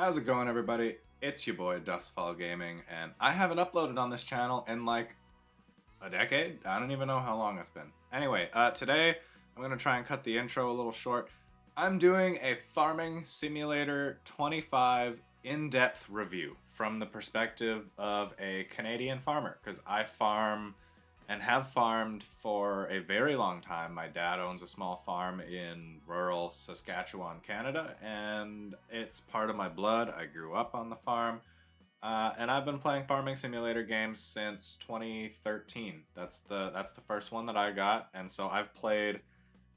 How's it going, everybody? It's your boy Dustfall Gaming, and I haven't uploaded on this channel in like a decade. I don't even know how long it's been. Anyway, today I'm gonna try and cut the intro a little short. I'm doing a Farming Simulator 25 in-depth review from the perspective of a Canadian farmer, because I farm and have farmed for a very long time. My dad owns a small farm in rural Saskatchewan, Canada, and it's part of my blood. I grew up on the farm, and I've been playing Farming Simulator games since 2013. That's the first one that I got, and so I've played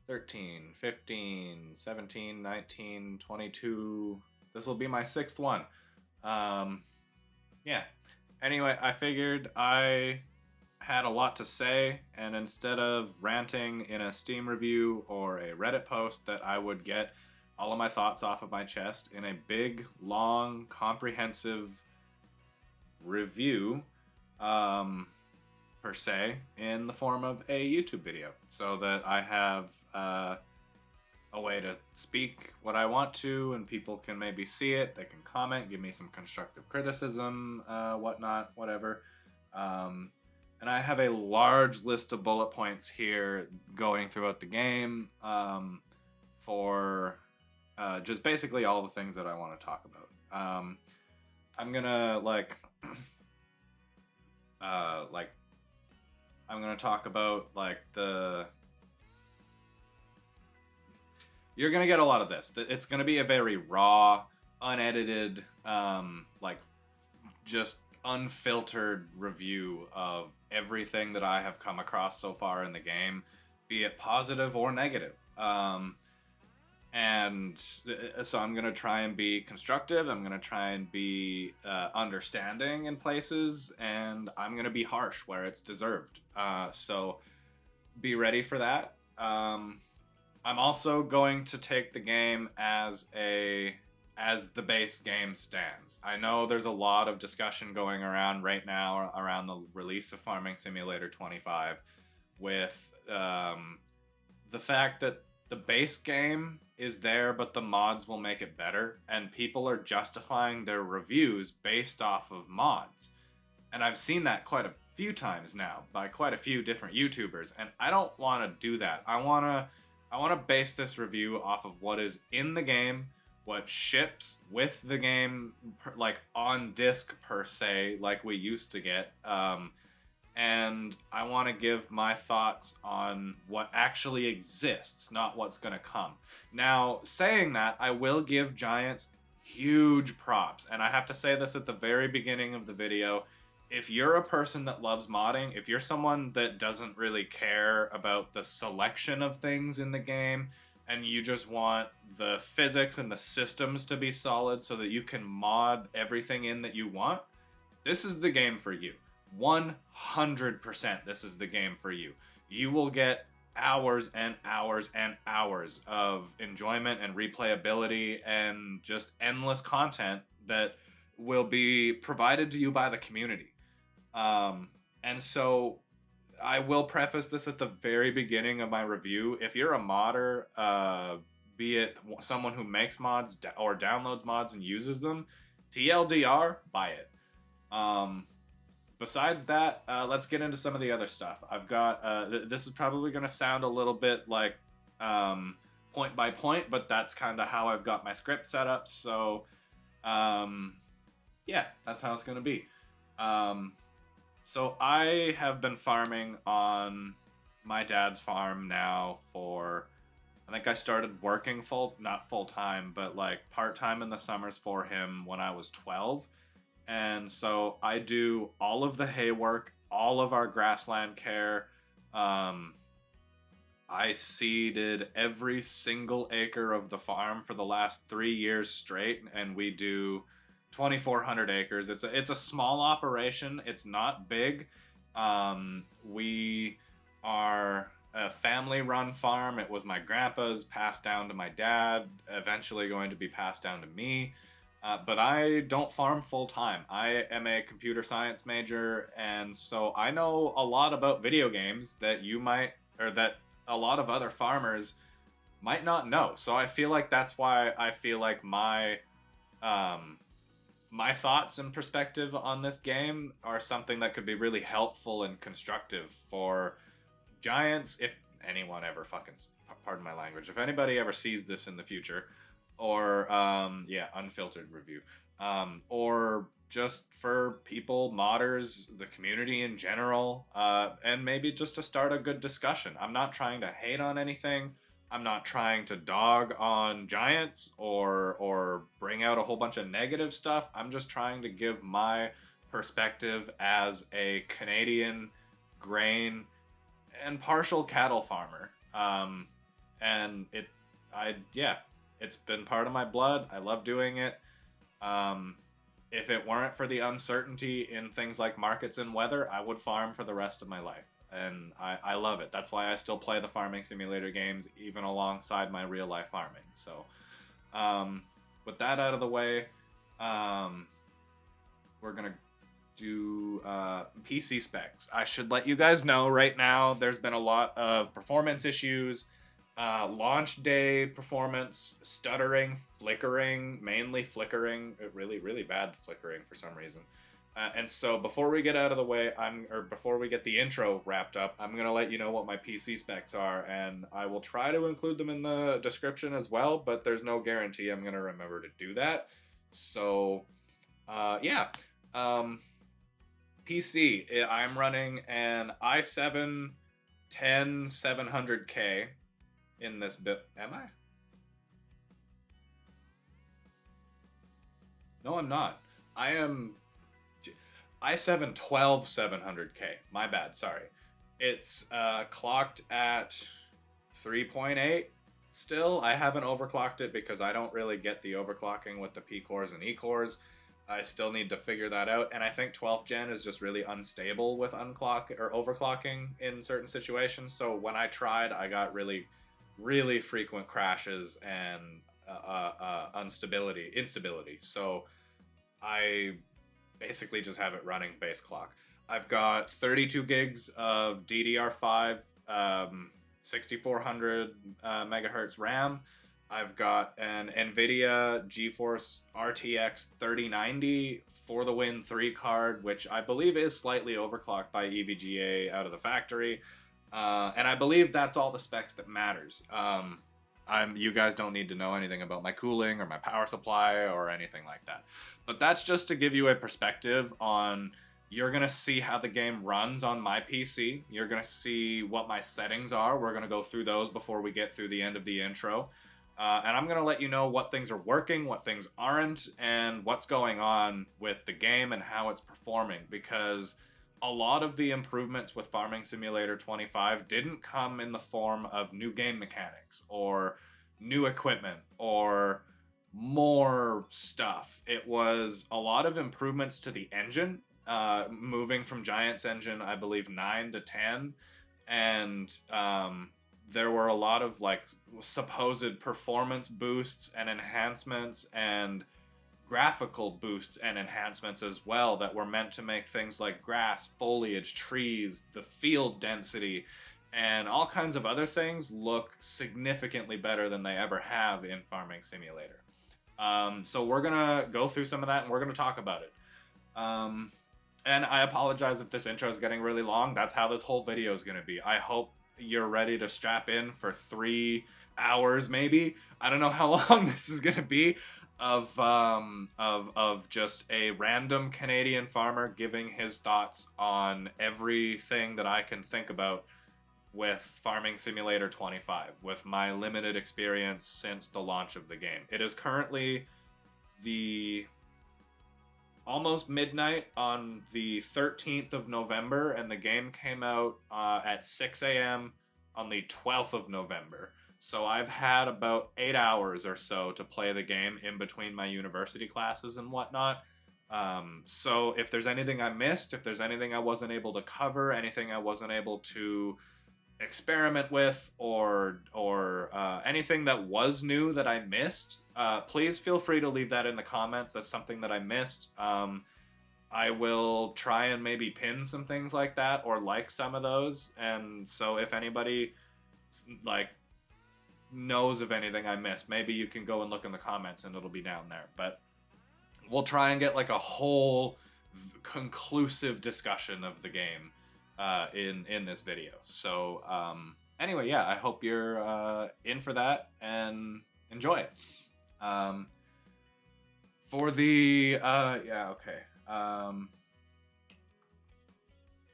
13, 15, 17, 19, 22. This will be my sixth one. Yeah. Anyway, I figured I had a lot to say, and instead of ranting in a Steam review or a Reddit post, that I would get all of my thoughts off of my chest in a big, long, comprehensive review, per se, in the form of a YouTube video, so that I have a way to speak what I want to, and people can maybe see it, they can comment, give me some constructive criticism, whatnot, whatever. And I have a large list of bullet points here going throughout the game, for just basically all the things that I want to talk about. I'm gonna I'm gonna talk about you're gonna get a lot of this. It's gonna be a very raw, unedited, just unfiltered review of everything that I have come across so far in the game, be it positive or negative. And so I'm going to try and be constructive, I'm going to try and be understanding in places, and I'm going to be harsh where it's deserved. So be ready for that. I'm also going to take the game as the base game stands. I know there's a lot of discussion going around right now around the release of Farming Simulator 25 with the fact that the base game is there, but the mods will make it better, and people are justifying their reviews based off of mods. And I've seen that quite a few times now by quite a few different YouTubers, and I don't want to do that. I want to base this review off of what is in the game, what ships with the game, like on disc per se, like we used to get, and I want to give my thoughts on what actually exists, not what's going to come. Now, saying that, I will give Giants huge props, and I have to say this at the very beginning of the video. If you're a person that loves modding, if you're someone that doesn't really care about the selection of things in the game, and you just want the physics and the systems to be solid so that you can mod everything in that you want, this is the game for you. 100% this is the game for you. You will get hours and hours and hours of enjoyment and replayability and just endless content that will be provided to you by the community. And so I will preface this at the very beginning of my review. If you're a modder, be it someone who makes mods or downloads mods and uses them, TLDR, buy it. Besides that, let's get into some of the other stuff. I've got, this is probably going to sound a little bit like point by point, but that's kind of how I've got my script set up. So, yeah, that's how it's going to be. So I have been farming on my dad's farm now for, I think I started working not full time, but like part time in the summers for him when I was 12. And so I do all of the hay work, all of our grassland care. I seeded every single acre of the farm for the last 3 years straight, and we do 2,400 acres. It's a small operation. It's not big. We are a family-run farm. It was my grandpa's, passed down to my dad, eventually going to be passed down to me. But I don't farm full-time. I am a computer science major, and so I know a lot about video games that that a lot of other farmers might not know. So I feel like that's why I feel like my My thoughts and perspective on this game are something that could be really helpful and constructive for Giants if anyone ever fucking, pardon my language, if anybody ever sees this in the future, or yeah, Unfiltered review, or just for people, modders, the community in general, and maybe just to start a good discussion. I'm not trying to hate on anything. I'm not trying to dog on Giants or bring out a whole bunch of negative stuff. I'm just trying to give my perspective as a Canadian grain and partial cattle farmer. And yeah, it's been part of my blood. I love doing it. If it weren't for the uncertainty in things like markets and weather, I would farm for the rest of my life. And I love it. That's why I still play the farming simulator games, even alongside my real life farming. So, with that out of the way, we're going to do PC specs. I should let you guys know right now there's been a lot of performance issues. Launch day performance, stuttering, flickering, mainly flickering, really, really bad flickering for some reason. And so before we get out of the way, before we get the intro wrapped up, I'm going to let you know what my PC specs are, and I will try to include them in the description as well, but there's no guarantee I'm going to remember to do that. So, yeah. PC, I'm running an i7 10700K in this bit. Am I? No, I'm not. I am i7 12700K. My bad, sorry. It's clocked at 3.8 still. I haven't overclocked it because I don't really get the overclocking with the P cores and E cores. I still need to figure that out, and I think 12th gen is just really unstable with unclock or overclocking in certain situations. So when I tried, I got really, really frequent crashes and instability. So I basically just have it running base clock. I've got 32 gigs of DDR5, 6400 megahertz RAM. I've got an NVIDIA GeForce RTX 3090 for the Win 3 card, which I believe is slightly overclocked by EVGA out of the factory. And I believe that's all the specs that matters. You guys don't need to know anything about my cooling or my power supply or anything like that. But that's just to give you a perspective on, you're going to see how the game runs on my PC. You're going to see what my settings are. We're going to go through those before we get through the end of the intro. And I'm going to let you know what things are working, what things aren't, and what's going on with the game and how it's performing. Because a lot of the improvements with Farming Simulator 25 didn't come in the form of new game mechanics or new equipment or more stuff. It was a lot of improvements to the engine, moving from Giant's engine, I believe, 9 to 10. And there were a lot of like supposed performance boosts and enhancements and graphical boosts and enhancements as well that were meant to make things like grass, foliage, trees, the field density, and all kinds of other things look significantly better than they ever have in Farming Simulator. So we're gonna go through some of that and we're gonna talk about it. And I apologize if this intro is getting really long. That's how this whole video is gonna be. I hope you're ready to strap in for 3 hours, maybe. I don't know how long this is gonna be of just a random Canadian farmer giving his thoughts on everything that I can think about with Farming Simulator 25, with my limited experience since the launch of the game. It is currently the almost midnight on the 13th of November, and the game came out at 6 a.m. on the 12th of November. So I've had about 8 hours or so to play the game in between my university classes and whatnot. So if there's anything I missed, if there's anything I wasn't able to cover, anything I wasn't able to experiment with, or anything that was new that I missed, please feel free to leave that in the comments. That's something that I missed. I will try and maybe pin some things like that or like some of those. And so if anybody like knows of anything I missed, maybe you can go and look in the comments and it'll be down there. But we'll try and get like a whole conclusive discussion of the game in this video. So anyway, yeah, I hope you're in for that and enjoy it. For the yeah, okay.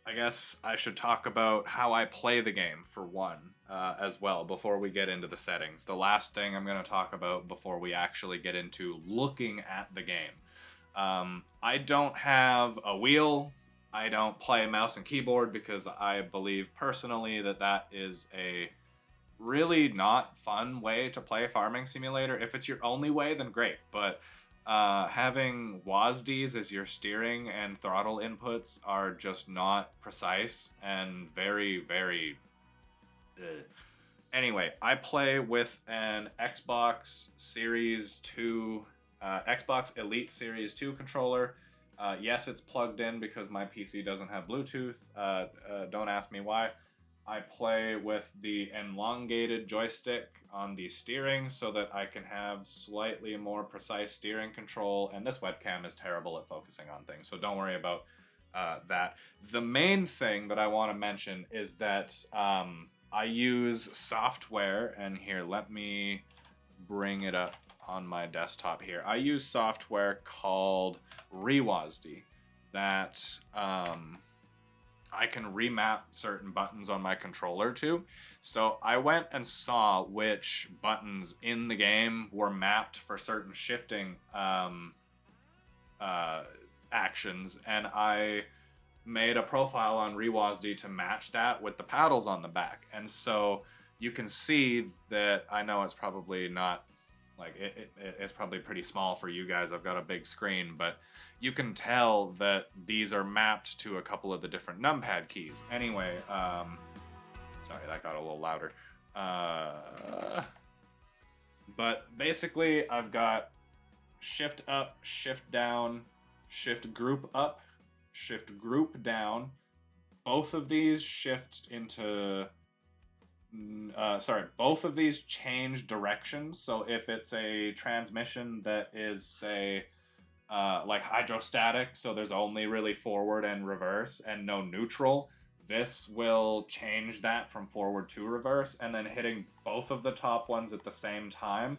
I guess I should talk about how I play the game for one as well before we get into the settings. The last thing I'm going to talk about before we actually get into looking at the game. I don't have a wheel. I don't play mouse and keyboard because I believe personally that that is a really not fun way to play Farming Simulator. If it's your only way, then great. But having WASDs as your steering and throttle inputs are just not precise and very, very... Anyway, I play with an Xbox Series 2, Xbox Elite Series 2 controller. Yes, it's plugged in because my PC doesn't have Bluetooth. Don't ask me why. I play with the elongated joystick on the steering so that I can have slightly more precise steering control. And this webcam is terrible at focusing on things, so don't worry about that. The main thing that I want to mention is that I use software, and here, let me bring it up on my desktop here. I use software called ReWASD that I can remap certain buttons on my controller to. So I went and saw which buttons in the game were mapped for certain shifting actions, and I made a profile on ReWASD to match that with the paddles on the back. And so you can see that, I know it's probably not, like, it's probably pretty small for you guys. I've got a big screen, but you can tell that these are mapped to a couple of the different numpad keys. Anyway, sorry, that got a little louder. But basically, I've got shift up, shift down, shift group up, shift group down. Both of these shift into... both of these change direction. So if it's a transmission that is, say, like hydrostatic, so there's only really forward and reverse and no neutral, this will change that from forward to reverse, and then hitting both of the top ones at the same time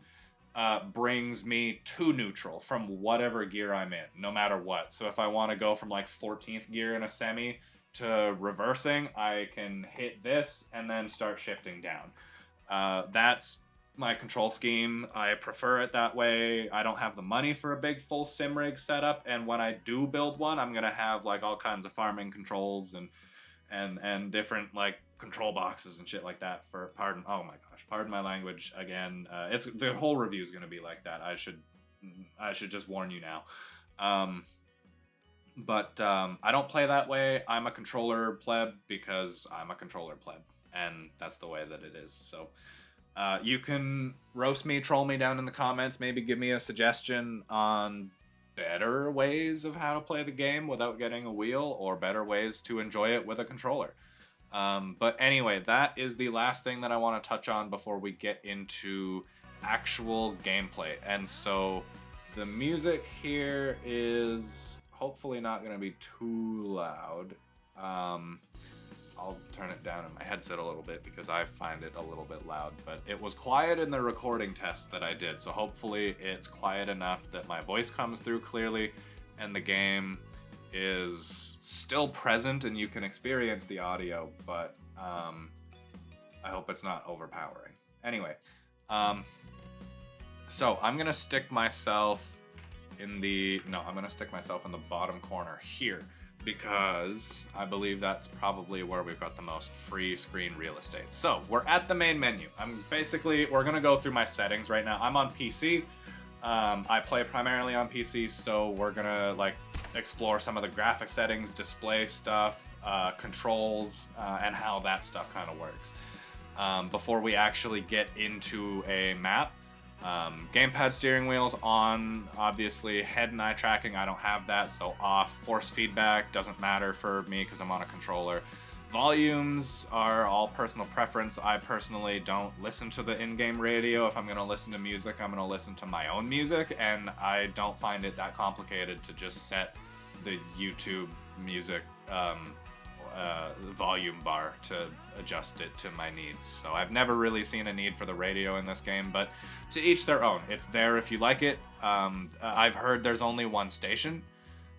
brings me to neutral from whatever gear I'm in, no matter what. So if I want to go from like 14th gear in a semi to reversing, I can hit this and then start shifting down. That's my control scheme. I prefer it that way. I don't have the money for a big full sim rig setup, and when I do build one, I'm gonna have like all kinds of farming controls and different like control boxes and shit like that for pardon my language again. It's the whole review is gonna be like that. I should just warn you now. But I don't play that way. I'm a controller pleb because I'm a controller pleb, and that's the way that it is. So you can roast me, troll me down in the comments, maybe give me a suggestion on better ways of how to play the game without getting a wheel, or better ways to enjoy it with a controller. But anyway, that is the last thing that I want to touch on before we get into actual gameplay. And so the music here is hopefully not going to be too loud. I'll turn it down in my headset a little bit because I find it a little bit loud, but it was quiet in the recording test that I did, so hopefully it's quiet enough that my voice comes through clearly and the game is still present and you can experience the audio, but I hope it's not overpowering. Anyway, so I'm gonna stick myself in the bottom corner here, because I believe that's probably where we've got the most free screen real estate. So we're at the main menu. We're gonna go through my settings right now. I'm on PC. I play primarily on PC, so we're gonna like explore some of the graphic settings, display stuff, controls, and how that stuff kind of works. Before we actually get into a map, gamepad steering wheels on, obviously. Head and eye tracking, I don't have that, so off. Force feedback doesn't matter for me because I'm on a controller. Volumes are all personal preference. I personally don't listen to the in-game radio. If I'm going to listen to music, I'm going to listen to my own music, and I don't find it that complicated to just set the YouTube music volume bar to adjust it to my needs. So I've never really seen a need for the radio in this game, but to each their own. It's there if you like it. I've heard there's only one station.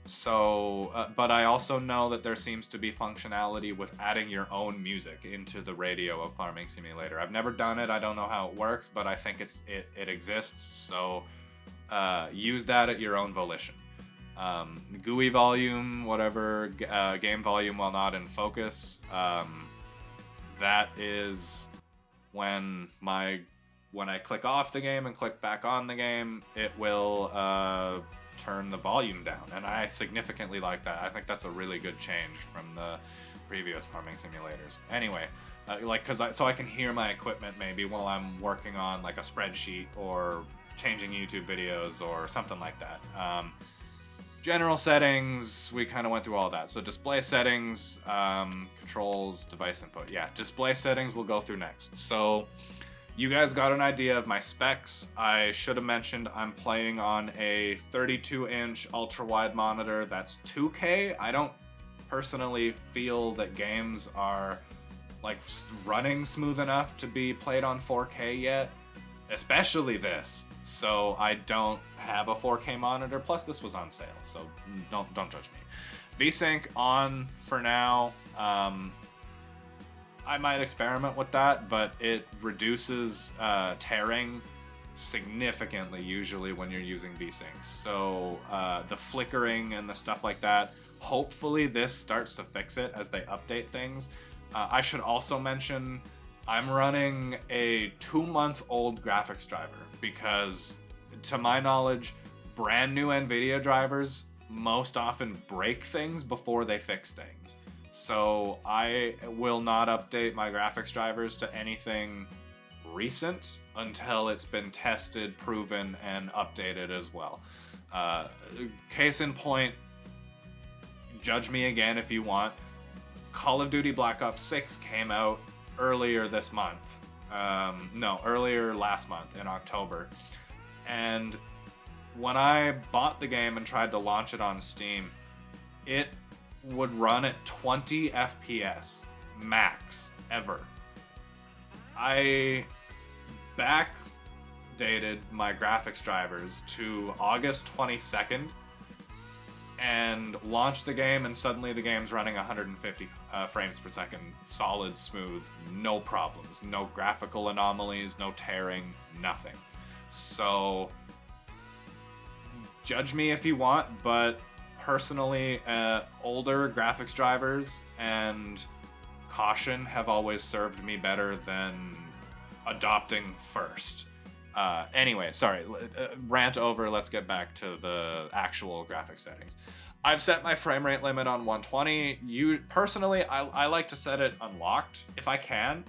So, but I also know that there seems to be functionality with adding your own music into the radio of Farming Simulator. I've never done it. I don't know how it works, but I think it exists. So, use that at your own volition. GUI volume, whatever, game volume while not in focus. That is when I click off the game and click back on the game, it will turn the volume down, and I significantly like that. I think that's a really good change from the previous farming simulators. Anyway, so I can hear my equipment maybe while I'm working on like a spreadsheet or changing YouTube videos or something like that. General settings, we kind of went through all that. So display settings, controls, device input. Yeah, display settings we'll go through next. So you guys got an idea of my specs. I should have mentioned I'm playing on a 32-inch ultra-wide monitor that's 2K. I don't personally feel that games are like running smooth enough to be played on 4K yet, especially this. So I don't have a 4K monitor. Plus, this was on sale, so don't judge me. VSync on for now. I might experiment with that, but it reduces tearing significantly usually when you're using VSync. So the flickering and the stuff like that, hopefully this starts to fix it as they update things. I should also mention I'm running a 2-month-old graphics driver because, to my knowledge, brand new NVIDIA drivers most often break things before they fix things. So I will not update my graphics drivers to anything recent until it's been tested, proven, and updated as well. Case in point, judge me again if you want. Call of Duty Black Ops 6 came out earlier this month. Earlier last month in October. And when I bought the game and tried to launch it on Steam, it would run at 20 FPS max ever. I backdated my graphics drivers to August 22nd and launched the game, and suddenly the game's running 150 frames per second, solid, smooth, no problems, no graphical anomalies, no tearing, nothing. So judge me if you want, but personally, older graphics drivers and caution have always served me better than adopting first. Anyway, sorry, rant over, let's get back to the actual graphics settings. I've set my frame rate limit on 120. Personally, I like to set it unlocked if I can,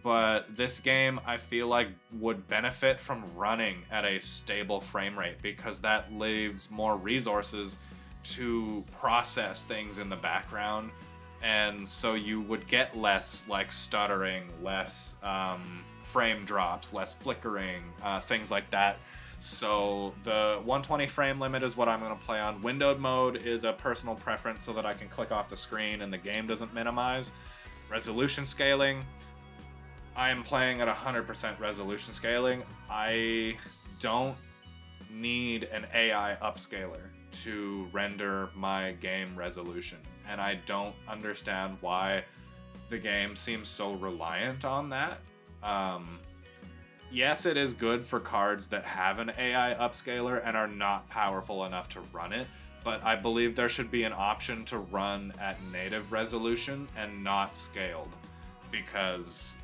but this game I feel like would benefit from running at a stable frame rate because that leaves more resources to process things in the background, and so you would get less like stuttering, less frame drops, less flickering, things like that. So the 120 frame limit is what I'm going to play on. Windowed mode is a personal preference so that I can click off the screen and the game doesn't minimize. Resolution scaling, I am playing at 100% resolution scaling. I don't need an AI upscaler to render my game resolution, and I don't understand why the game seems so reliant on that. Yes, it is good for cards that have an AI upscaler and are not powerful enough to run it, but I believe there should be an option to run at native resolution and not scaled, because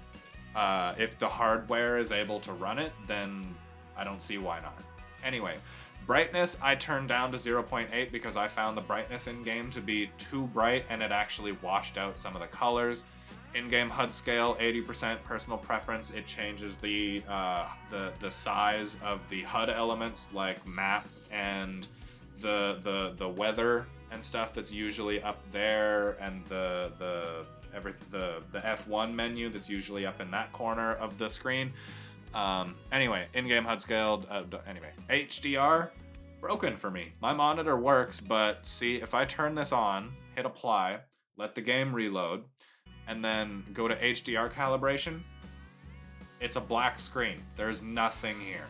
if the hardware is able to run it, then I don't see why not. Anyway, brightness I turned down to 0.8 because I found the brightness in-game to be too bright and it actually washed out some of the colors. In-game HUD scale, 80% personal preference. It changes the size of the HUD elements like map and the weather and stuff that's usually up there, and the the F1 menu that's usually up in that corner of the screen. Anyway, in-game HUD scaled. Anyway, HDR, broken for me. My monitor works, but see, if I turn this on, hit apply, let the game reload, and then go to HDR calibration, it's a black screen. There's nothing here.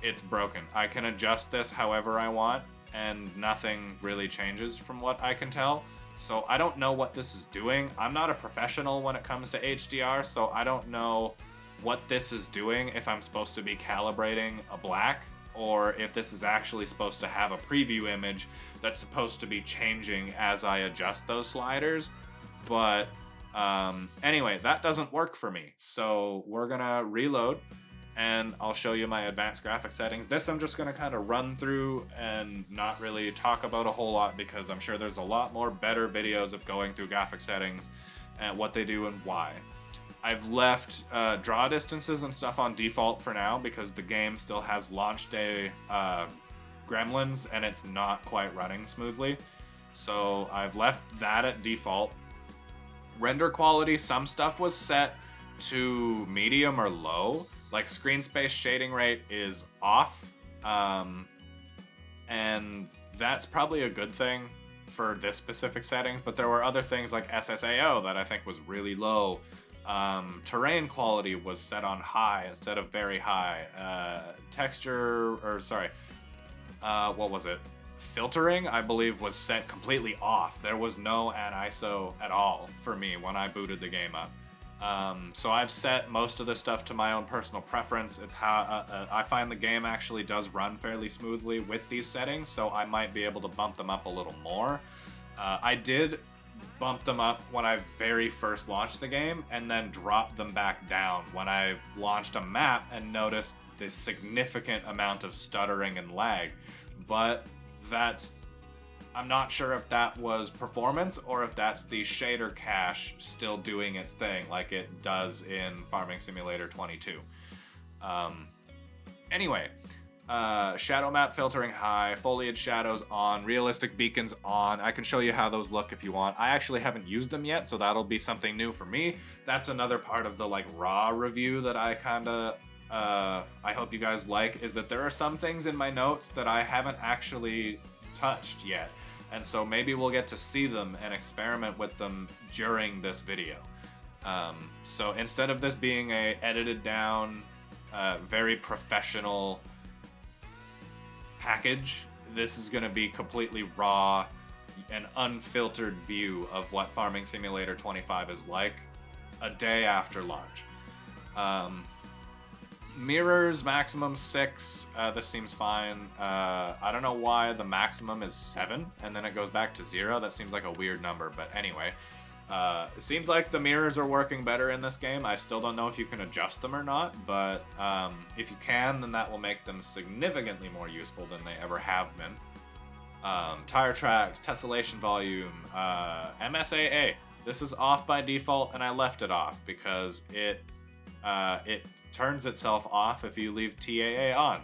It's broken. I can adjust this however I want, and nothing really changes from what I can tell. So I don't know what this is doing. I'm not a professional when it comes to HDR, so I don't know what this is doing, if I'm supposed to be calibrating a black, or if this is actually supposed to have a preview image that's supposed to be changing as I adjust those sliders. But anyway, that doesn't work for me. So we're gonna reload, and I'll show you my advanced graphics settings. This I'm just gonna kind of run through and not really talk about a whole lot, because I'm sure there's a lot more better videos of going through graphic settings and what they do and why. I've left draw distances and stuff on default for now, because the game still has launch day gremlins and it's not quite running smoothly. So I've left that at default. Render quality, some stuff was set to medium or low. Like screen space shading rate is off, and that's probably a good thing for this specific settings, but there were other things like SSAO that I think was really low. Terrain quality was set on high instead of very high. What was it? Filtering, I believe, was set completely off. There was no ISO at all for me when I booted the game up. So I've set most of the stuff to my own personal preference. It's how I find the game actually does run fairly smoothly with these settings, so I might be able to bump them up a little more. I did bump them up when I very first launched the game, and then dropped them back down when I launched a map and noticed this significant amount of stuttering and lag. But I'm not sure if that was performance or if that's the shader cache still doing its thing like it does in Farming Simulator 22. Anyway, shadow map filtering high, foliage shadows on, realistic beacons on. I can show you how those look if you want. I actually haven't used them yet, so that'll be something new for me. That's another part of the raw review that I I hope you guys like, is that there are some things in my notes that I haven't actually touched yet. And so maybe we'll get to see them and experiment with them during this video. So instead of this being a edited down, very professional package, this is going to be completely raw, an unfiltered view of what Farming Simulator 25 is like a day after launch. Mirrors, maximum 6. This seems fine. I don't know why the maximum is 7 and then it goes back to 0. That seems like a weird number, but anyway. It seems like the mirrors are working better in this game. I still don't know if you can adjust them or not, but if you can, then that will make them significantly more useful than they ever have been. Tire tracks, tessellation volume, MSAA. This is off by default, and I left it off because it turns itself off if you leave TAA on.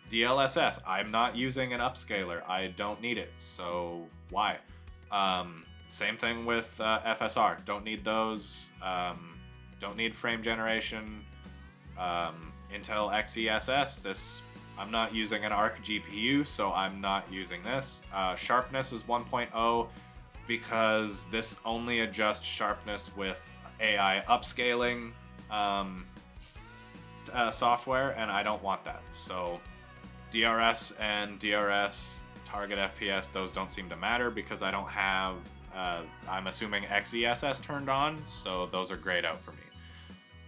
DLSS, I'm not using an upscaler. I don't need it, so why? Same thing with FSR. Don't need those. Don't need frame generation. Intel XeSS. I'm not using an ARC GPU, so I'm not using this. Sharpness is 1.0 because this only adjusts sharpness with AI upscaling software, and I don't want that. So DRS and DRS target FPS, those don't seem to matter because I don't have I'm assuming XeSS turned on, so those are grayed out for me.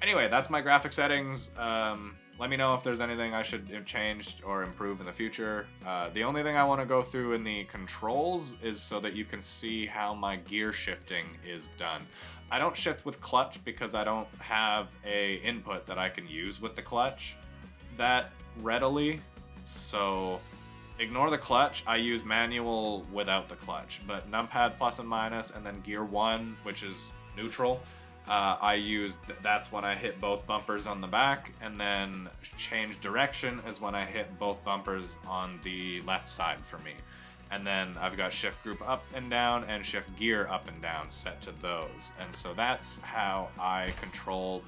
Anyway, that's my graphic settings. Let me know if there's anything I should have changed or improve in the future. The only thing I want to go through in the controls is so that you can see how my gear shifting is done. I don't shift with clutch because I don't have a input that I can use with the clutch that readily, so ignore the clutch. I use manual without the clutch, but numpad plus and minus, and then gear 1, which is neutral, I use, that's when I hit both bumpers on the back, and then change direction is when I hit both bumpers on the left side for me. And then I've got shift group up and down and shift gear up and down set to those. And so that's how I control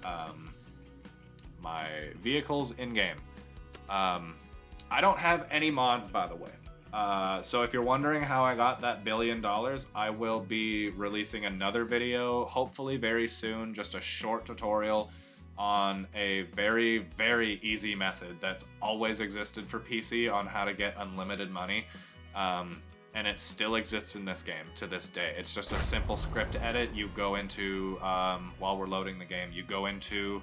um, my vehicles in game. I don't have any mods, by the way. So if you're wondering how I got that $1 billion, I will be releasing another video, hopefully very soon, just a short tutorial on a very, very easy method that's always existed for PC on how to get unlimited money. And it still exists in this game to this day. It's just a simple script edit. You go into, while we're loading the game, you go into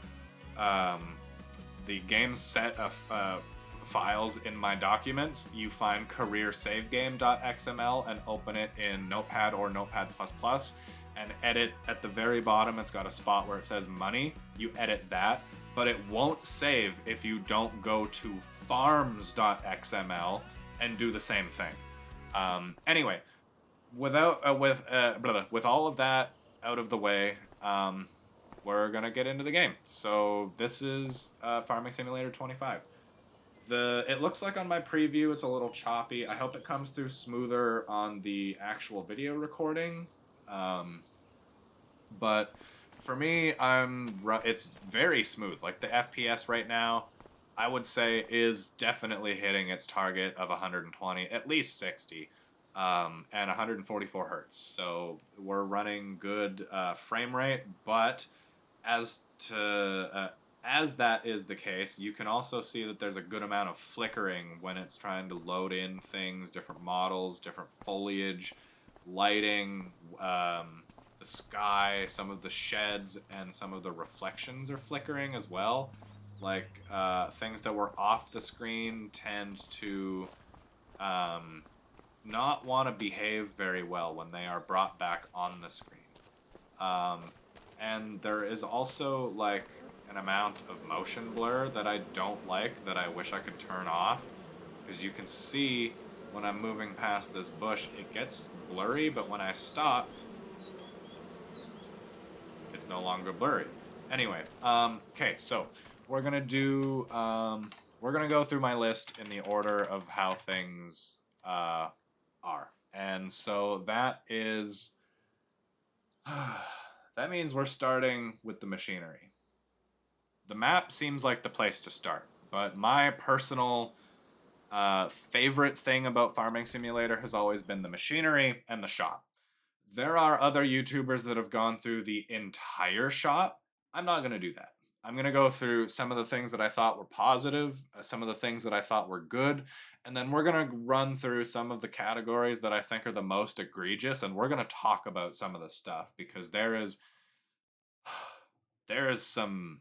the game set of files in my documents. You find careersavegame.xml and open it in Notepad or Notepad++ and edit at the very bottom. It's got a spot where it says money. You edit that, but it won't save if you don't go to farms.xml and do the same thing. Anyway, with all of that out of the way, we're gonna get into the game. So this is Farming Simulator 25. It looks like on my preview it's a little choppy. I hope it comes through smoother on the actual video recording. But for me, it's very smooth. Like the FPS right now, I would say is definitely hitting its target of 120, at least 60, and 144 hertz. So we're running good frame rate, but as that is the case, you can also see that there's a good amount of flickering when it's trying to load in things, different models, different foliage, lighting, the sky, some of the sheds, and some of the reflections are flickering as well. Like, things that were off the screen tend to not want to behave very well when they are brought back on the screen. And there is also, like, an amount of motion blur that I don't like, that I wish I could turn off. Because you can see when I'm moving past this bush, it gets blurry, but when I stop, it's no longer blurry. Anyway, okay, so we're gonna do, we're gonna go through my list in the order of how things are. And so that is, that means we're starting with the machinery. The map seems like the place to start, but my personal favorite thing about Farming Simulator has always been the machinery and the shop. There are other YouTubers that have gone through the entire shop. I'm not going to do that. I'm going to go through some of the things that I thought were positive, some of the things that I thought were good, and then we're going to run through some of the categories that I think are the most egregious, and we're going to talk about some of the stuff, because there is some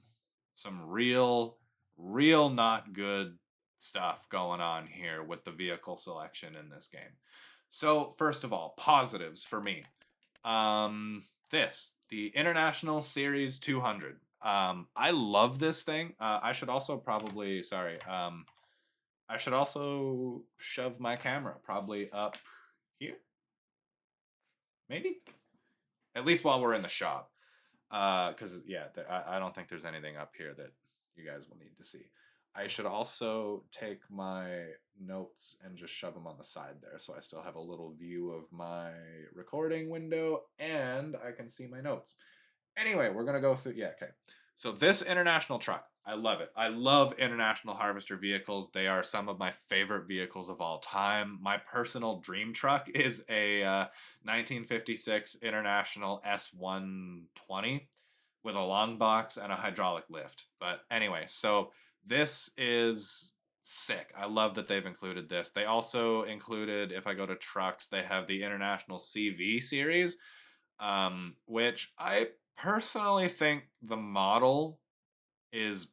real not good stuff going on here with the vehicle selection in this game. So first of all, positives for me. The International Series 200. I love this thing. I should also probably, I should also shove my camera probably up here. Maybe? At least while we're in the shop. Because, yeah, I don't think there's anything up here that you guys will need to see. I should also take my notes and just shove them on the side there, so I still have a little view of my recording window, and I can see my notes. Anyway, we're going to go through, yeah, okay. So this International truck, I love it. I love International Harvester vehicles. They are some of my favorite vehicles of all time. My personal dream truck is a 1956 International S120 with a long box and a hydraulic lift. But anyway, so this is sick. I love that they've included this. They also included, if I go to trucks, they have the International CV series, which I personally think the model is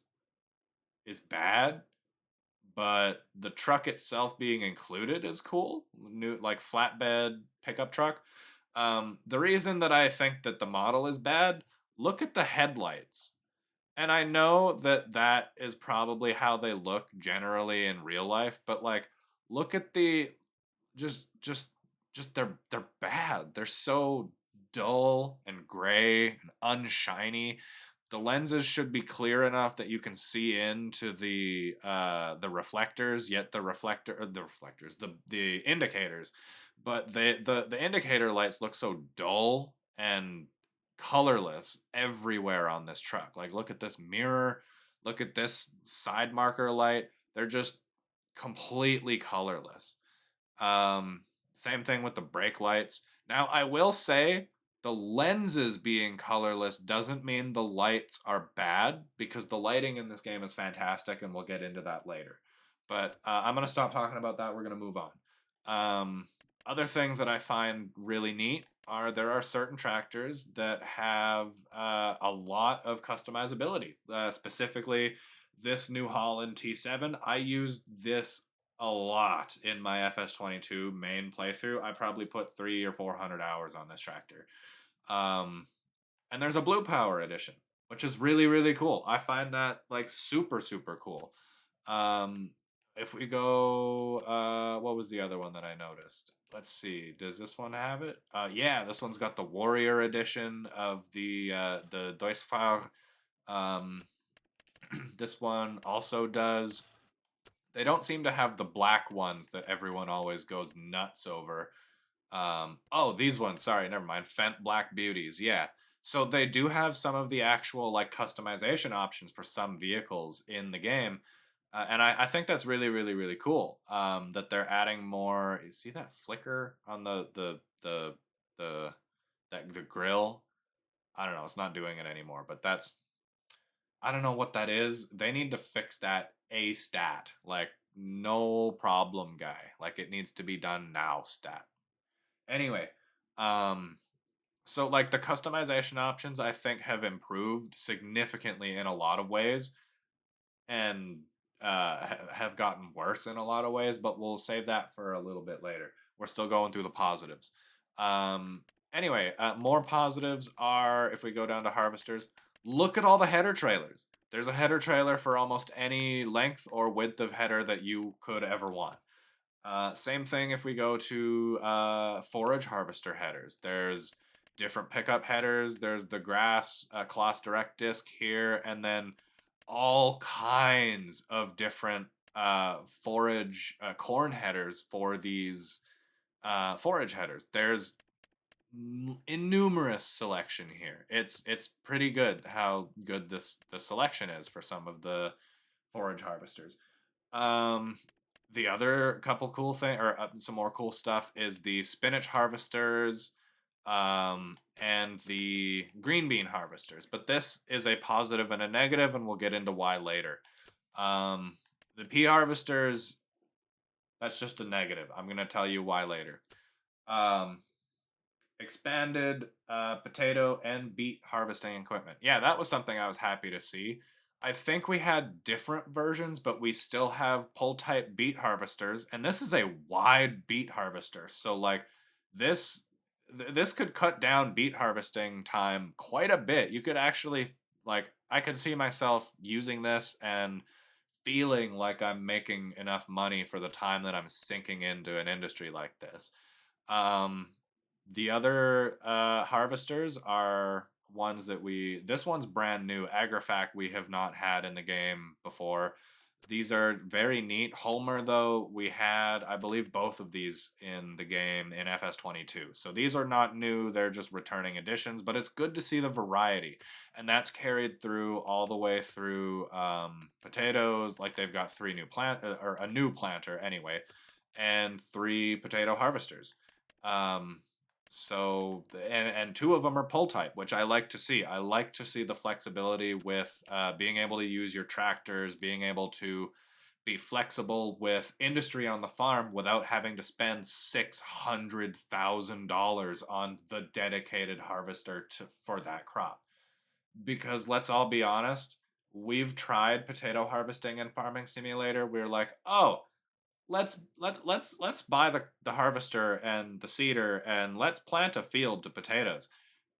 bad, but the truck itself being included is cool. New, like, flatbed pickup truck. The reason that I think that the model is bad, look at the headlights. And I know that that is probably how they look generally in real life, but, like, look at the just they're bad. They're so dull and gray and unshiny. The lenses should be clear enough that you can see into the reflectors, yet the reflectors, the indicators, but the indicator lights look so dull and colorless everywhere on this truck. Like, look at this mirror, look at this side marker light. They're just completely colorless. Um, Same thing with the brake lights. Now, I will say the lenses being colorless doesn't mean the lights are bad, because the lighting in this game is fantastic, and we'll get into that later. But I'm going to stop talking about that. We're going to move on. Um, Other things that I find really neat are there are certain tractors that have a lot of customizability. Specifically, this New Holland T7, I used this a lot in my FS22 main playthrough. I probably put 300 or 400 hours on this tractor. Um, and there's a blue power edition, which is really, really cool. I find that like super, super cool. Um, if we go, what was the other one that I noticed? Let's see. Does this one have it? Yeah, this one's got the Warrior edition of the Deutschfahrer. Um, this one also does. They don't seem to have the black ones that everyone always goes nuts over. Oh, these ones. Sorry, never mind. Fent Black Beauties. Yeah. So they do have some of the actual like customization options for some vehicles in the game, and I think that's really, really, really cool. That they're adding more. You see that flicker on the the grill? I don't know. It's not doing it anymore, but that's I don't know what that is. They need to fix that a stat. Like, no problem, guy. Like, it needs to be done now stat. Anyway, um, so like the customization options I think have improved significantly in a lot of ways, and have gotten worse in a lot of ways, but we'll save that for a little bit later. We're still going through the positives. Um, anyway, more positives are if we go down to harvesters, look at all the header trailers. There's a header trailer for almost any length or width of header that you could ever want. Same thing if we go to forage harvester headers. There's different pickup headers. There's the grass Kloss Direct disc here, and then all kinds of different forage corn headers for these forage headers. There's innumerous selection here. It's pretty good how good the selection is for some of the forage harvesters. Um, the other couple cool thing or some more cool stuff is the spinach harvesters, and the green bean harvesters. But this is a positive and a negative, and we'll get into why later. Um, the pea harvesters, that's just a negative. I'm gonna tell you why later. Um, Expanded potato and beet harvesting equipment. Yeah, that was something I was happy to see. I think we had different versions, but we still have pull type beet harvesters, and this is a wide beet harvester. So like this this could cut down beet harvesting time quite a bit. You could actually like I could see myself using this and feeling like I'm making enough money for the time that I'm sinking into an industry like this. Um, the other harvesters are ones that this one's brand new. Agrifac we have not had in the game before. These are very neat. Homer, though, we had, I believe, both of these in the game in FS22. So these are not new, they're just returning additions, but it's good to see the variety. And that's carried through all the way through potatoes. Like they've got three new or a new planter anyway, and three potato harvesters. Um, and two of them are pull type, which I like to see. I like to see the flexibility with being able to use your tractors, being able to be flexible with industry on the farm without having to spend $600,000 on the dedicated harvester for that crop. Because let's all be honest, we've tried potato harvesting in Farming Simulator. We're like, oh, let's buy the harvester and the seeder and let's plant a field to potatoes.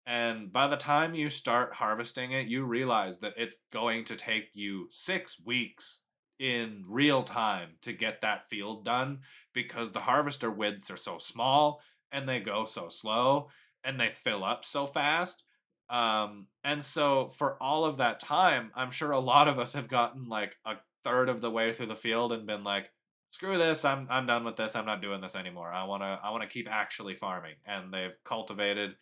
And by the time you start harvesting it, you realize that it's going to take you 6 weeks in real time to get that field done, because the harvester widths are so small and they go so slow and they fill up so fast. And so for all of that time, I'm sure a lot of us have gotten like a third of the way through the field and been like, screw this, I'm done with this. I'm not doing this anymore. I wanna keep actually farming. And they've cultivated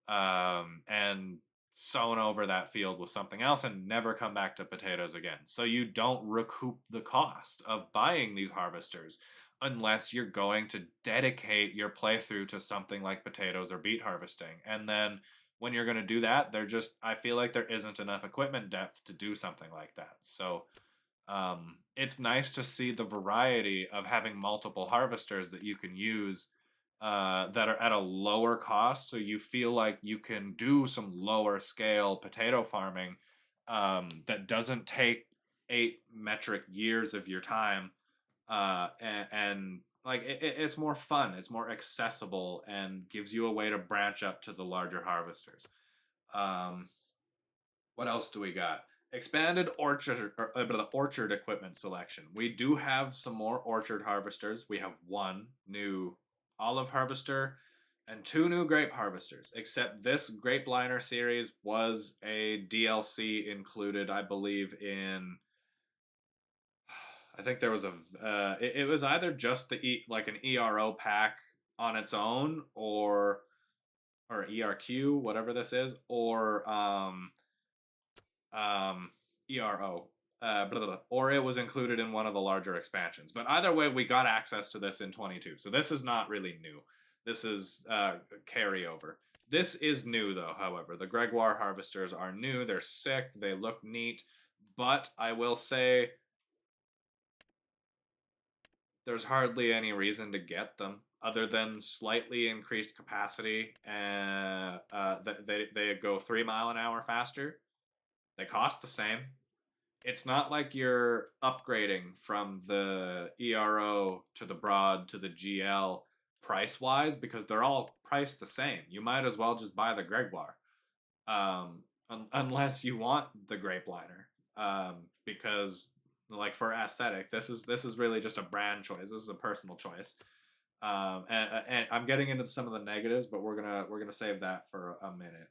and sown over that field with something else and never come back to potatoes again. So you don't recoup the cost of buying these harvesters unless you're going to dedicate your playthrough to something like potatoes or beet harvesting. And then when you're going to do that, I feel like there isn't enough equipment depth to do something like that. So it's nice to see the variety of having multiple harvesters that you can use that are at a lower cost. So you feel like you can do some lower scale potato farming that doesn't take 8 metric years of your time. And like it's more fun, it's more accessible, and gives you a way to branch up to the larger harvesters. Um, what else do we got? Expanded orchard equipment selection. We do have some more orchard harvesters. We have one new olive harvester and two new grape harvesters. Except this grape liner series was a DLC included, I believe, in. I think there was it was either just like an ERO pack on its own, or ERQ, whatever this is, or um, ERO, blah, blah, blah, or it was included in one of the larger expansions. But either way, we got access to this in 22. So this is not really new. This is carryover. This is new, though, however. The Gregoire harvesters are new. They're sick. They look neat. But I will say there's hardly any reason to get them other than slightly increased capacity. They go 3 mile an hour faster. They cost the same. It's not like you're upgrading from the ERO to the Broad to the GL price wise, because they're all priced the same. You might as well just buy the Gregoire, unless you want the Grape Liner, because like for aesthetic, this is really just a brand choice. This is a personal choice. And I'm getting into some of the negatives, but we're gonna save that for a minute.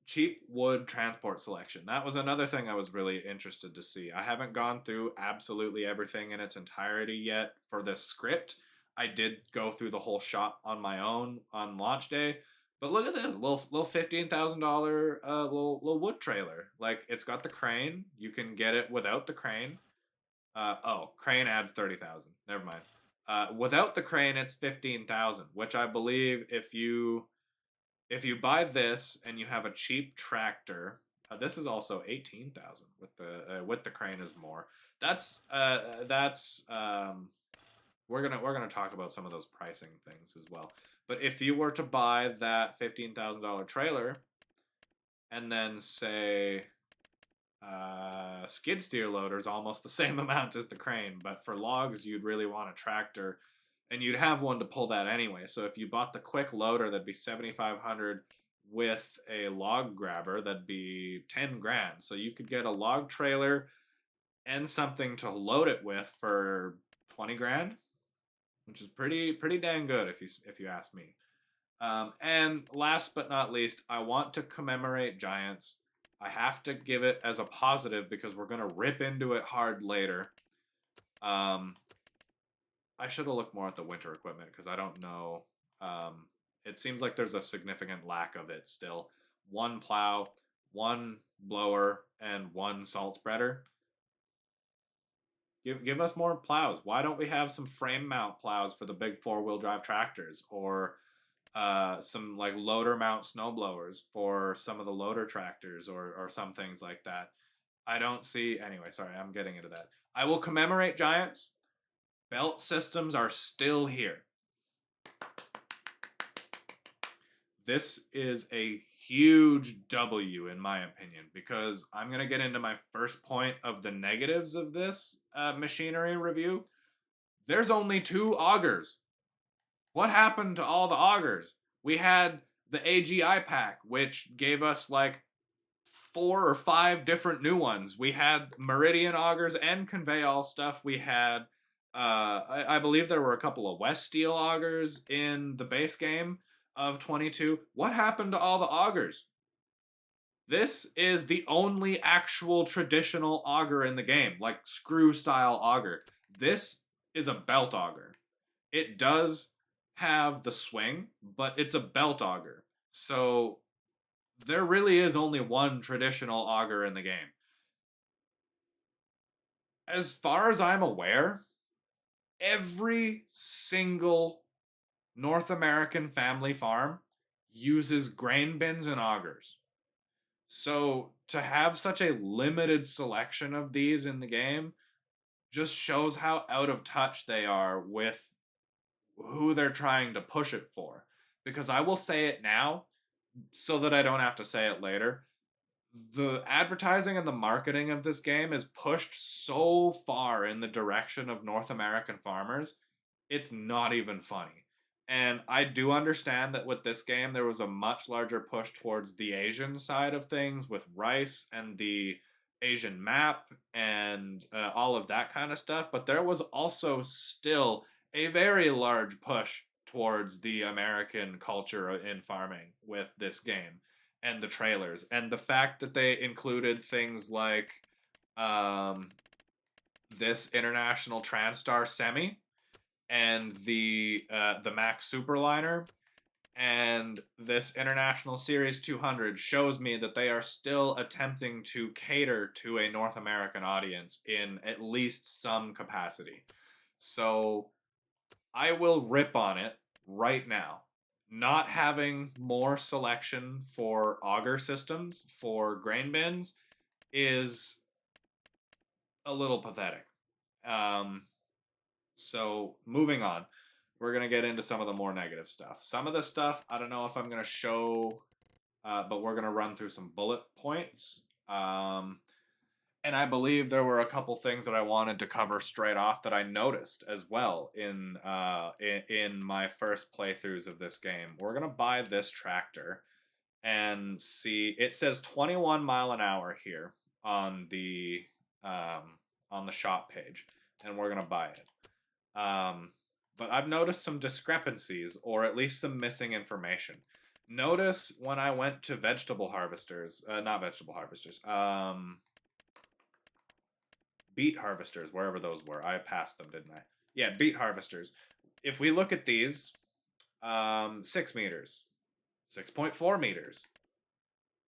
Cheap wood transport selection. That was another thing I was really interested to see. I haven't gone through absolutely everything in its entirety yet for this script. I did go through the whole shop on my own on launch day. But look at this little $15,000 little wood trailer. Like it's got the crane. You can get it without the crane. Crane adds 30,000. Never mind. Without the crane, it's 15,000, which I believe if you buy this and you have a cheap tractor, this is also 18,000 with the crane is more. That's we're gonna talk about some of those pricing things as well. But if you were to buy that $15,000 trailer and then say skid steer loader is almost the same amount as the crane, but for logs you'd really want a tractor, and you'd have one to pull that anyway. So if you bought the quick loader, that'd be 7,500. With a log grabber, that'd be 10 grand. So you could get a log trailer and something to load it with for 20 grand, which is pretty dang good if you ask me. And last but not least, I want to commemorate Giants. I have to give it as a positive because we're gonna rip into it hard later. I should have looked more at the winter equipment because I don't know. It seems like there's a significant lack of it still. One plow, one blower, and one salt spreader. Give us more plows. Why don't we have some frame mount plows for the big 4-wheel drive tractors, or some like loader mount snow blowers for some of the loader tractors, or some things like that. I don't see. Anyway, sorry, I'm getting into that. I will commemorate Giants. Belt systems are still here. This is a huge W in my opinion, because I'm going to get into my first point of the negatives of this machinery review. There's only 2 augers. What happened to all the augers? We had the AGI pack, which gave us like 4 or 5 different new ones. We had Meridian augers and Conveyall stuff. We had, I believe there were a couple of West Steel augers in the base game. of 22, what happened to all the augers? This is the only actual traditional auger in the game, like screw style auger. This is a belt auger. It does have the swing, but it's a belt auger. So there really is only one traditional auger in the game. As far as I'm aware, every single North American family farm uses grain bins and augers. So to have such a limited selection of these in the game just shows how out of touch they are with who they're trying to push it for. Because I will say it now so that I don't have to say it later. The advertising and the marketing of this game is pushed so far in the direction of North American farmers, it's not even funny. And I do understand that with this game, there was a much larger push towards the Asian side of things with rice and the Asian map and all of that kind of stuff. But there was also still a very large push towards the American culture in farming with this game and the trailers. And the fact that they included things like um, this International Transtar Semi and the Max Superliner and this International Series 200 shows me that they are still attempting to cater to a North American audience in at least some capacity. So I will rip on it right now. Not having more selection for auger systems for grain bins is a little pathetic. Um, So moving on, we're gonna get into some of the more negative stuff. Some of the stuff I don't know if I'm gonna show, but we're gonna run through some bullet points. And I believe there were a couple things that I wanted to cover straight off that I noticed as well in my first playthroughs of this game. We're gonna buy this tractor and see. It says 21 mile an hour here on the shop page, and we're gonna buy it. Um, but I've noticed some discrepancies, or at least some missing information. Notice when I went to vegetable harvesters, not vegetable harvesters, beet harvesters, wherever those were. I passed them, didn't I? Yeah, beet harvesters. If we look at these, 6 meters, 6.4 meters.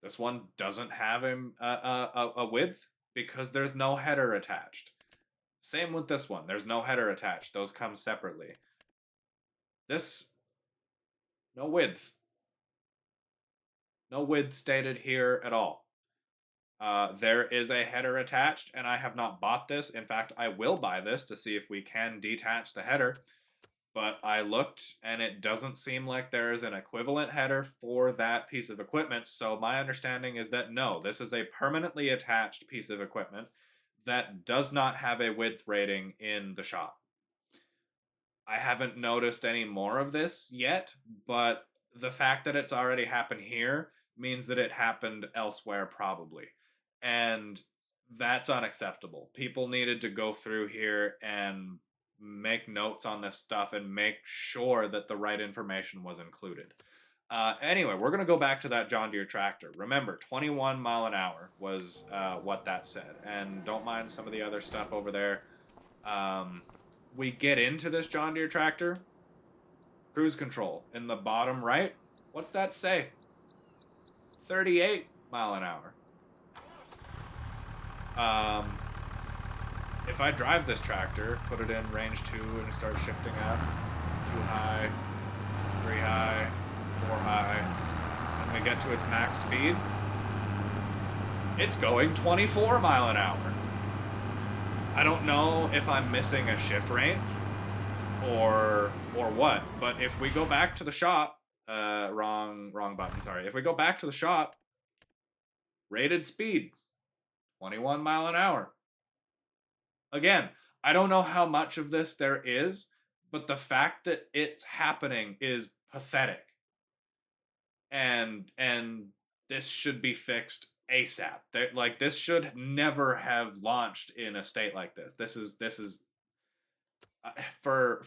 This one doesn't have a width because there's no header attached. Same with this one. There's no header attached. Those come separately. This, no width. No width stated here at all. There is a header attached, and I have not bought this. In fact, I will buy this to see if we can detach the header. But I looked, and it doesn't seem like there is an equivalent header for that piece of equipment. So my understanding is that no, this is a permanently attached piece of equipment that does not have a width rating in the shop. I haven't noticed any more of this yet, but the fact that it's already happened here means that it happened elsewhere probably. And that's unacceptable. People needed to go through here and make notes on this stuff and make sure that the right information was included. Anyway, we're going to go back to that John Deere tractor. Remember, 21 mile an hour was what that said. And don't mind some of the other stuff over there. We get into this John Deere tractor. Cruise control in the bottom right. What's that say? 38 mile an hour. If I drive this tractor, put it in range 2 and start shifting up, 2 high, 3 high, 4 high, and we get to its max speed, it's going 24 mile an hour. I don't know if I'm missing a shift range or what, but if we go back to the shop, wrong button, sorry. If we go back to the shop, rated speed, 21 mile an hour. Again, I don't know how much of this there is, but the fact that it's happening is pathetic. And this should be fixed ASAP. This should never have launched in a state like this. This is For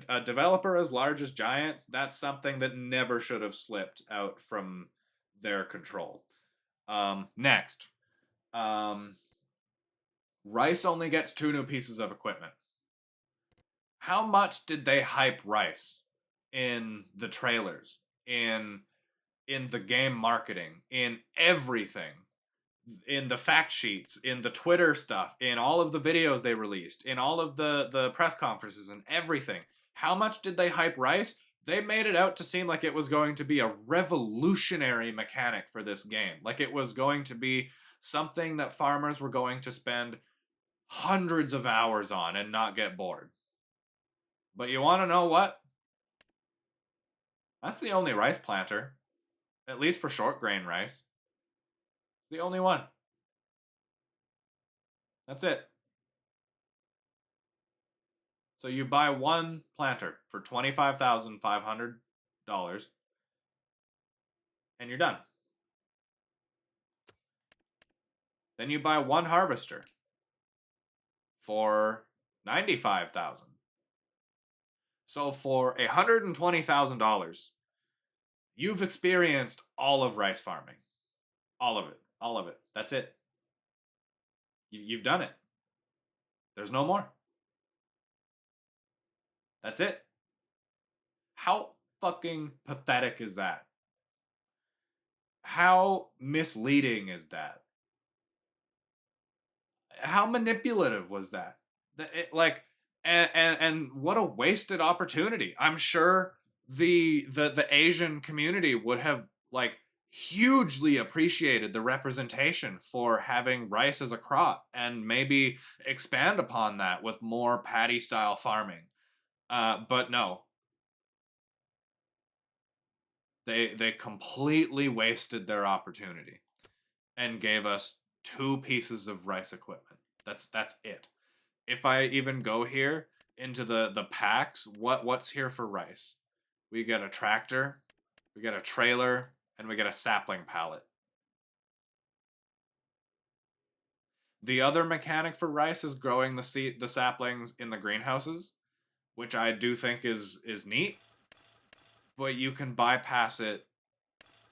a developer as large as Giants, that's something that never should have slipped out from their control. Next, um, Rice only gets 2 new pieces of equipment. How much did they hype Rice in the trailers, in the game marketing, in everything, in the fact sheets, in the Twitter stuff, in all of the videos they released, in all of the press conferences and everything? How much did they hype Rice? They made it out to seem like it was going to be a revolutionary mechanic for this game. Like it was going to be something that farmers were going to spend hundreds of hours on and not get bored. But you want to know what? That's the only rice planter, at least for short grain rice. It's the only one. That's it. So you buy one planter for $25,500 and you're done. Then you buy one harvester for $95,000. So for $120,000, you've experienced all of rice farming. All of it. All of it. That's it. You've done it. There's no more. That's it. How fucking pathetic is that? How misleading is that? How manipulative was that? Like, and what a wasted opportunity. I'm sure the Asian community would have like hugely appreciated the representation for having rice as a crop and maybe expand upon that with more paddy style farming. But no, they completely wasted their opportunity and gave us 2 pieces of rice equipment. That's it. If I even go here into the packs, what's here for rice? We get a tractor, we get a trailer, and we get a sapling pallet. The other mechanic for rice is growing the saplings in the greenhouses, which I do think is neat, but you can bypass it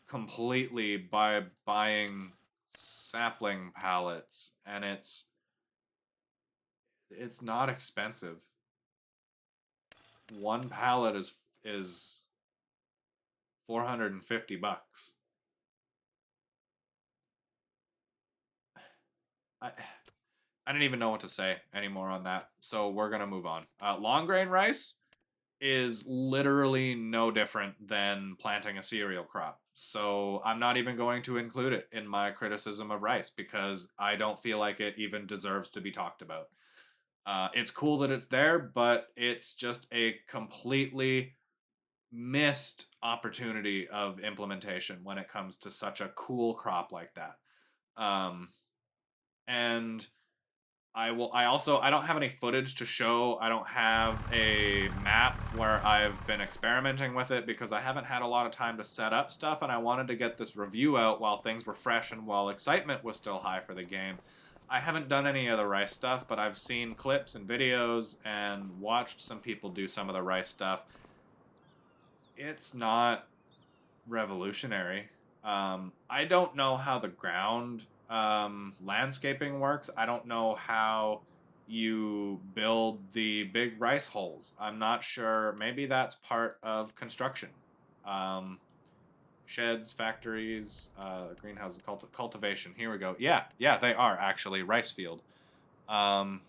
completely by buying sapling pallets, and it's not expensive. One pallet is $450. I I don't even know what to say anymore on that. So we're gonna move on. Long grain rice is literally no different than planting a cereal crop. So I'm not even going to include it in my criticism of rice because I don't feel like it even deserves to be talked about. It's cool that it's there, but it's just a completely missed opportunity of implementation when it comes to such a cool crop like that. Um, and I don't have any footage to show. I don't have a map where I've been experimenting with it because I haven't had a lot of time to set up stuff, and I wanted to get this review out while things were fresh and while excitement was still high for the game. I haven't done any of the rice stuff, but I've seen clips and videos and watched some people do some of the rice stuff. It's not revolutionary. I don't know how the ground landscaping works. I don't know how you build the big rice holes. I'm not sure. Maybe that's part of construction. Um, Sheds, factories, greenhouses, cultivation. Here we go. Yeah, yeah, they are actually rice field. Um,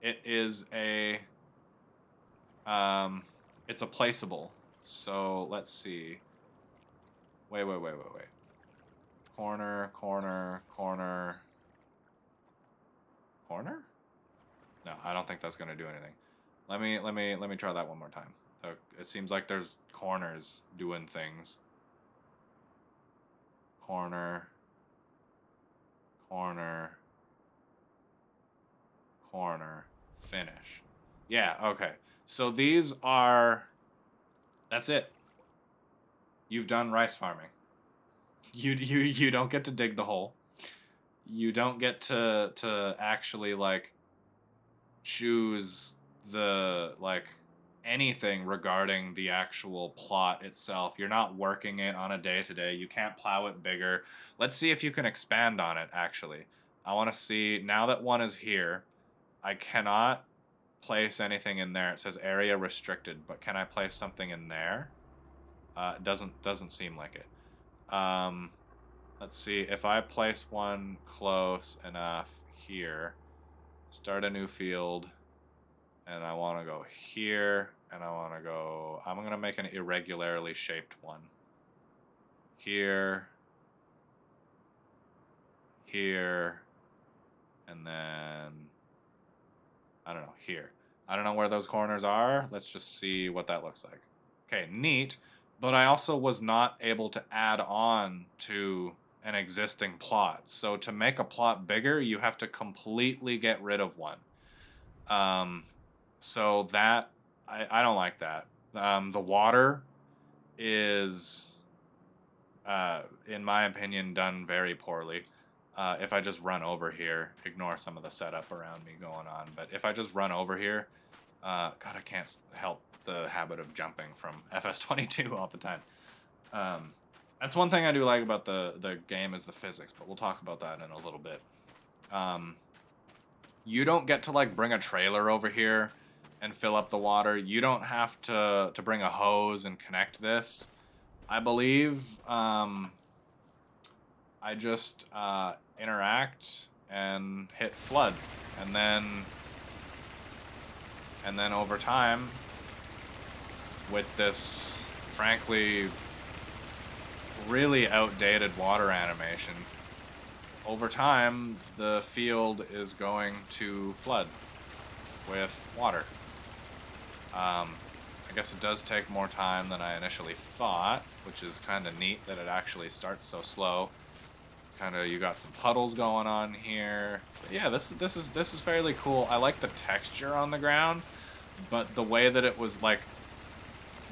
it is a it's a placeable. So let's see. Wait. Corner, corner, corner, corner? No, I don't think that's gonna do anything. Let me try that one more time. It seems like there's corners doing things. Corner, corner, corner, finish. Yeah, okay. So these are. That's it. You've done rice farming. You don't get to dig the hole. You don't get to actually like choose the like anything regarding the actual plot itself. You're not working it on a day to day. You can't plow it bigger. Let's see if you can expand on it actually. I want to see now that one is here. I cannot place anything in there. It says area restricted, but can I place something in there? Doesn't seem like it. Let's see if I place one close enough here. Start a new field, and I want to go here, and I want to go. I'm gonna make an irregularly shaped one. Here, here, and then I don't know here. I don't know where those corners are. Let's just see what that looks like. Okay, neat. But I also was not able to add on to an existing plot. So to make a plot bigger, you have to completely get rid of one. So that, I don't like that. The water is, in my opinion, done very poorly. If I just run over here, ignore some of the setup around me going on, but if I just run over here, God, I can't help the habit of jumping from FS25 all the time. That's one thing I do like about the game is the physics, but we'll talk about that in a little bit. You don't get to like bring a trailer over here and fill up the water. You don't have to bring a hose and connect this. I believe I just interact and hit flood, and then over time, with this frankly really outdated water animation, over time the field is going to flood with water. I guess it does take more time than I initially thought, which is kind of neat that it actually starts so slow. Kind of, you got some puddles going on here. But yeah, this is fairly cool. I like the texture on the ground, but the way that it was like,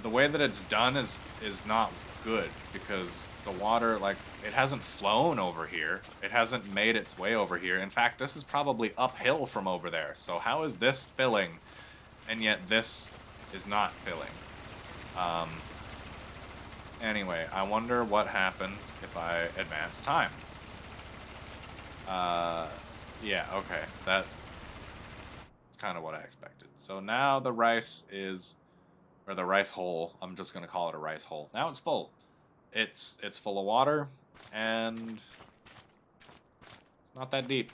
the way that it's done is not good, because the water, like, it hasn't flown over here. It hasn't made its way over here. In fact, this is probably uphill from over there. So how is this filling, and yet this is not filling? Anyway, I wonder what happens if I advance time. Yeah, okay. That's kind of what I expected. So now the rice is, or the rice hole, I'm just going to call it a rice hole. Now it's full. It's full of water, and it's not that deep,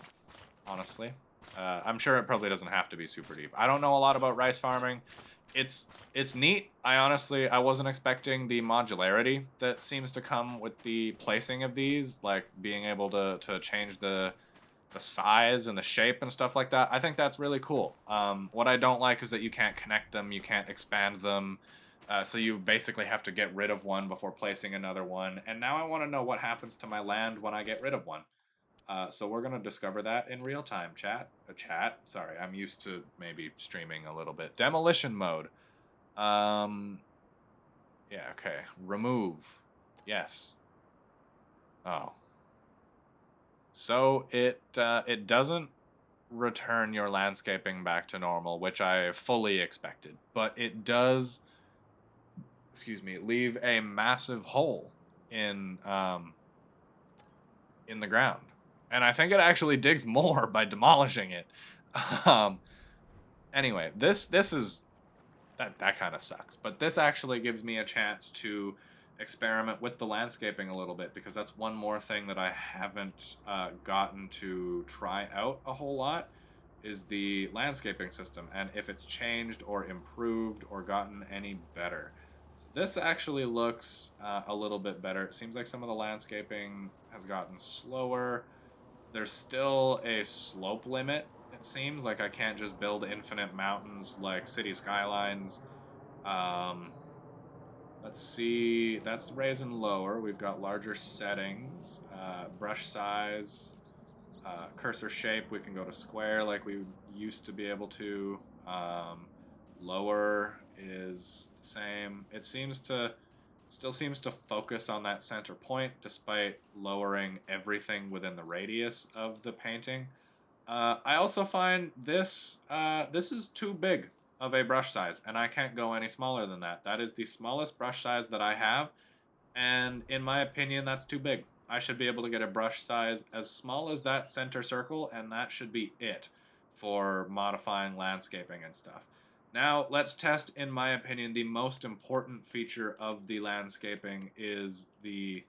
honestly. I'm sure it probably doesn't have to be super deep. I don't know a lot about rice farming. It's neat. I wasn't expecting the modularity that seems to come with the placing of these, like being able to change the size and the shape and stuff like that. I think that's really cool. What I don't like is that you can't connect them, you can't expand them, so you basically have to get rid of one before placing another one. And now I want to know what happens to my land when I get rid of one. So we're going to discover that in real time, chat. Sorry, I'm used to maybe streaming a little bit. Demolition mode. Yeah, okay. Remove. Yes. Oh. So it doesn't return your landscaping back to normal, which I fully expected. But it does, excuse me, leave a massive hole in the ground. And I think it actually digs more by demolishing it. Anyway, this is that kind of sucks. But this actually gives me a chance to experiment with the landscaping a little bit, because that's one more thing that I haven't gotten to try out a whole lot, is the landscaping system, and if it's changed or improved or gotten any better. So this actually looks a little bit better. It seems like some of the landscaping has gotten slower. There's still a slope limit. It seems like I can't just build infinite mountains like City Skylines. Let's see, that's raising lower. We've got larger settings, brush size, cursor shape. We can go to square like we used to be able to. Lower is the same. It still seems to focus on that center point despite lowering everything within the radius of the painting. I also find this is too big. of a brush size, and I can't go any smaller than that. That is the smallest brush size that I have, and in my opinion, that's too big. I should be able to get a brush size as small as that center circle, and that should be it for modifying landscaping and stuff. Now, let's test, in my opinion, the most important feature of the landscaping is the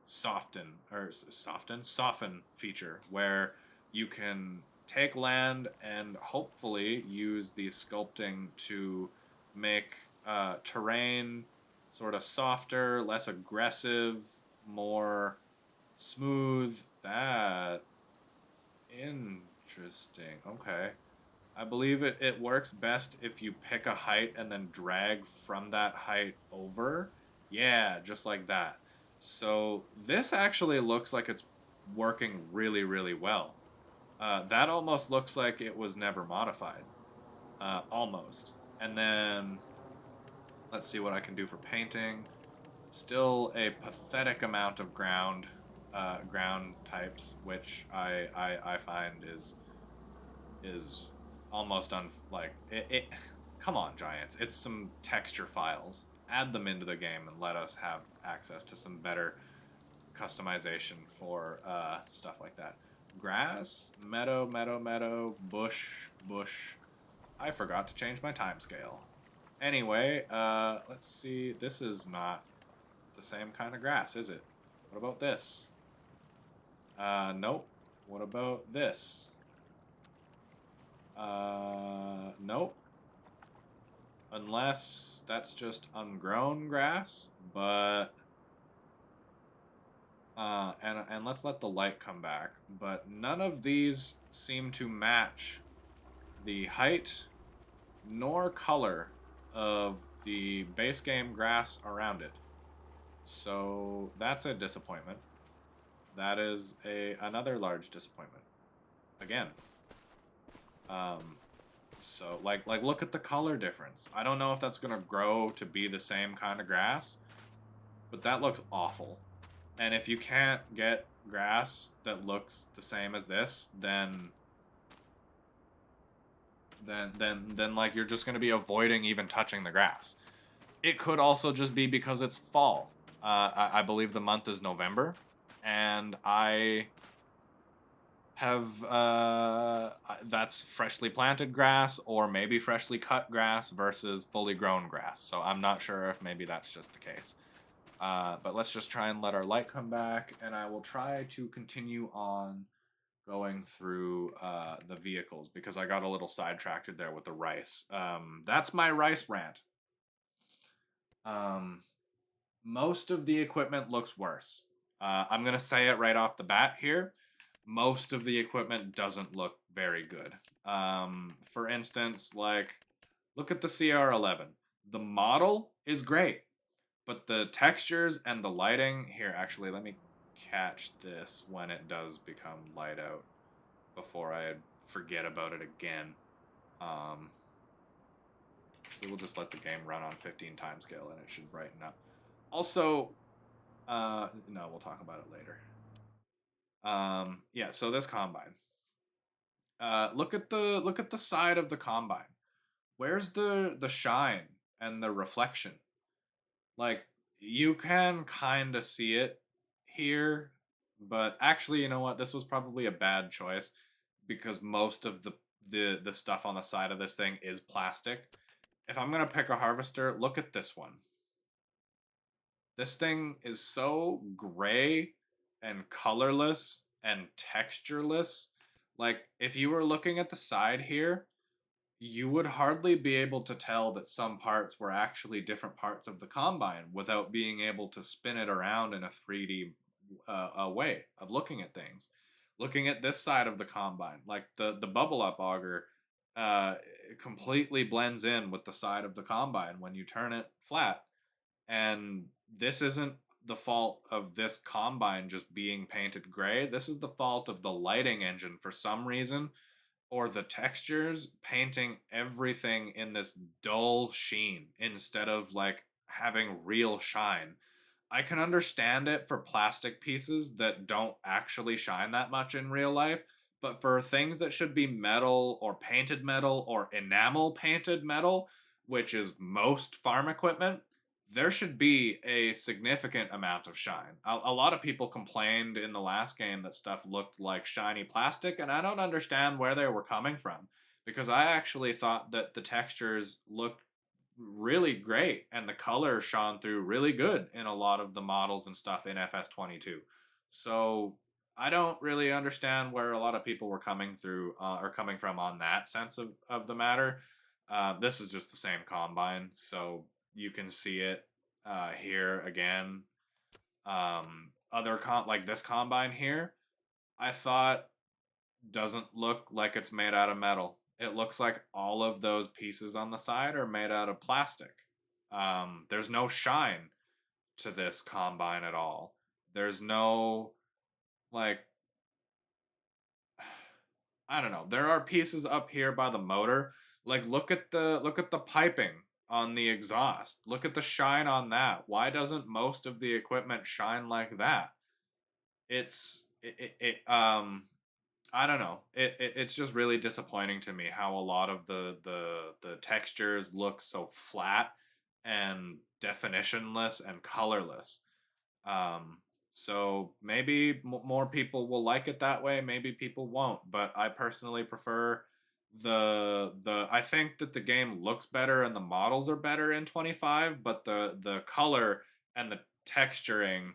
soften feature, where you can take land and hopefully use the sculpting to make terrain sort of softer, less aggressive, more smooth. That interesting. Okay. I believe it works best if you pick a height and then drag from that height over. Yeah, just like that. So this actually looks like it's working really, really well. That almost looks like it was never modified. Almost. And then let's see what I can do for painting. Still a pathetic amount of ground types, which I find is almost like it. Come on, Giants! It's some texture files. Add them into the game and let us have access to some better customization for stuff like that. Grass, meadow, bush. I forgot to change my time scale. Anyway, let's see. This is not the same kind of grass, is it? What about this? Nope. What about this? Nope. Unless that's just ungrown grass, but and let's let the light come back. But none of these seem to match the height nor color of the base game grass around it. So that's a disappointment. That is another large disappointment. Again. Um, so like look at the color difference. I don't know if that's gonna grow to be the same kind of grass, but that looks awful. And if you can't get grass that looks the same as this, then like you're just gonna be avoiding even touching the grass. It could also just be because it's fall. I believe the month is November, and I have that's freshly planted grass or maybe freshly cut grass versus fully grown grass. So I'm not sure if maybe that's just the case. But let's just try and let our light come back, and I will try to continue on going through the vehicles because I got a little sidetracked there with the rice. That's my rice rant. Um, most of the equipment looks worse. I'm gonna say it right off the bat here. Most of the equipment doesn't look very good. For instance, like look at the CR11. The model is great, but the textures and the lighting here. Actually, let me catch this when it does become light out before I forget about it again. So we'll just let the game run on 15 time scale and it should brighten up. Also, no, we'll talk about it later. Yeah, so this combine. Look at the side of the combine. Where's the shine and the reflection? Like you can kind of see it here, but actually, you know what? This was probably a bad choice because most of the stuff on the side of this thing is plastic. If I'm gonna pick a harvester, look at this one. This thing is so gray and colorless and textureless. Like, if you were looking at the side here, you would hardly be able to tell that some parts were actually different parts of the combine without being able to spin it around in a 3D way of looking at things. Looking at this side of the combine, like the bubble up auger, completely blends in with the side of the combine when you turn it flat, and this isn't the fault of this combine just being painted gray. This is the fault of the lighting engine for some reason, or the textures painting everything in this dull sheen instead of like having real shine. I can understand it for plastic pieces that don't actually shine that much in real life, But for things that should be metal or painted metal or enamel painted metal, which is most farm equipment, there should be a significant amount of shine. A lot of people complained in the last game that stuff looked like shiny plastic, and I don't understand where they were coming from because I actually thought that the textures looked really great and the color shone through really good in a lot of the models and stuff in FS22. So I don't really understand where a lot of people were coming through or coming from on that sense of the matter. This is just the same combine, so you can see it here again. Other like this combine here, I thought doesn't look like it's made out of metal. It looks like all of those pieces on the side are made out of plastic. There's no shine to this combine at all. There's no like I don't know. There are pieces up here by the motor. Like look at the piping on the exhaust. Look at the shine on that. Why doesn't most of the equipment shine like that? It I don't know. It's just really disappointing to me how a lot of the textures look so flat and definitionless and colorless. Um, so maybe more people will like it that way. Maybe people won't. But I personally prefer the. I think that the game looks better and the models are better in 25, but the color and the texturing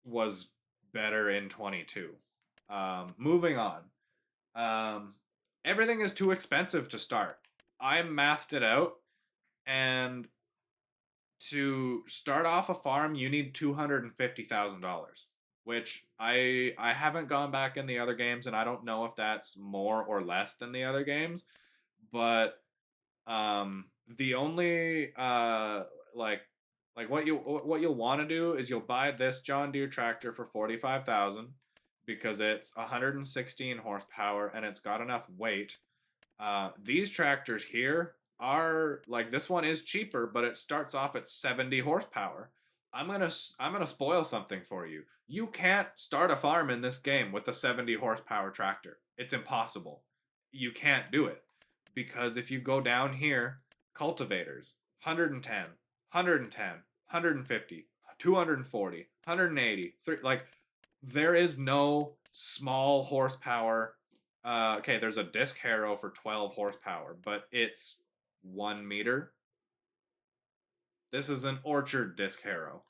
was better in 22. Moving on. Um, Everything is too expensive to start. I mathed it out, and to start off a farm, you need $250,000, which I haven't gone back in the other games, and I don't know if that's more or less than the other games, but the only like what you'll want to do is you'll buy this John Deere tractor for 45,000 because it's 116 horsepower and it's got enough weight. These tractors here are like this one is cheaper, but it starts off at 70 horsepower. I'm gonna spoil something for you. You can't start a farm in this game with a 70 horsepower tractor. It's impossible. You can't do it because if you go down here, cultivators 110, 110, 150, 240, 180, like there is no small horsepower. Okay, there's a disc harrow for 12 horsepower, but it's 1 meter. This is an orchard disc harrow.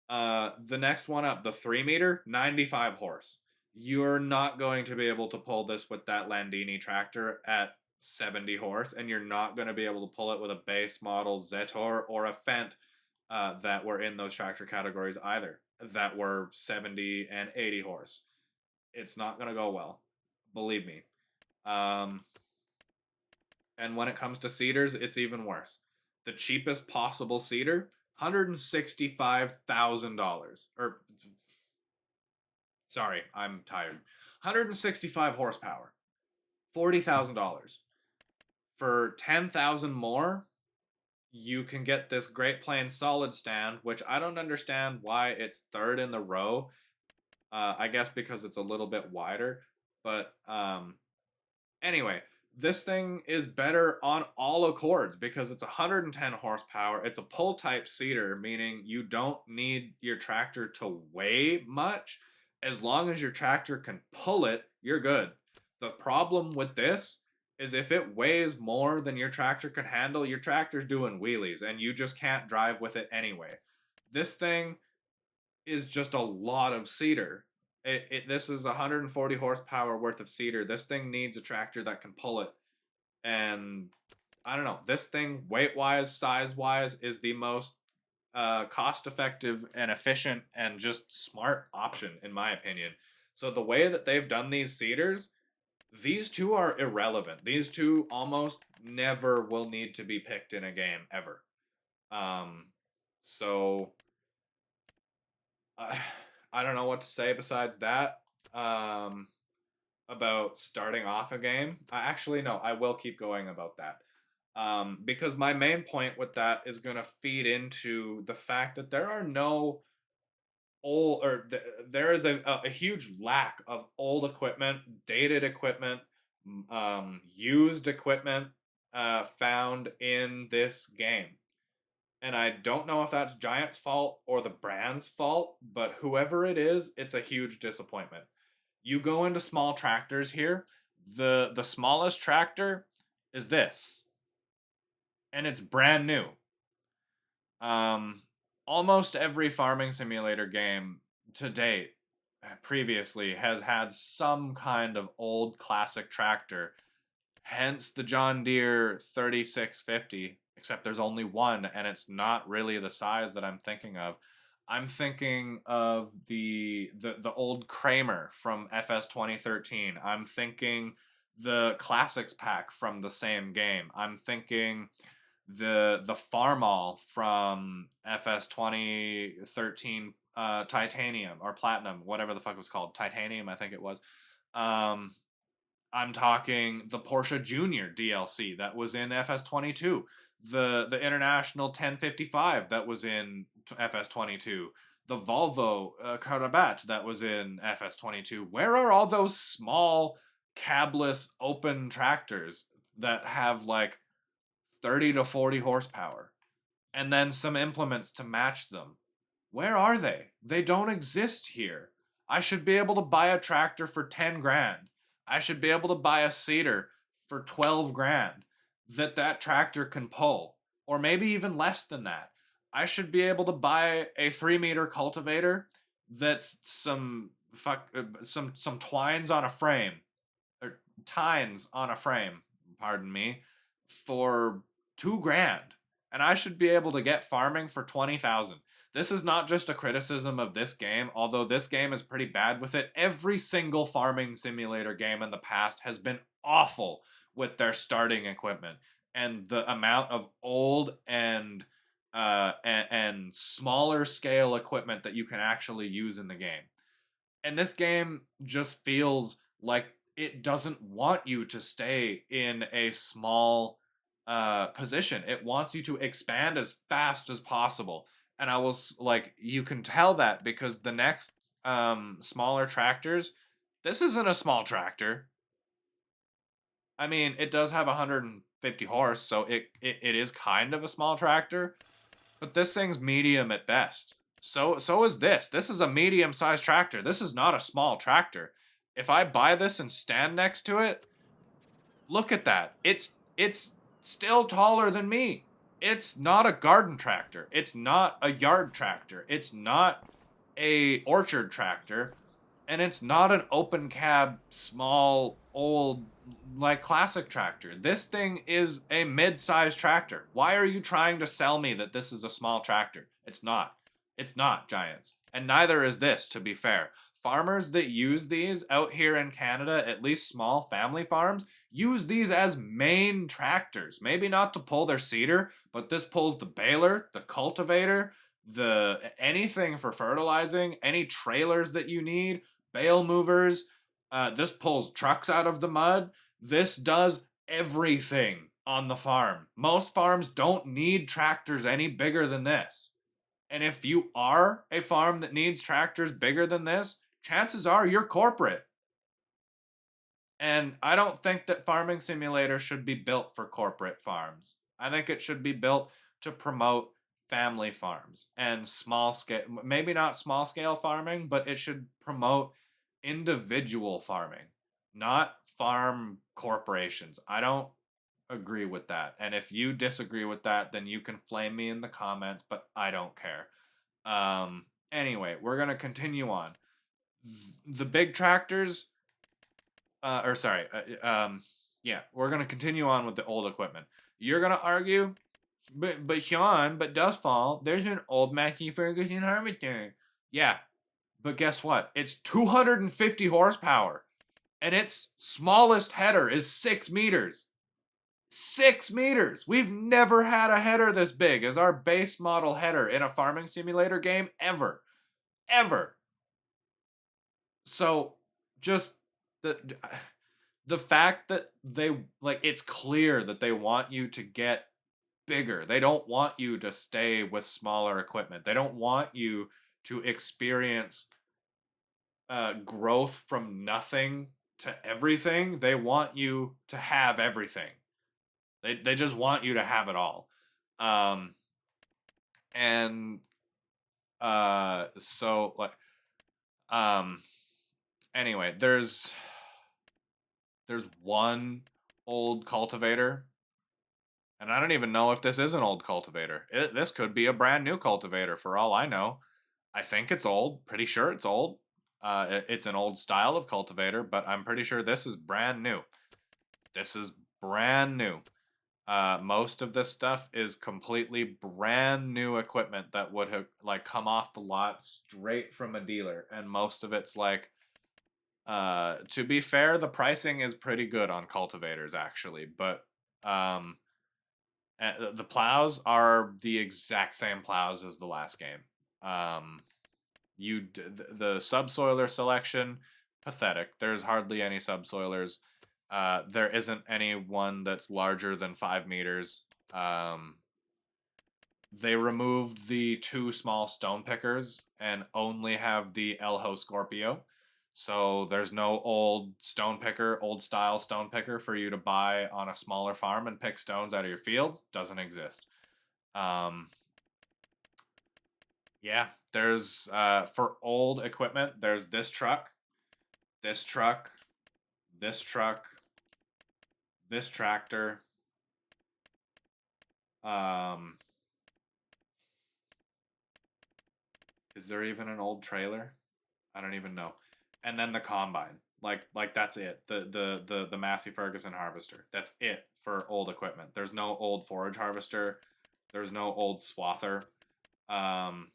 The next one up, the 3 meter, 95 horse. You're not going to be able to pull this with that Landini tractor at 70 horse, and you're not going to be able to pull it with a base model Zetor or a Fendt that were in those tractor categories either, that were 70 and 80 horse. It's not going to go well. Believe me. Um, and when it comes to cedars, it's even worse. The cheapest possible cedar, $165,000. Or, sorry, I'm tired. 165 horsepower, $40,000. For 10,000 more, you can get this Great Plains solid stand, which I don't understand why it's third in the row. I guess because it's a little bit wider. But anyway, this thing is better on all accords because it's 110 horsepower. It's a pull type seeder, meaning you don't need your tractor to weigh much. As long as your tractor can pull it, you're good. The problem with this is if it weighs more than your tractor can handle, your tractor's doing wheelies and you just can't drive with it anyway. This thing is just a lot of cedar. This is 140 horsepower worth of cedar. This thing needs a tractor that can pull it. And I don't know. This thing, weight wise, size wise, is the most cost effective and efficient and just smart option, in my opinion. So the way that they've done these cedars, these two are irrelevant. These two almost never will need to be picked in a game ever. Um, so I don't know what to say besides that. About starting off a game. Actually, no, I will keep going about that. Because my main point with that is going to feed into the fact that there are no there is a huge lack of old equipment, dated equipment, used equipment found in this game. And I don't know if that's Giant's fault or the brand's fault, but whoever it is, it's a huge disappointment. You go into small tractors here, the smallest tractor is this, and it's brand new. Um, Almost every farming simulator game to date previously has had some kind of old classic tractor, hence the John Deere 3650, except there's only one and it's not really the size that I'm thinking of. I'm thinking of the old Kramer from FS 2013. I'm thinking the classics pack from the same game. I'm thinking the Farmall from FS 2013, Titanium or Platinum, whatever the fuck it was called. Titanium, I think it was. Um I'm talking the Porsche Junior DLC that was in FS22, the International 1055 that was in FS22, the Volvo Carabat that was in FS22. Where are all those small cabless open tractors that have like 30 to 40 horsepower and then some implements to match them? Where are they? They don't exist here. I should be able to buy a tractor for 10 grand. I should be able to buy a seeder for 12 grand that tractor can pull, or maybe even less than that. I should be able to buy a 3-meter cultivator that's some twines on a frame, or tines on a frame, pardon me, for 2 grand. And I should be able to get farming for 20,000. This is not just a criticism of this game, although this game is pretty bad with it. Every single farming simulator game in the past has been awful with their starting equipment and the amount of old and smaller scale equipment that you can actually use in the game. And this game just feels like it doesn't want you to stay in a small position. It wants you to expand as fast as possible. And I was like, you can tell that because the next smaller tractors, this isn't a small tractor. I mean, it does have 150 horse, so it is kind of a small tractor, but this thing's medium at best. So is this. This is a medium-sized tractor. This is not a small tractor. If I buy this and stand next to it, look at that. It's still taller than me. It's not a garden tractor. It's not a yard tractor. It's not a orchard tractor, and it's not an open cab small old like classic tractor. This thing is a mid-sized tractor. Why are you trying to sell me that this is a small tractor? It's not. It's not, Giants. And neither is this, to be fair. Farmers that use these out here in Canada, at least small family farms, use these as main tractors. Maybe not to pull their seeder, but this pulls the baler, the cultivator, the anything for fertilizing, any trailers that you need, bale movers. This pulls trucks out of the mud. This does everything on the farm. Most farms don't need tractors any bigger than this. And if you are a farm that needs tractors bigger than this, chances are you're corporate. And I don't think that Farming Simulator should be built for corporate farms. I think it should be built to promote family farms and small scale, maybe not small scale farming, but it should promote individual farming, not farm corporations. I don't agree with that. And if you disagree with that, then you can flame me in the comments, but I don't care. Anyway, we're going to continue on. The big tractors, or sorry, yeah, we're gonna continue on with the old equipment. You're gonna argue, but Sean, but Dustfall, there's an old Massey Ferguson harvester. Yeah, but guess what? It's 250 horsepower, and its smallest header is 6 meters. 6 meters. We've never had a header this big as our base model header in a farming simulator game ever, ever. So, just the the fact that they like it's clear that they want you to get bigger. They don't want you to stay with smaller equipment. They don't want you to experience growth from nothing to everything. They want you to have everything. They just want you to have it all. And so like um anyway, there's one old cultivator, and I don't even know if this is an old cultivator. This could be a brand new cultivator for all I know. I think it's old. Pretty sure it's old. It's an old style of cultivator, but I'm pretty sure this is brand new. This is brand new. Most of this stuff is completely brand new equipment that would have like come off the lot straight from a dealer, and most of it's like, to be fair, the pricing is pretty good on cultivators actually, but um, the plows are the exact same plows as the last game. The subsoiler selection, pathetic. There's hardly any subsoilers. There isn't any one that's larger than 5 meters. They removed the 2 small stone pickers and only have the Elho Scorpio. So there's no old stone picker, old style stone picker for you to buy on a smaller farm and pick stones out of your fields. Doesn't exist. Yeah, there's for old equipment, there's this truck, this truck, this truck, this tractor. Um, is there even an old trailer? I don't even know. And then the combine. Like that's it. The Massey Ferguson harvester. That's it for old equipment. There's no old forage harvester. There's no old swather. Um,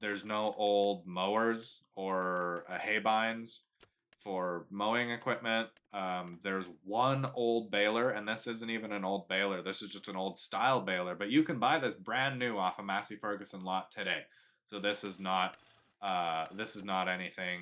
there's no old mowers or hay binds for mowing equipment. There's one old baler, and this isn't even an old baler. This is just an old style baler. But you can buy this brand new off a Massey Ferguson lot today. So this is not anything,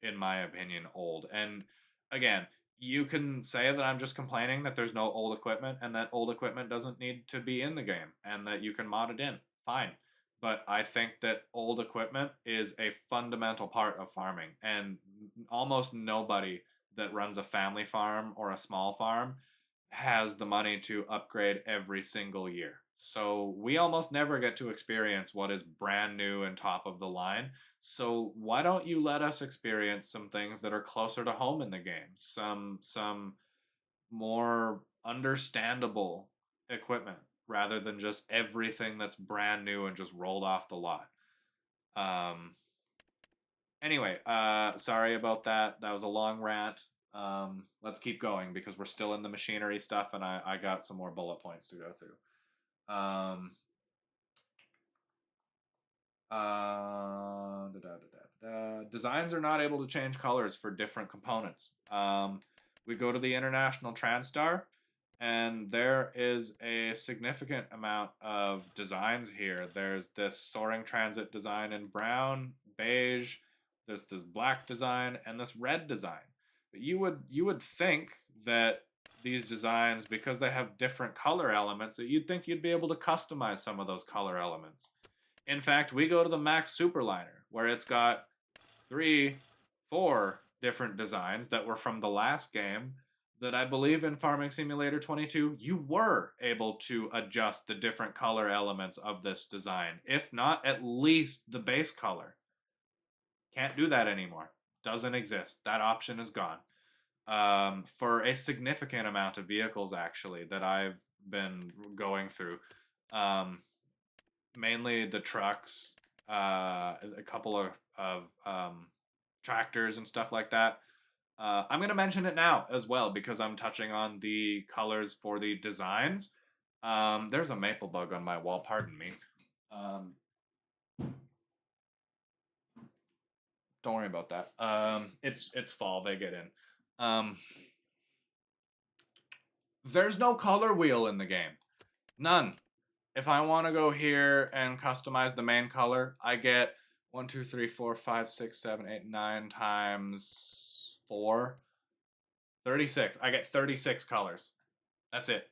in my opinion, old. And again, you can say that I'm just complaining that there's no old equipment and that old equipment doesn't need to be in the game and that you can mod it in. Fine. But I think that old equipment is a fundamental part of farming, and almost nobody that runs a family farm or a small farm has the money to upgrade every single year. So we almost never get to experience what is brand new and top of the line. So why don't you let us experience some things that are closer to home in the game? Some more understandable equipment rather than just everything that's brand new and just rolled off the lot. Um, anyway, sorry about that. That was a long rant. Let's keep going because we're still in the machinery stuff, and I got some more bullet points to go through. Designs are not able to change colors for different components. We go to the International TranStar, and there is a significant amount of designs here. There's this soaring transit design in brown, beige. There's this black design and this red design. But you would think that these designs, because they have different color elements, that you'd think you'd be able to customize some of those color elements. In fact, we go to the Max Superliner, where it's got 3, 4 different designs that were from the last game that I believe in Farming Simulator 22, you were able to adjust the different color elements of this design. If not, at least the base color. Can't do that anymore. Doesn't exist. That option is gone. For a significant amount of vehicles, actually, that I've been going through. Mainly the trucks, a couple of tractors and stuff like that. I'm going to mention it now as well because I'm touching on the colors for the designs. There's a maple bug on my wall, pardon me. Don't worry about that. It's fall, they get in. There's no color wheel in the game. None. If I want to go here and customize the main color, I get 1, 2, 3, 4, 5, 6, 7, 8, 9 times 4. 36. I get 36 colors. That's it.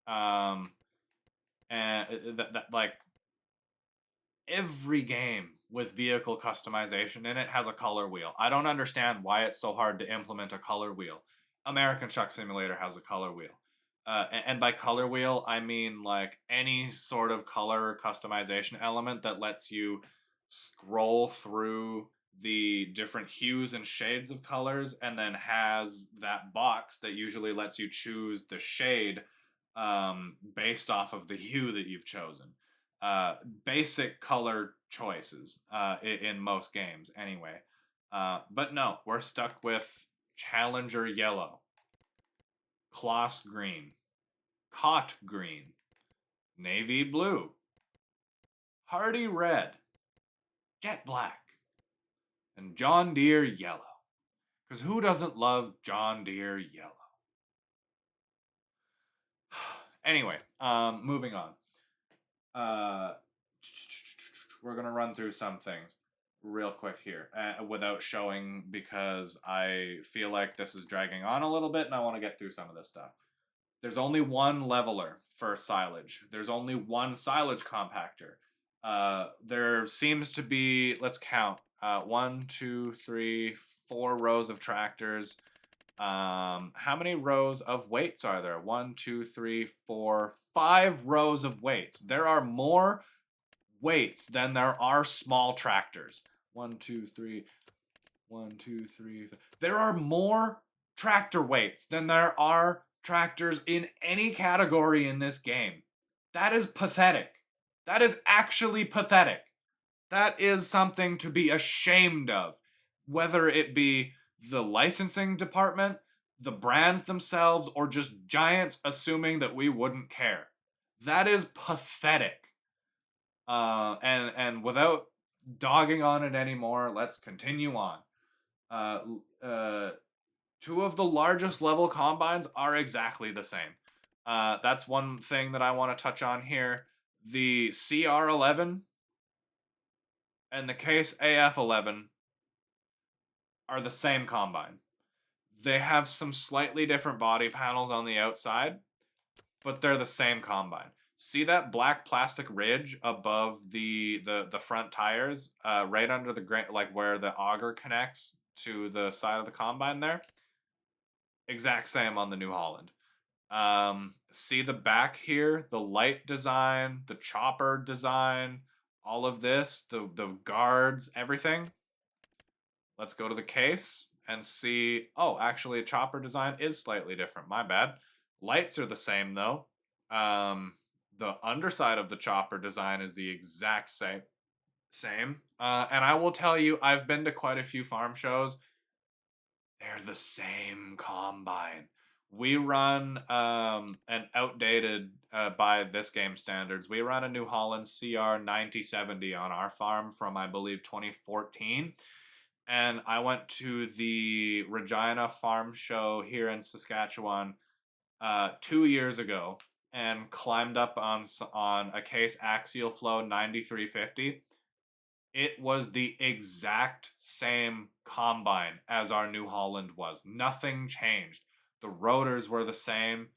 And that like every game with vehicle customization in it has a color wheel. I don't understand why it's so hard to implement a color wheel. American Truck Simulator has a color wheel. And by color wheel, I mean like any sort of color customization element that lets you scroll through the different hues and shades of colors and then has that box that usually lets you choose the shade based off of the hue that you've chosen. Uh, Basic color choices in most games, anyway. But no, we're stuck with Challenger yellow, Kloss green, Cot green, Navy blue, Hardy red, Jet black, and John Deere yellow. Because who doesn't love John Deere yellow? Anyway, moving on. Uh, we're gonna run through some things real quick here without showing because I feel like this is dragging on a little bit and I want to get through some of this stuff. There's only one leveler for silage. There's only one silage compactor. There seems to be, let's count, 4 rows of tractors. How many rows of weights are there? 5 rows of weights. There are more weights than there are small tractors. 1, 2, 3. 1, 2, 3. There are more tractor weights than there are tractors in any category in this game. That is pathetic. That is actually pathetic. That is something to be ashamed of, whether it be the licensing department, the brands themselves, or just giants assuming that we wouldn't care. That is pathetic. And without dogging on it anymore, let's continue on. Uh, uh, Two of the largest level combines are exactly the same. That's one thing that I want to touch on here. The CR11 and the Case AF11 are the same combine. They have some slightly different body panels on the outside, but they're the same combine. See that black plastic ridge above the front tires, right under the like where the auger connects to the side of the combine there? Exact same on the New Holland. See the back here, the light design, the chopper design, all of this, the guards, everything. Let's go to the case and see. Oh, actually, chopper design is slightly different. My bad. Lights are the same though. The underside of the chopper design is the exact same. And I will tell you, I've been to quite a few farm shows. They're the same combine. We run an outdated by this game standards. We run a New Holland CR 9070 on our farm from I believe 2014. And I went to the Regina Farm Show here in Saskatchewan 2 years ago and climbed up on a Case Axial Flow 9350. It was the exact same combine as our New Holland was. Nothing changed. The rotors were the same.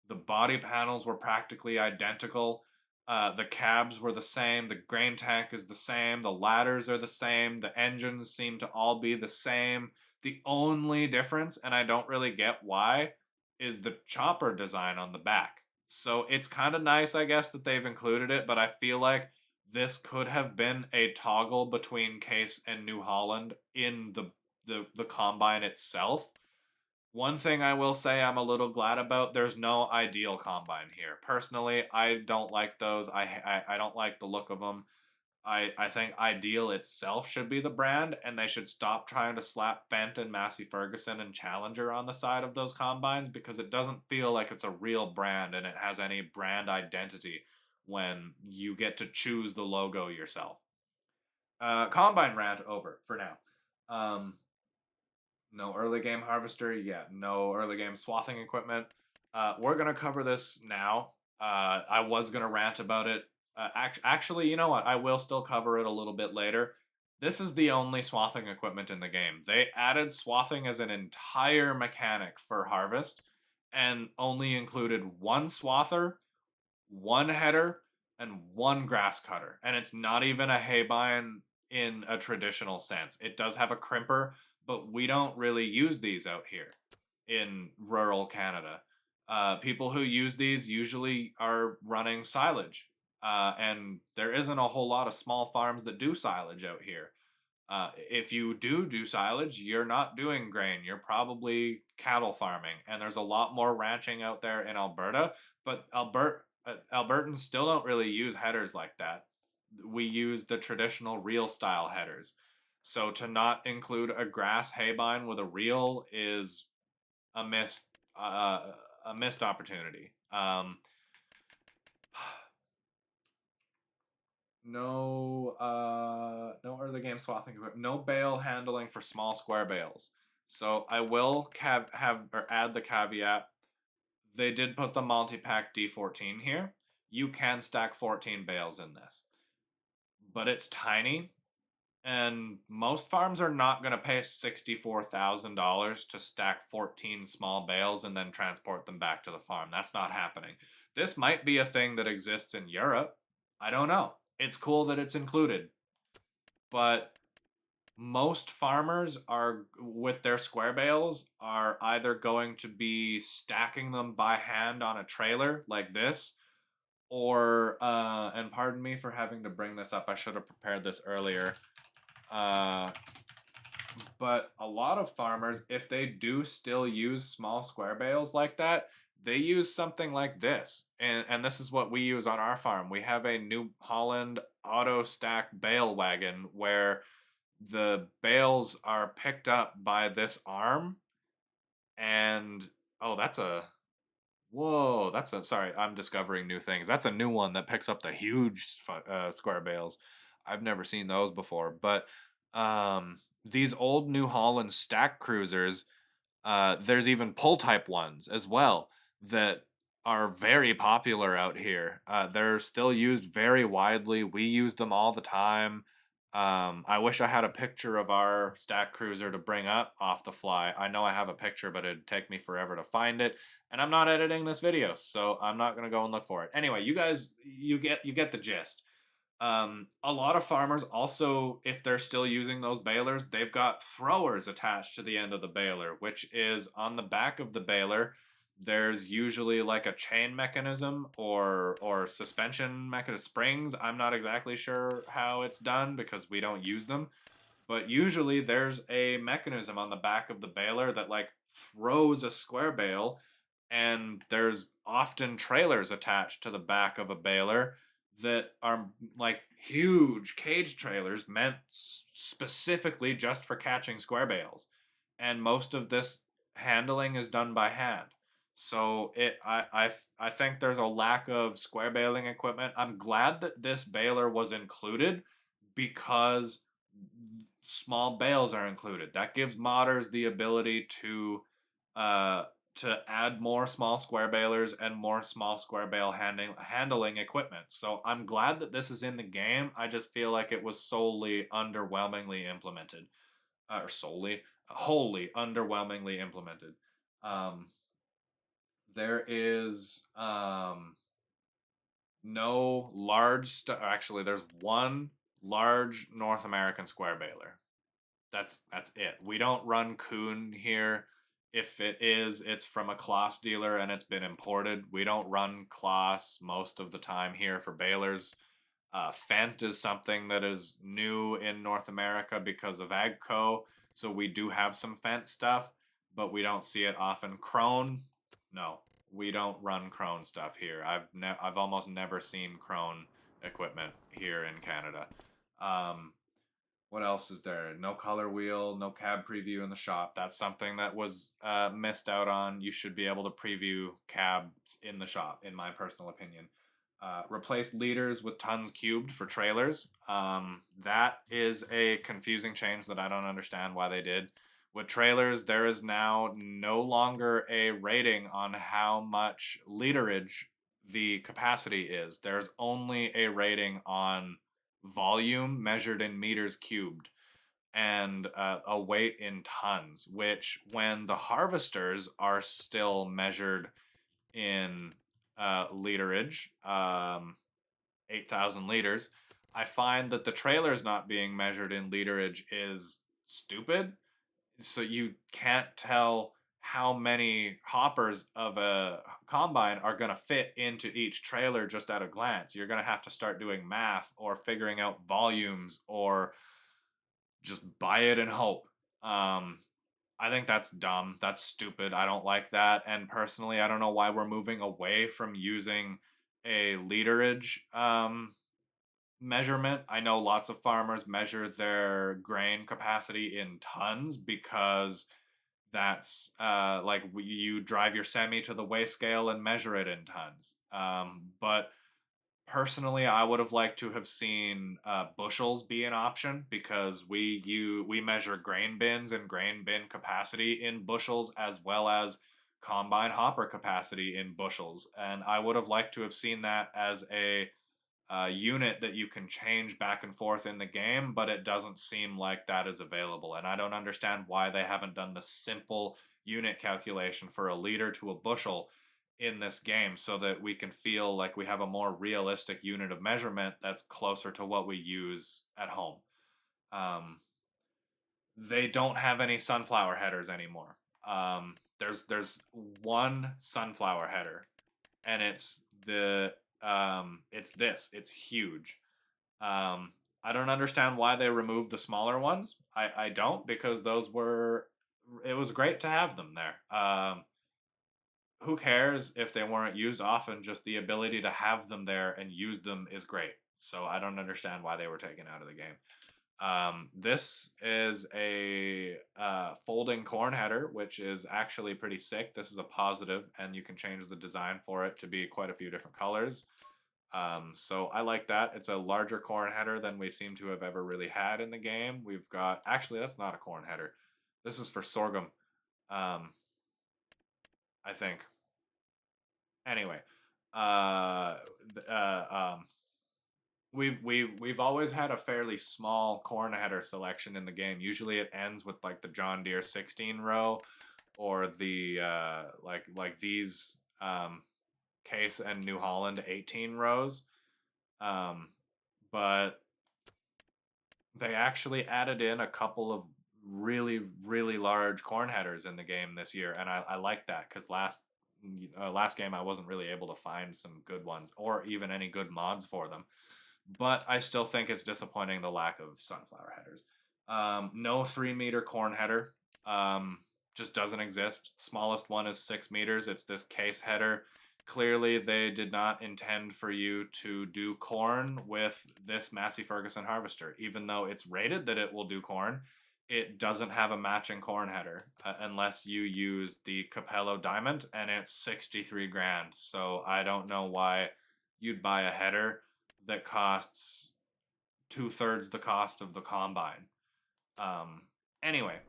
The body panels were practically identical. The cabs were the same. The grain tank is the same. The ladders are the same. The engines seem to all be the same. The only difference, and I don't really get why, is the chopper design on the back. So it's kind of nice, I guess, that they've included it, but I feel like this could have been a toggle between Case and New Holland in the combine itself. One thing I will say I'm a little glad about, there's no ideal combine here. Personally, I don't like those. I don't like the look of them. I think Ideal itself should be the brand, and they should stop trying to slap Fenton, Massey Ferguson, and Challenger on the side of those combines because it doesn't feel like it's a real brand and it has any brand identity when you get to choose the logo yourself. Combine rant over for now. No early game harvester yet. No early game swathing equipment. We're gonna cover this now. I was gonna rant about it. Actually, you know what? I will still cover it a little bit later. This is the only swathing equipment in the game. They added swathing as an entire mechanic for Harvest and only included one swather, one header, and one grass cutter. And it's not even a haybine in a traditional sense. It does have a crimper, but we don't really use these out here in rural Canada. People who use these usually are running silage, and there isn't a whole lot of small farms that do silage out here. If you do silage, you're not doing grain. You're probably cattle farming, and there's a lot more ranching out there in Alberta. But Albertans still don't really use headers like that. We use the traditional reel style headers. So to not include a grass haybine with a reel is a missed uh, a missed opportunity. No early game swathing equipment, no bale handling for small square bales. So I will have or add the caveat. They did put the multi-pack D14 here. You can stack 14 bales in this, but it's tiny, and most farms are not going to pay $64,000 to stack 14 small bales and then transport them back to the farm. That's not happening. This might be a thing that exists in Europe. I don't know. It's cool that it's included, but most farmers are with their square bales are either going to be stacking them by hand on a trailer like this, or and pardon me for having to bring this up, I should have prepared this earlier. uh but a lot of farmers, if they do still use small square bales like that, they use something like this. And this is what we use on our farm. We have a New Holland auto stack bale wagon where the bales are picked up by this arm. And oh, that's a whoa, that's a sorry, I'm discovering new things. That's a new one that picks up the huge square bales. I've never seen those before. But these old New Holland stack cruisers, there's even pull type ones as well that are very popular out here. They're still used very widely. We use them all the time. I wish I had a picture of our stack cruiser to bring up off the fly. I know I have a picture, but it'd take me forever to find it, and I'm not editing this video, so I'm not gonna go and look for it. Anyway, you guys, you get the gist. A lot of farmers also, if they're still using those balers, they've got throwers attached to the end of the baler, which is on the back of the baler. There's usually like a chain mechanism or suspension mechanism, springs. I'm not exactly sure how it's done because we don't use them, but usually there's a mechanism on the back of the baler that like throws a square bale, and there's often trailers attached to the back of a baler that are like huge cage trailers meant specifically just for catching square bales. And most of this handling is done by hand. So I think there's a lack of square baling equipment. I'm glad that this baler was included because small bales are included. That gives modders the ability uh to add more small square balers and more small square bale handling equipment. So I'm glad that this is in the game. I just feel like it was solely underwhelmingly implemented. Or solely, wholly underwhelmingly implemented. Um there is no actually there's one large North American square baler. That's it. We don't run coon here. If it is, it's from a Kloss dealer and it's been imported. We don't run Kloss most of the time here for balers. Fent is something that is new in North America because of Agco, so we do have some Fent stuff, but we don't see it often. Krone, no, we don't run Krone stuff here. I've almost never seen Krone equipment here in Canada. Um, what else is there? No color wheel, no cab preview in the shop. That's something that was missed out on. You should be able to preview cabs in the shop, in my personal opinion. Replace liters with tons cubed for trailers. That is a confusing change that I don't understand why they did. With trailers, there is now no longer a rating on how much literage the capacity is. There's only a rating on volume measured in meters cubed and a weight in tons, which when the harvesters are still measured in literage, 8,000 liters. I find that the trailers not being measured in literage is stupid. So you can't tell how many hoppers of a combine are going to fit into each trailer just at a glance. You're going to have to start doing math or figuring out volumes or just buy it and hope. I think that's dumb. That's stupid. I don't like that. And personally, I don't know why we're moving away from using a literage measurement. I know lots of farmers measure their grain capacity in tons because that's like you drive your semi to the weigh scale and measure it in tons. But personally, I would have liked to have seen bushels be an option because we measure grain bins and grain bin capacity in bushels as well as combine hopper capacity in bushels, and I would have liked to have seen that as a unit that you can change back and forth in the game, but it doesn't seem like that is available. And I don't understand why they haven't done the simple unit calculation for a liter to a bushel in this game so that we can feel like we have a more realistic unit of measurement that's closer to what we use at home. Um, they don't have any sunflower headers anymore. There's one sunflower header, and it's huge. I don't understand why they removed the smaller ones. I don't, because it was great to have them there. Who cares if they weren't used often? Just the ability to have them there and use them is great. So I don't understand why they were taken out of the game. This is a folding corn header, which is actually pretty sick. This is a positive, and you can change the design for it to be quite a few different colors. So I like that. It's a larger corn header than we seem to have ever really had in the game. We've got, actually, that's not a corn header. This is for sorghum, um, I think. Anyway, uh, we've always had a fairly small corn header selection in the game. Usually, it ends with like the John Deere 16 row, or the like these Case and New Holland 18 rows. But they actually added in a couple of really really large corn headers in the game this year, and I like that because last game I wasn't really able to find some good ones or even any good mods for them. But I still think it's disappointing the lack of sunflower headers. No 3 meter corn header. Just doesn't exist. Smallest one is 6 meters. It's this case header. Clearly, they did not intend for you to do corn with this Massey Ferguson harvester. Even though it's rated that it will do corn, it doesn't have a matching corn header unless you use the Capello Diamond, and it's 63 grand. So I don't know why you'd buy a header that costs 2/3 the cost of the combine. Anyway,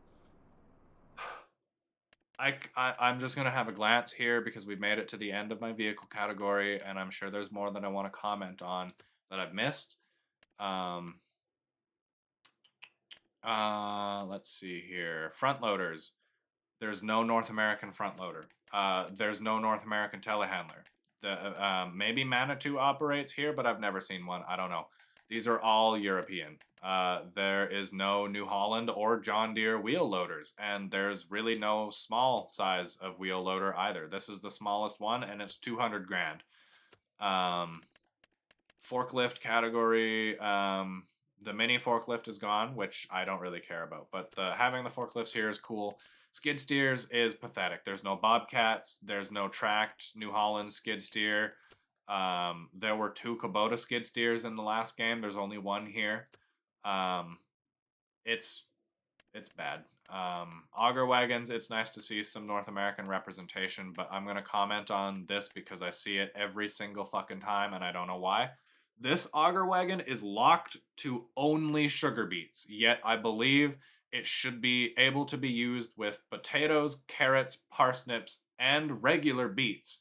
I'm just gonna have a glance here because we've made it to the end of my vehicle category, and I'm sure there's more that I want to comment on that I've missed. Let's see here. Front loaders. There's no North American front loader. There's no North American telehandler. Maybe Manitou operates here, but I've never seen one. I don't know. These are all European. There is no New Holland or John Deere wheel loaders, and there's really no small size of wheel loader either. This is the smallest one, and it's 200 grand. Forklift category, the mini forklift is gone, which I don't really care about, but having the forklifts here is cool. Skid steers is pathetic. There's no Bobcats. There's no tracked New Holland skid steer. There were 2 Kubota skid steers in the last game. There's only one here. It's bad. Auger wagons, it's nice to see some North American representation, but I'm going to comment on this because I see it every single fucking time and I don't know why. This auger wagon is locked to only sugar beets, yet I believe it should be able to be used with potatoes, carrots, parsnips, and regular beets,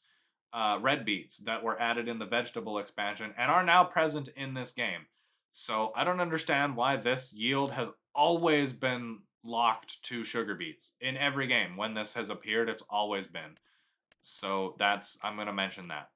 red beets that were added in the vegetable expansion and are now present in this game. So I don't understand why this yield has always been locked to sugar beets. In every game when this has appeared, it's always been. So I'm going to mention that.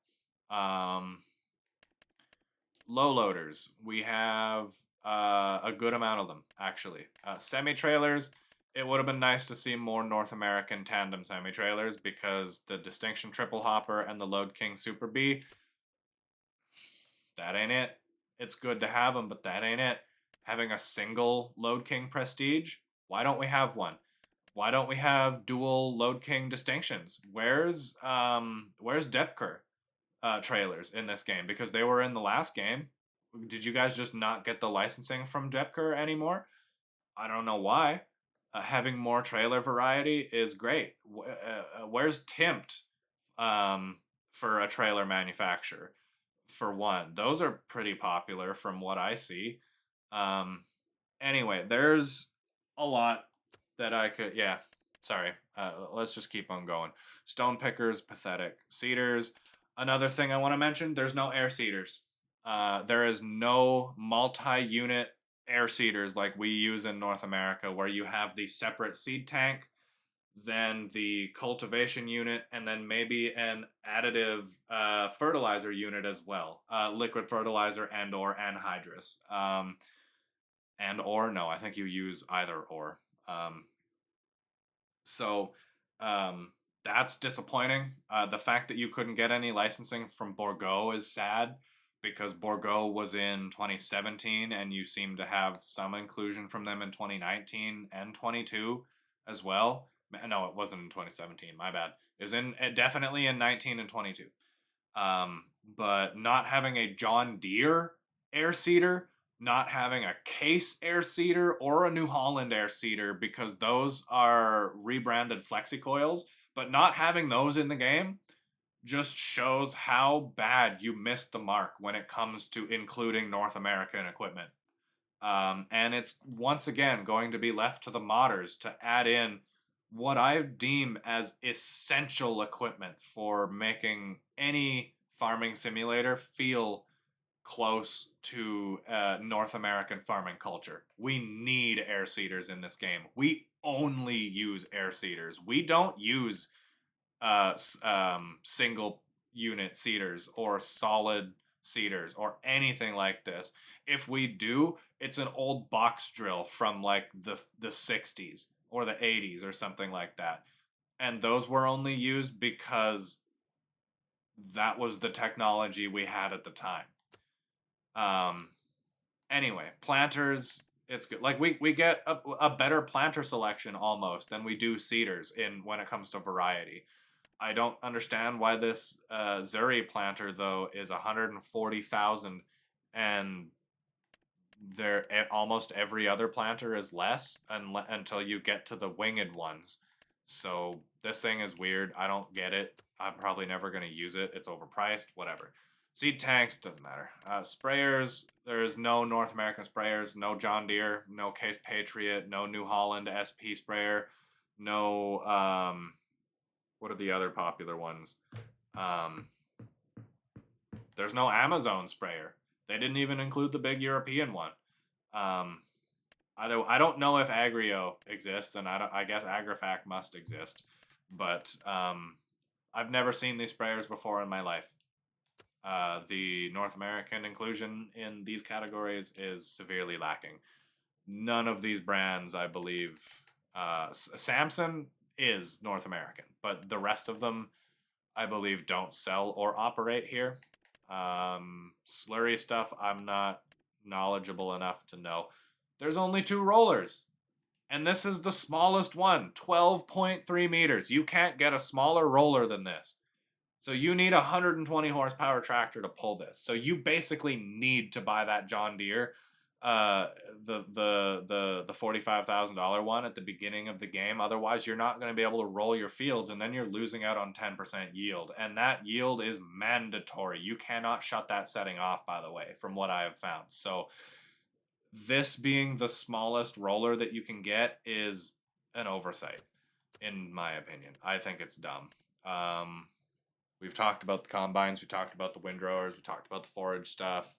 low loaders. We have a good amount of them, actually. Semi-trailers, it would have been nice to see more North American tandem semi-trailers because the Distinction Triple Hopper and the Load King Super B, that ain't it. It's good to have them, but that ain't it. Having a single Load King Prestige, why don't we have one? Why don't we have dual Load King distinctions? Where's Depker trailers in this game? Because they were in the last game. Did you guys just not get the licensing from Depker anymore? I don't know why. Having more trailer variety is great. Where's Tempt for a trailer manufacturer? For one, those are pretty popular from what I see. Um, anyway, there's a lot that I could. Yeah, sorry. Let's just keep on going. Stone pickers, pathetic. Cedars. Another thing I want to mention: there's no air seeders. There is no multi-unit air seeders like we use in North America, where you have the separate seed tank, then the cultivation unit, and then maybe an additive fertilizer unit as well. Liquid fertilizer and/or anhydrous. And/or no, I think you use either or. So that's disappointing. The fact that you couldn't get any licensing from Bordeaux is sad because Bordeaux was in 2017 and you seem to have some inclusion from them in 2019 and 22 as well. No, it wasn't in 2017. My bad. It was definitely in 19 and 22. But not having a John Deere air seeder, not having a Case air seeder or a New Holland air seeder because those are rebranded FlexiCoils, but not having those in the game just shows how bad you missed the mark when it comes to including North American equipment. And it's once again going to be left to the modders to add in what I deem as essential equipment for making any farming simulator feel close to North American farming culture. We need air seeders in this game. We only use air seeders. We don't use single unit seeders or solid seeders or anything like this. If we do, it's an old box drill from like the 60s or the 80s or something like that. And those were only used because that was the technology we had at the time. Anyway, planters, it's good. Like we get a better planter selection almost than we do seeders in when it comes to variety. I don't understand why this Zuri planter though is 140,000 and there almost every other planter is less until you get to the winged ones. So this thing is weird. I don't get it. I'm probably never going to use it. It's overpriced, whatever. Seed tanks, doesn't matter. Sprayers, there's no North American sprayers, no John Deere, no Case Patriot, no New Holland SP sprayer, no, what are the other popular ones? There's no Amazon sprayer. They didn't even include the big European one. I don't know if Agrio exists, and I guess Agrifac must exist, but I've never seen these sprayers before in my life. The North American inclusion in these categories is severely lacking. None of these brands, I believe, Samson is North American, but the rest of them, I believe, don't sell or operate here. Slurry stuff, I'm not knowledgeable enough to know. There's only 2 rollers, and this is the smallest one, 12.3 meters. You can't get a smaller roller than this. So you need a 120 horsepower tractor to pull this. So you basically need to buy that John Deere, the $45,000 one at the beginning of the game. Otherwise, you're not going to be able to roll your fields, and then you're losing out on 10% yield. And that yield is mandatory. You cannot shut that setting off, by the way, from what I have found. So this being the smallest roller that you can get is an oversight, in my opinion. I think it's dumb. We've talked about the combines, we talked about the windrowers, we talked about the forage stuff.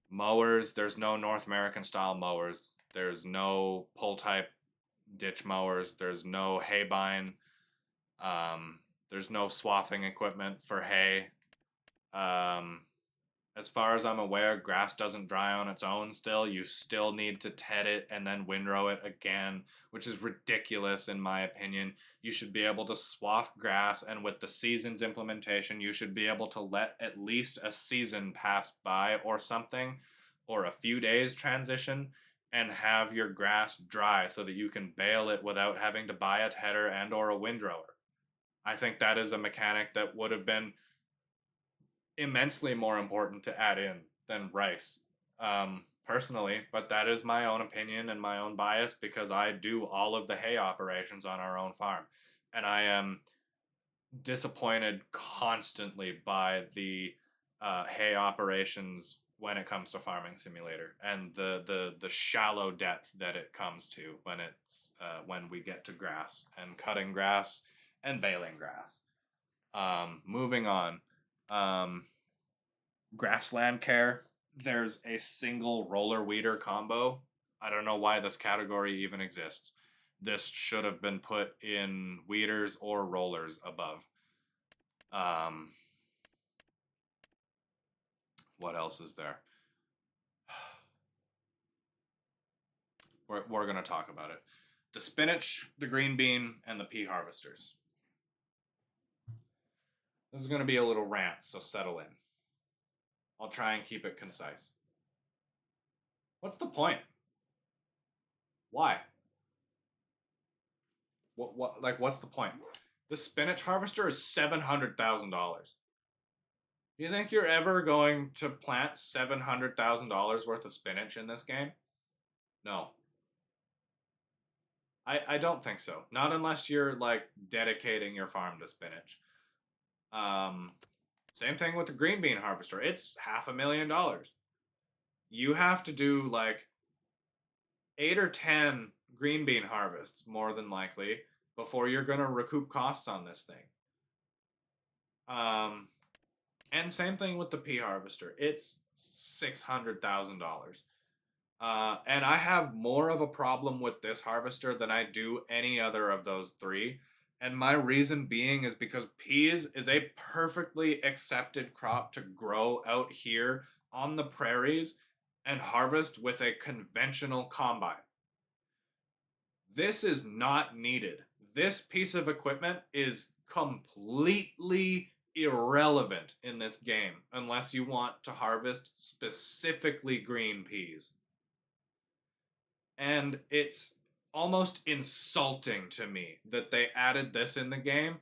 Mowers, there's no North American style mowers. There's no pull type ditch mowers. There's no haybine. There's no swathing equipment for hay. As far as I'm aware, grass doesn't dry on its own still. You still need to ted it and then windrow it again, which is ridiculous in my opinion. You should be able to swath grass, and with the seasons implementation, you should be able to let at least a season pass by or something, or a few days transition, and have your grass dry so that you can bale it without having to buy a tedder and or a windrower. I think that is a mechanic that would have been immensely more important to add in than rice, personally. But that is my own opinion and my own bias because I do all of the hay operations on our own farm, and I am disappointed constantly by the hay operations when it comes to Farming Simulator, and the shallow depth that it comes to when it's when we get to grass and cutting grass and baling grass. Moving on. Grassland care. There's a single roller weeder combo. I don't know why this category even exists. This should have been put in weeders or rollers above. What else is there? We're going to talk about it. The spinach, the green bean, and the pea harvesters. This is going to be a little rant, so settle in. I'll try and keep it concise. What's the point? Why? What's the point? The spinach harvester is $700,000. You think you're ever going to plant $700,000 worth of spinach in this game? No. I don't think so. Not unless you're like dedicating your farm to spinach. Same thing with the green bean harvester. It's $500,000. You have to do like 8 or 10 green bean harvests, more than likely, before you're going to recoup costs on this thing. And same thing with the pea harvester. It's $600,000. And I have more of a problem with this harvester than I do any other of those three. And my reason being is because peas is a perfectly accepted crop to grow out here on the prairies and harvest with a conventional combine. This is not needed. This piece of equipment is completely irrelevant in this game unless you want to harvest specifically green peas. And it's almost insulting to me that they added this in the game,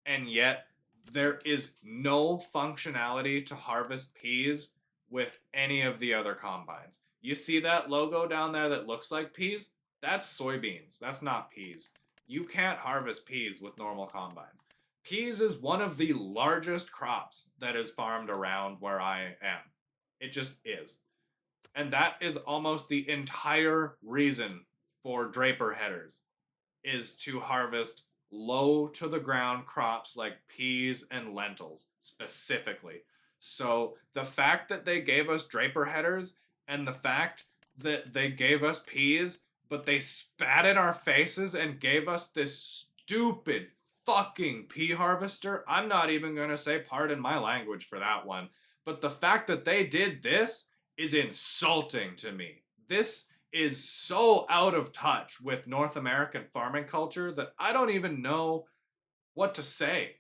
and yet there is no functionality to harvest peas with any of the other combines. You see that logo down there that looks like peas? That's soybeans. That's not peas. You can't harvest peas with normal combines. Peas is one of the largest crops that is farmed around where I am. It just is. And that is almost the entire reason for Draper headers, is to harvest low to the ground crops like peas and lentils specifically. So the fact that they gave us Draper headers and the fact that they gave us peas, but they spat in our faces and gave us this stupid fucking pea harvester, I'm not even going to say pardon my language for that one. But the fact that they did this is insulting to me. This is so out of touch with North American farming culture that I don't even know what to say.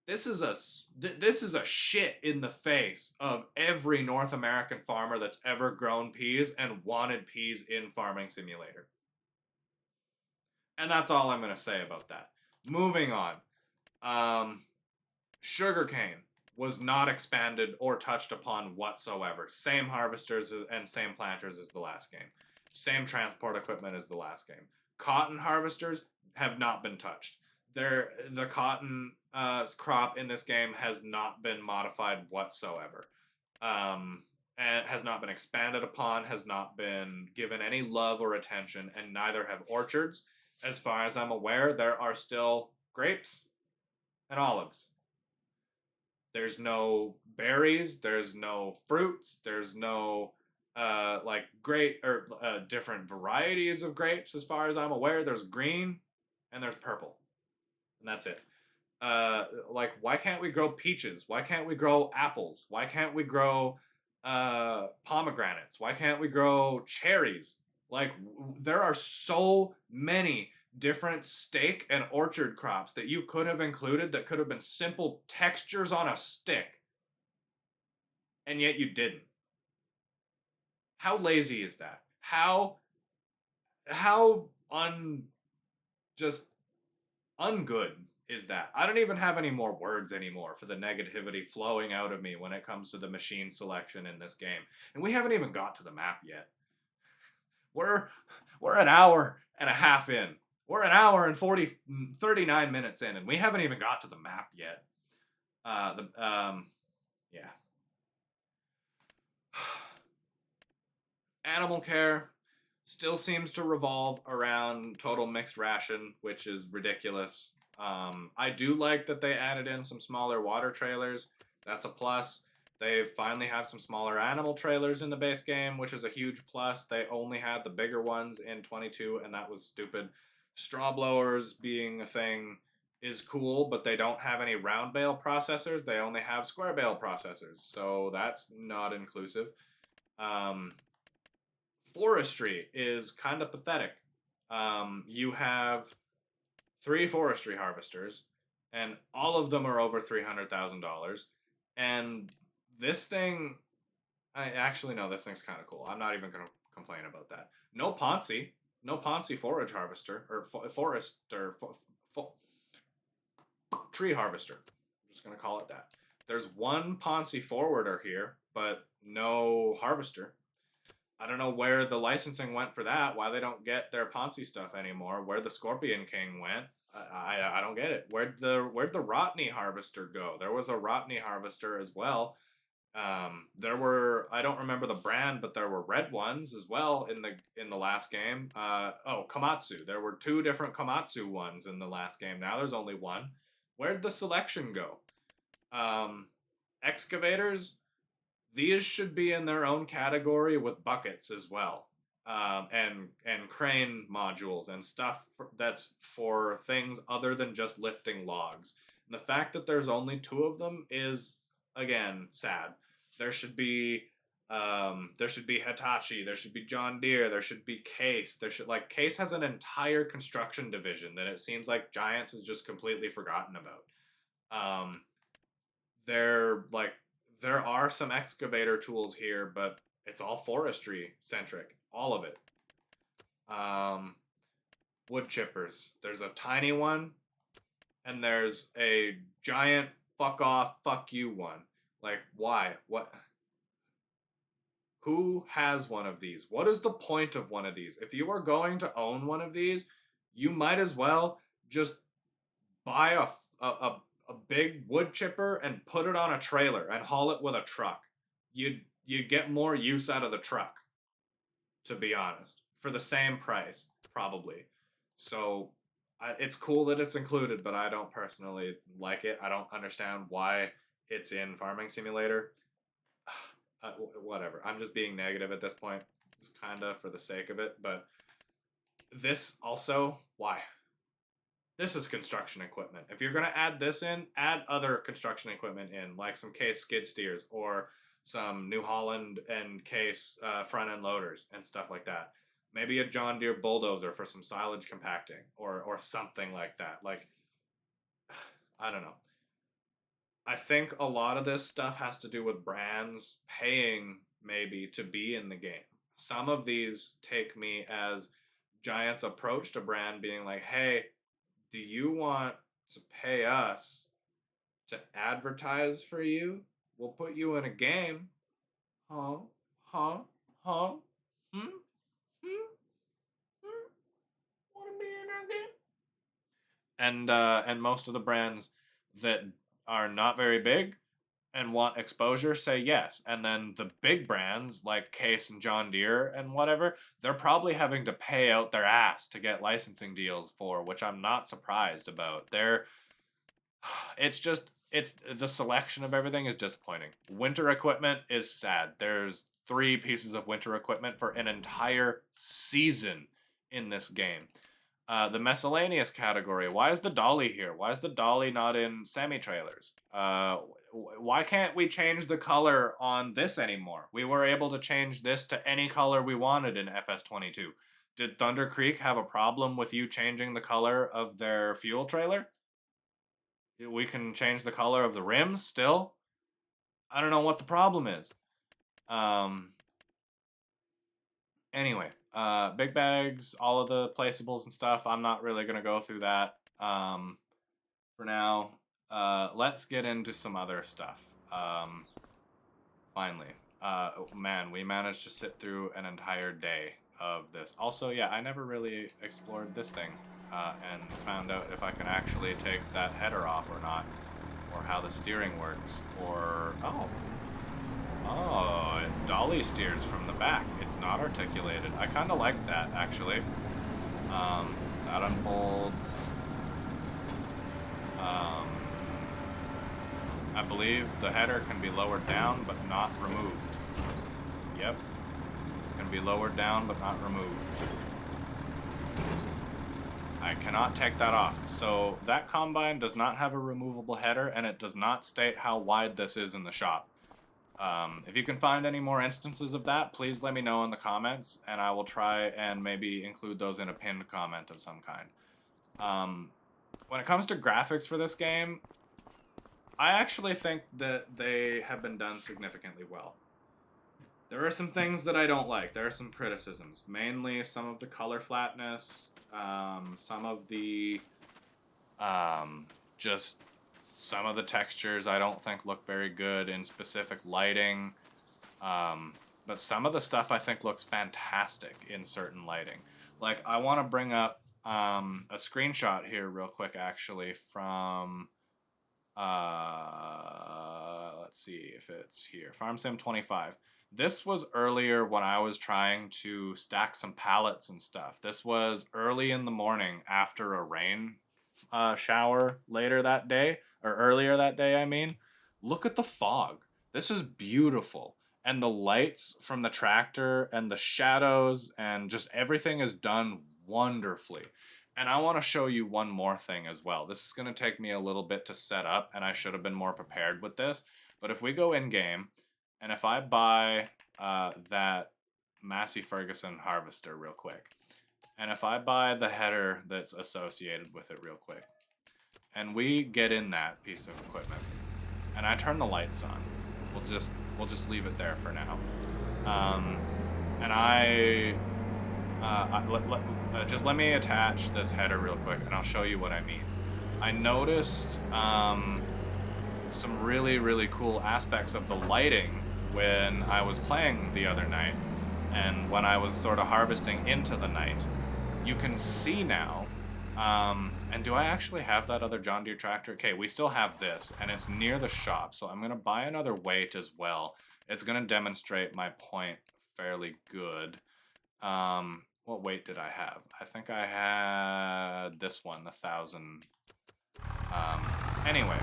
This is a shit in the face of every North American farmer that's ever grown peas and wanted peas in Farming Simulator. And that's all I'm going to say about that. Moving on. Sugarcane was not expanded or touched upon whatsoever. Same harvesters and same planters as the last game. Same transport equipment as the last game. Cotton harvesters have not been touched. The cotton crop in this game has not been modified whatsoever. And has not been expanded upon, has not been given any love or attention, and neither have orchards. As far as I'm aware, there are still grapes and olives. There's no berries, there's no fruits, there's no different varieties of grapes as far as I'm aware. There's green and there's purple. And that's it. Like, why can't we grow peaches? Why can't we grow apples? Why can't we grow pomegranates? Why can't we grow cherries? Like, there are so many different steak and orchard crops that you could have included that could have been simple textures on a stick, and yet you didn't. How lazy is that? How just ungood is that? I don't even have any more words anymore for the negativity flowing out of me when it comes to the machine selection in this game. And we haven't even got to the map yet. We're we're an hour and a half in. We're an hour and 39 minutes in, and we haven't even got to the map yet. Yeah. Animal care still seems to revolve around total mixed ration, which is ridiculous. I do like that they added in some smaller water trailers. That's a plus. They finally have some smaller animal trailers in the base game, which is a huge plus. They only had the bigger ones in 22, and that was stupid. Straw blowers being a thing is cool, but they don't have any round bale processors. They only have square bale processors, so that's not inclusive. Um, Forestry is kind of pathetic. You have 3 forestry harvesters, and all of them are over $300,000. And this thing, I actually no, this thing's kind of cool. I'm not even gonna complain about that. No Ponzi forage harvester or tree harvester. I'm just gonna call it that. There's one Ponzi forwarder here, but no harvester. I don't know where the licensing went for that. Why they don't get their Ponzi stuff anymore? Where the Scorpion King went? I don't get it. Where'd the Rotney Harvester go? There was a Rotney Harvester as well. There were, I don't remember the brand, but there were red ones as well in the last game. Komatsu. There were 2 different Komatsu ones in the last game. Now there's only one. Where'd the selection go? Excavators. These should be in their own category with buckets as well, and crane modules and stuff that's for things other than just lifting logs. And the fact that there's only 2 of them is again sad. There should be Hitachi, there should be John Deere, there should be Case. Case has an entire construction division that it seems like Giants has just completely forgotten about. Um, they're like there are some excavator tools here, but it's all forestry centric, all of it. Wood chippers. There's a tiny one, and there's a giant fuck off, fuck you one. Like, why? What? Who has one of these? What is the point of one of these? If you are going to own one of these, you might as well just buy a big wood chipper and put it on a trailer and haul it with a truck. You'd get more use out of the truck, to be honest, for the same price, probably. So it's cool that it's included, but I don't personally like it. I don't understand why it's in Farming Simulator. Whatever. I'm just being negative at this point. It's kind of for the sake of it, but this also, why? This is construction equipment. If you're going to add this in, add other construction equipment in, like some Case skid steers or some New Holland and Case front end loaders and stuff like that. Maybe a John Deere bulldozer for some silage compacting or something like that. Like, I don't know. I think a lot of this stuff has to do with brands paying maybe to be in the game. Some of these take me as Giants' approach to brand being like, hey, do you want to pay us to advertise for you? We'll put you in a game. Huh? Huh? Huh? Hmm? Hmm? Hmm? Want to be in our game? And most of the brands that are not very big and want exposure say yes. And then the big brands like Case and John Deere and whatever, they're probably having to pay out their ass to get licensing deals for, which I'm not surprised about. It's the selection of everything is disappointing. Winter equipment is sad. There's 3 pieces of winter equipment for an entire season in this game. The miscellaneous category. Why is the dolly here? Why is the dolly not in semi-trailers? Why can't we change the color on this anymore? We were able to change this to any color we wanted in FS22. Did Thunder Creek have a problem with you changing the color of their fuel trailer? We can change the color of the rims still? I don't know what the problem is. Anyway, big bags, all of the placeables and stuff. I'm not really gonna go through that for now. Let's get into some other stuff. Finally, man, we managed to sit through an entire day of this. Also, yeah, I never really explored this thing and found out if I can actually take that header off or not, or how the steering works, or oh, it dolly steers from the back. It's not articulated. I kind of like that, actually. That unfolds. I believe the header can be lowered down, but not removed. Yep. Can be lowered down, but not removed. I cannot take that off. So that combine does not have a removable header, and it does not state how wide this is in the shop. If you can find any more instances of that, please let me know in the comments, and I will try and maybe include those in a pinned comment of some kind. When it comes to graphics for this game, I actually think that they have been done significantly well. There are some things that I don't like. There are some criticisms, mainly some of the color flatness, some of the just some of the textures I don't think look very good in specific lighting, but some of the stuff I think looks fantastic in certain lighting. Like, I want to bring up a screenshot here real quick, actually, from let's see if it's here. Farm Sim 25. This was earlier when I was trying to stack some pallets and stuff. This was early in the morning after a rain shower later that day, or earlier that day, I mean. Look at the fog. This is beautiful. And the lights from the tractor and the shadows and just everything is done wonderfully. And I want to show you one more thing as well. This is going to take me a little bit to set up, and I should have been more prepared with this. But if we go in-game, and if I buy that Massey Ferguson harvester real quick, and if I buy the header that's associated with it real quick, and we get in that piece of equipment, and I turn the lights on, we'll just leave it there for now. And just let me attach this header real quick, and I'll show you what I mean. I noticed some really, really cool aspects of the lighting when I was playing the other night, and when I was sort of harvesting into the night. You can see now, and do I actually have that other John Deere tractor? Okay, we still have this, and it's near the shop, so I'm going to buy another weight as well. It's going to demonstrate my point fairly good. What weight did I have? I think I had this one, the 1000. Anyway.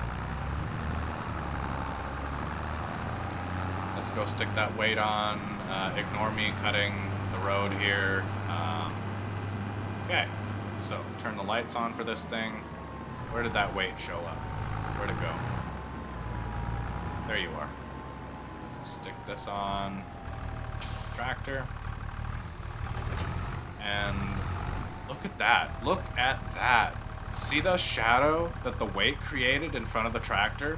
Let's go stick that weight on. Ignore me cutting the road here. Okay, so turn the lights on for this thing. Where did that weight show up? Where'd it go? There you are. Stick this on tractor. And look at that. Look at that. See the shadow that the weight created in front of the tractor?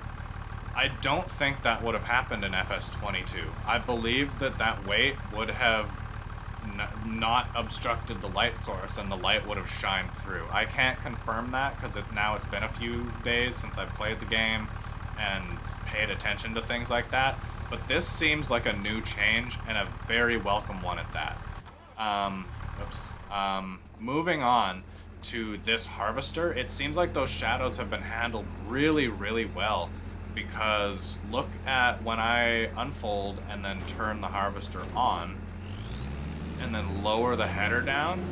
I don't think that would have happened in FS22. I believe that that weight would have not obstructed the light source and the light would have shined through. I can't confirm that because now it's been a few days since I've played the game and paid attention to things like that. But this seems like a new change and a very welcome one at that. Moving on to this harvester, it seems like those shadows have been handled really, really well, because look at when I unfold and then turn the harvester on and then lower the header down.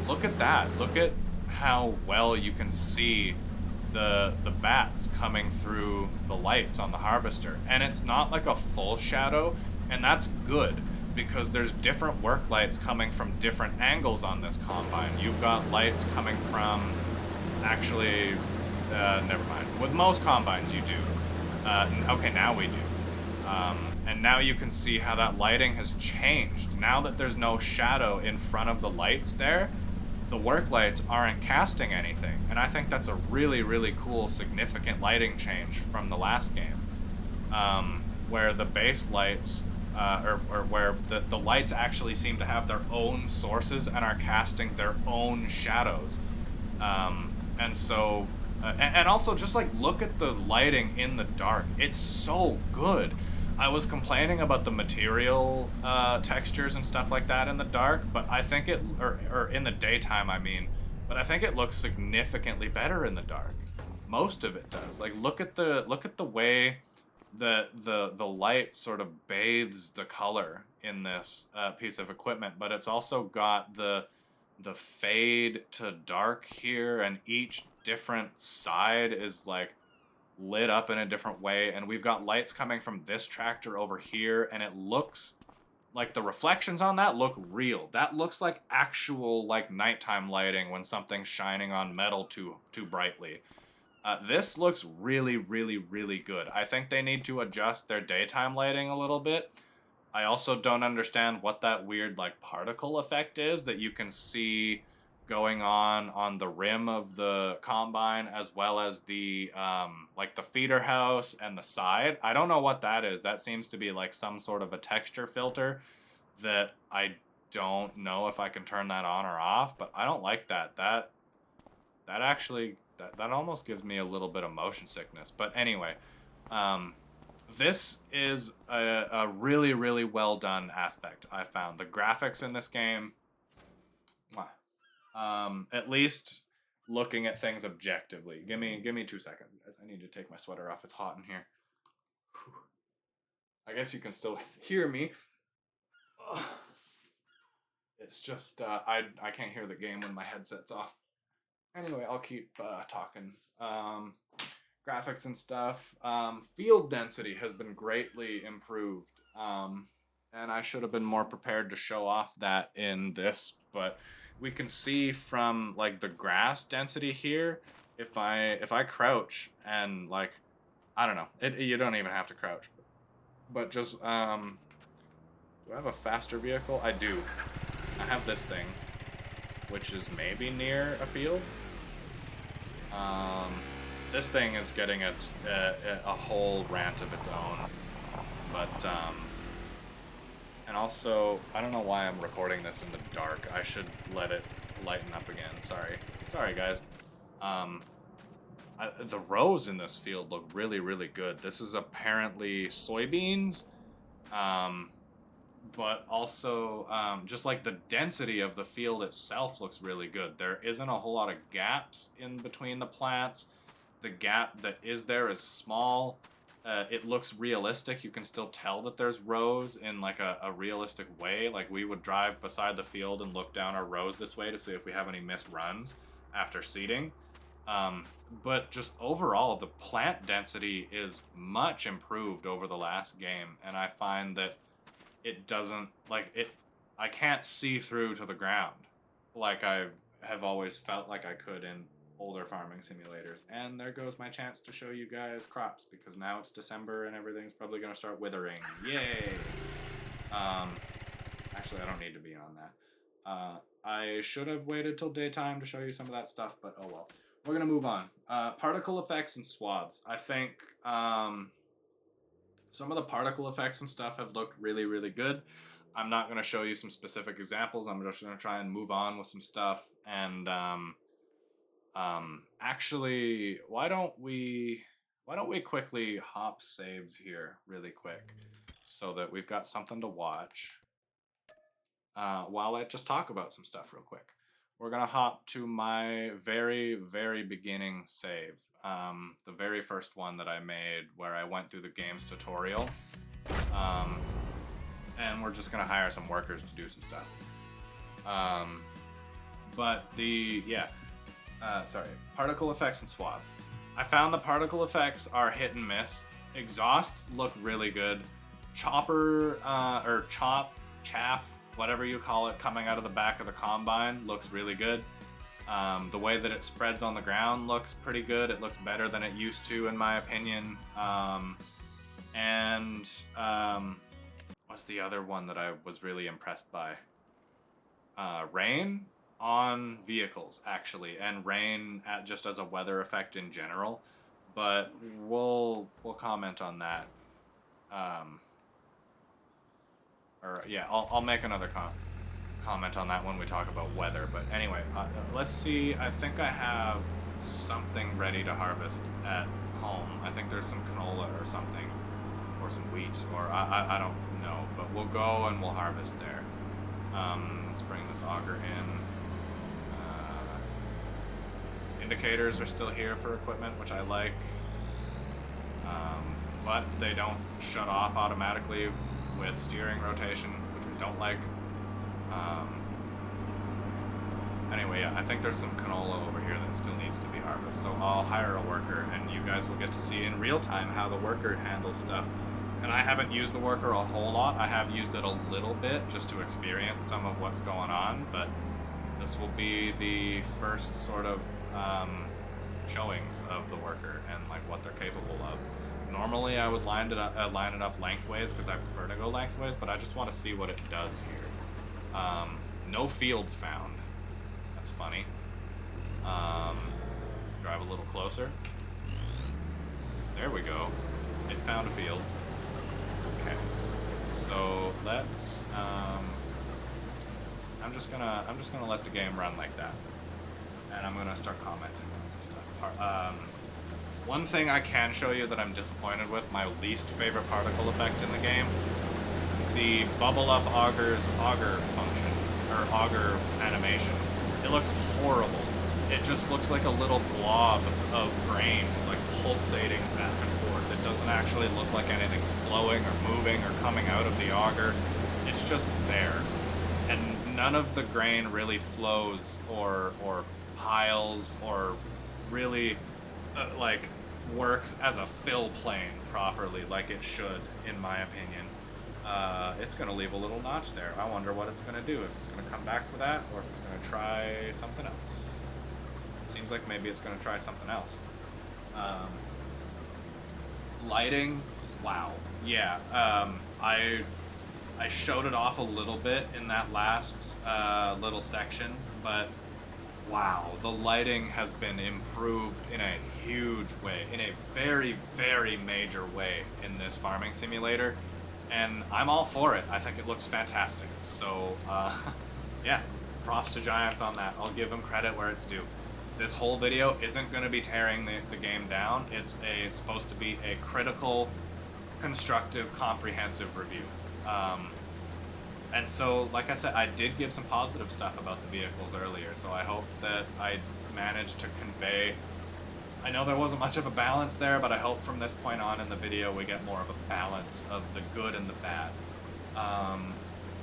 Look at that. Look at how well you can see the bats coming through the lights on the harvester. And it's not like a full shadow, and that's good, because there's different work lights coming from different angles on this combine. You've got lights coming from, actually, never mind. With most combines you do. Okay, now we do. And now you can see how that lighting has changed. Now that there's no shadow in front of the lights there, the work lights aren't casting anything. And I think that's a really, really cool, significant lighting change from the last game. Where the base lights, or where the lights actually seem to have their own sources and are casting their own shadows. And so, and also just like look at the lighting in the dark. It's so good. I was complaining about the material textures and stuff like that in the dark, but I think it, or in the daytime, I mean, but I think it looks significantly better in the dark. Most of it does. Like look at the way the light sort of bathes the color in this piece of equipment, but it's also got the fade to dark here, and each different side is like lit up in a different way, and we've got lights coming from this tractor over here, and it looks like the reflections on that look real. That looks like actual like nighttime lighting when something's shining on metal too brightly. This looks really, really, really good. I think they need to adjust their daytime lighting a little bit. I also don't understand what that weird like particle effect is that you can see going on the rim of the combine, as well as the like the feeder house and the side. I don't know what that is. That seems to be like some sort of a texture filter that I don't know if I can turn that on or off, but I don't like that. That actually, that almost gives me a little bit of motion sickness. But anyway, this is a really, really well done aspect, I found. The graphics in this game, at least looking at things objectively. Give me 2 seconds, guys. I need to take my sweater off. It's hot in here. Whew. I guess you can still hear me. It's just I can't hear the game when my headset's off. Anyway, I'll keep talking. Graphics and stuff. Field density has been greatly improved. And I should have been more prepared to show off that in this, but we can see from like the grass density here, if I crouch and like, I don't know, you don't even have to crouch, but just, do I have a faster vehicle? I do. I have this thing, which is maybe near a field. This thing is getting a whole rant of its own, but, and also, I don't know why I'm recording this in the dark. I should let it lighten up again. Sorry guys. The rows in this field look really, really good. This is apparently soybeans, but also just like the density of the field itself looks really good. There isn't a whole lot of gaps in between the plants. The gap that is there is small. It looks realistic. You can still tell that there's rows in like a realistic way. Like we would drive beside the field and look down our rows this way to see if we have any missed runs after seeding. But just overall, the plant density is much improved over the last game, and I find that it doesn't, like, I can't see through to the ground like I have always felt like I could in older farming simulators. And there goes my chance to show you guys crops, because now it's December and everything's probably going to start withering. Yay! Actually, I don't need to be on that. I should have waited till daytime to show you some of that stuff, but oh well. We're going to move on. Particle effects and swaths. I think some of the particle effects and stuff have looked really, really good. I'm not going to show you some specific examples. I'm just going to try and move on with some stuff. And actually, why don't we quickly hop saves here really quick so that we've got something to watch while I just talk about some stuff real quick. We're going to hop to my very, very beginning save. The very first one that I made where I went through the game's tutorial. And we're just going to hire some workers to do some stuff. Particle effects and swaths. I found the particle effects are hit and miss. Exhausts look really good. Chop chaff, whatever you call it, coming out of the back of the combine looks really good. The way that it spreads on the ground looks pretty good. It looks better than it used to, in my opinion. What's the other one that I was really impressed by? Rain on vehicles, actually, and rain just as a weather effect in general. But we'll comment on that. I'll make another comment on that when we talk about weather. But anyway, let's see. I think I have something ready to harvest at home. I think there's some canola or something, or some wheat, or I don't know. But we'll go and we'll harvest there. Let's bring this auger in. Indicators are still here for equipment, which I like. But they don't shut off automatically with steering rotation, which we don't like. Anyway, yeah, I think there's some canola over here that still needs to be harvested. So I'll hire a worker, and you guys will get to see in real time how the worker handles stuff. And I haven't used the worker a whole lot. I have used it a little bit just to experience some of what's going on, but this will be the first sort of showings of the worker and like what they're capable of. Normally I would line it up lengthways because I prefer to go lengthways, but I just want to see what it does here. No field found. That's funny. Drive a little closer. There we go. It found a field. Okay. So let's I'm just gonna let the game run like that. And I'm gonna start commenting on some stuff. One thing I can show you that I'm disappointed with, my least favorite particle effect in the game, the bubble up auger's auger function, or auger animation. It looks horrible. It just looks like a little blob of grain, like pulsating back and forth. It doesn't actually look like anything's flowing or moving or coming out of the auger. It's just there. And none of the grain really flows or piles or really like works as a fill plane properly like it should, in my opinion. It's going to leave a little notch there. I wonder what it's going to do, if it's going to come back for that or if it's going to try something else. Seems like maybe it's going to try something else. Lighting, wow. Yeah, I showed it off a little bit in that last little section, but wow, the lighting has been improved in a huge way, in a very, very major way in this farming simulator, and I'm all for it. I think it looks fantastic. So, yeah, props to Giants on that. I'll give them credit where it's due. This whole video isn't going to be tearing the game down. It's supposed to be a critical, constructive, comprehensive review. And so, like I said, I did give some positive stuff about the vehicles earlier, so I hope that I managed to convey. I know there wasn't much of a balance there, but I hope from this point on in the video we get more of a balance of the good and the bad.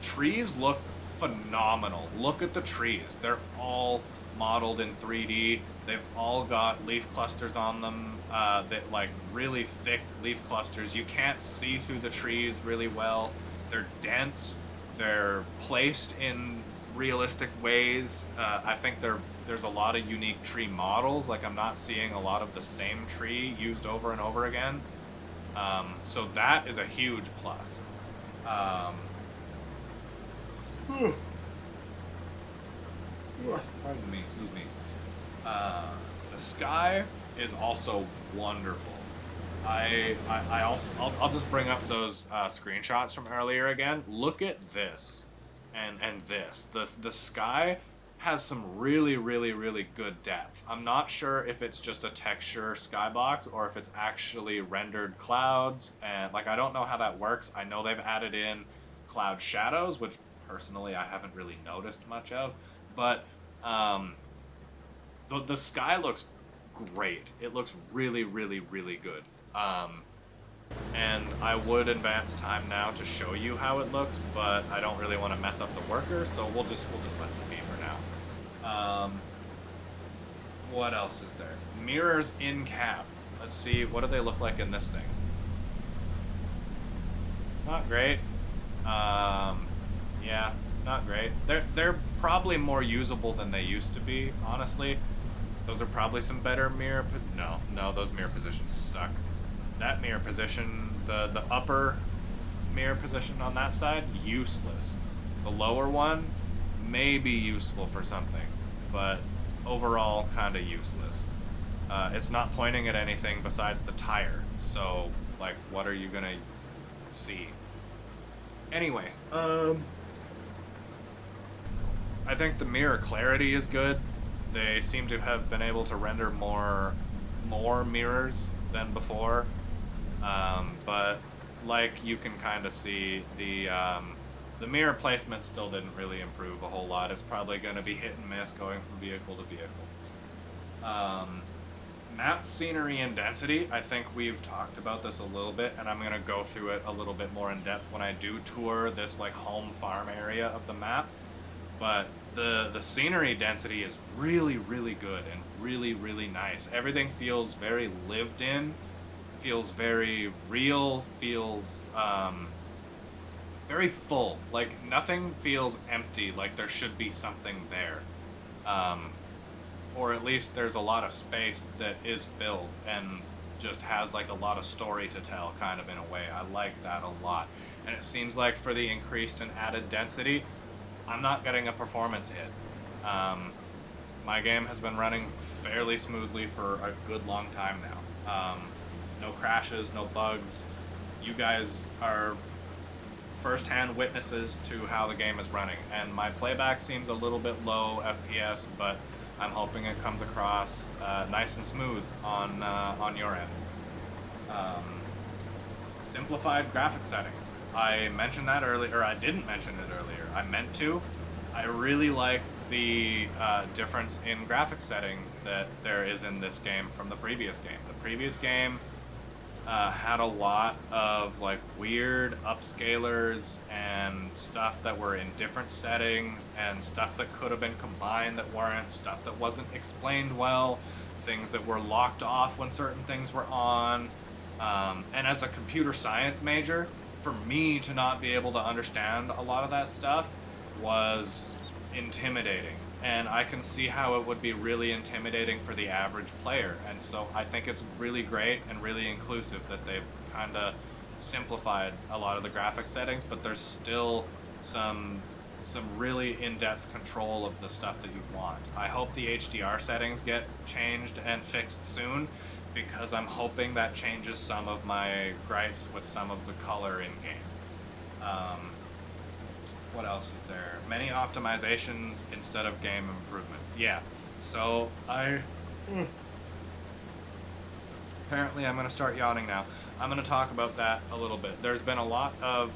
Trees look phenomenal. Look at the trees. They're all modeled in 3D. They've all got leaf clusters on them, that like really thick leaf clusters. You can't see through the trees really well. They're dense. They're placed in realistic ways. I think there's a lot of unique tree models. Like, I'm not seeing a lot of the same tree used over and over again. So that is a huge plus. Pardon me, excuse me. The sky is also wonderful. I'll just bring up those screenshots from earlier again. Look at this, and this. The sky has some really, really, really good depth. I'm not sure if it's just a texture skybox or if it's actually rendered clouds, and like I don't know how that works. I know they've added in cloud shadows, which personally I haven't really noticed much of, but the sky looks great. It looks really, really, really good. And I would advance time now to show you how it looks, but I don't really want to mess up the worker, so we'll just let it be for now. What else is there? Mirrors in cab. Let's see, what do they look like in this thing? Not great. Yeah, not great. They're probably more usable than they used to be, honestly. Those are probably some better mirror. No, those mirror positions suck. That mirror position, the upper mirror position on that side, useless. The lower one may be useful for something, but overall kind of useless. It's not pointing at anything besides the tire, so like, what are you gonna see? Anyway, I think the mirror clarity is good. They seem to have been able to render more mirrors than before, but like you can kind of see, the mirror placement still didn't really improve a whole lot. It's probably going to be hit and miss going from vehicle to vehicle. Map scenery and density, I think we've talked about this a little bit, and I'm going to go through it a little bit more in depth when I do tour this like home farm area of the map. But the scenery density is really, really good and really, really nice. Everything feels very lived in, feels very real, feels very full. Like nothing feels empty, like there should be something there. Or at least there's a lot of space that is filled and just has like a lot of story to tell, kind of, in a way. I like that a lot. And it seems like for the increased and added density, I'm not getting a performance hit. My game has been running fairly smoothly for a good long time now. No crashes, no bugs. You guys are first-hand witnesses to how the game is running, and my playback seems a little bit low FPS, but I'm hoping it comes across nice and smooth on your end. Simplified graphics settings. I mentioned that earlier, or I didn't mention it earlier. I meant to. I really like the difference in graphics settings that there is in this game from the previous game. The previous game had a lot of like weird upscalers and stuff that were in different settings, and stuff that could have been combined that weren't, stuff that wasn't explained well, things that were locked off when certain things were on. And as a computer science major, for me to not be able to understand a lot of that stuff was intimidating, and I can see how it would be really intimidating for the average player. And so I think it's really great and really inclusive that they've kind of simplified a lot of the graphic settings, but there's still some really in-depth control of the stuff that you want. I hope the HDR settings get changed and fixed soon, because I'm hoping that changes some of my gripes with some of the color in game. What else is there? Many optimizations instead of game improvements. Yeah, so apparently I'm going to start yawning now. I'm going to talk about that a little bit. There's been a lot of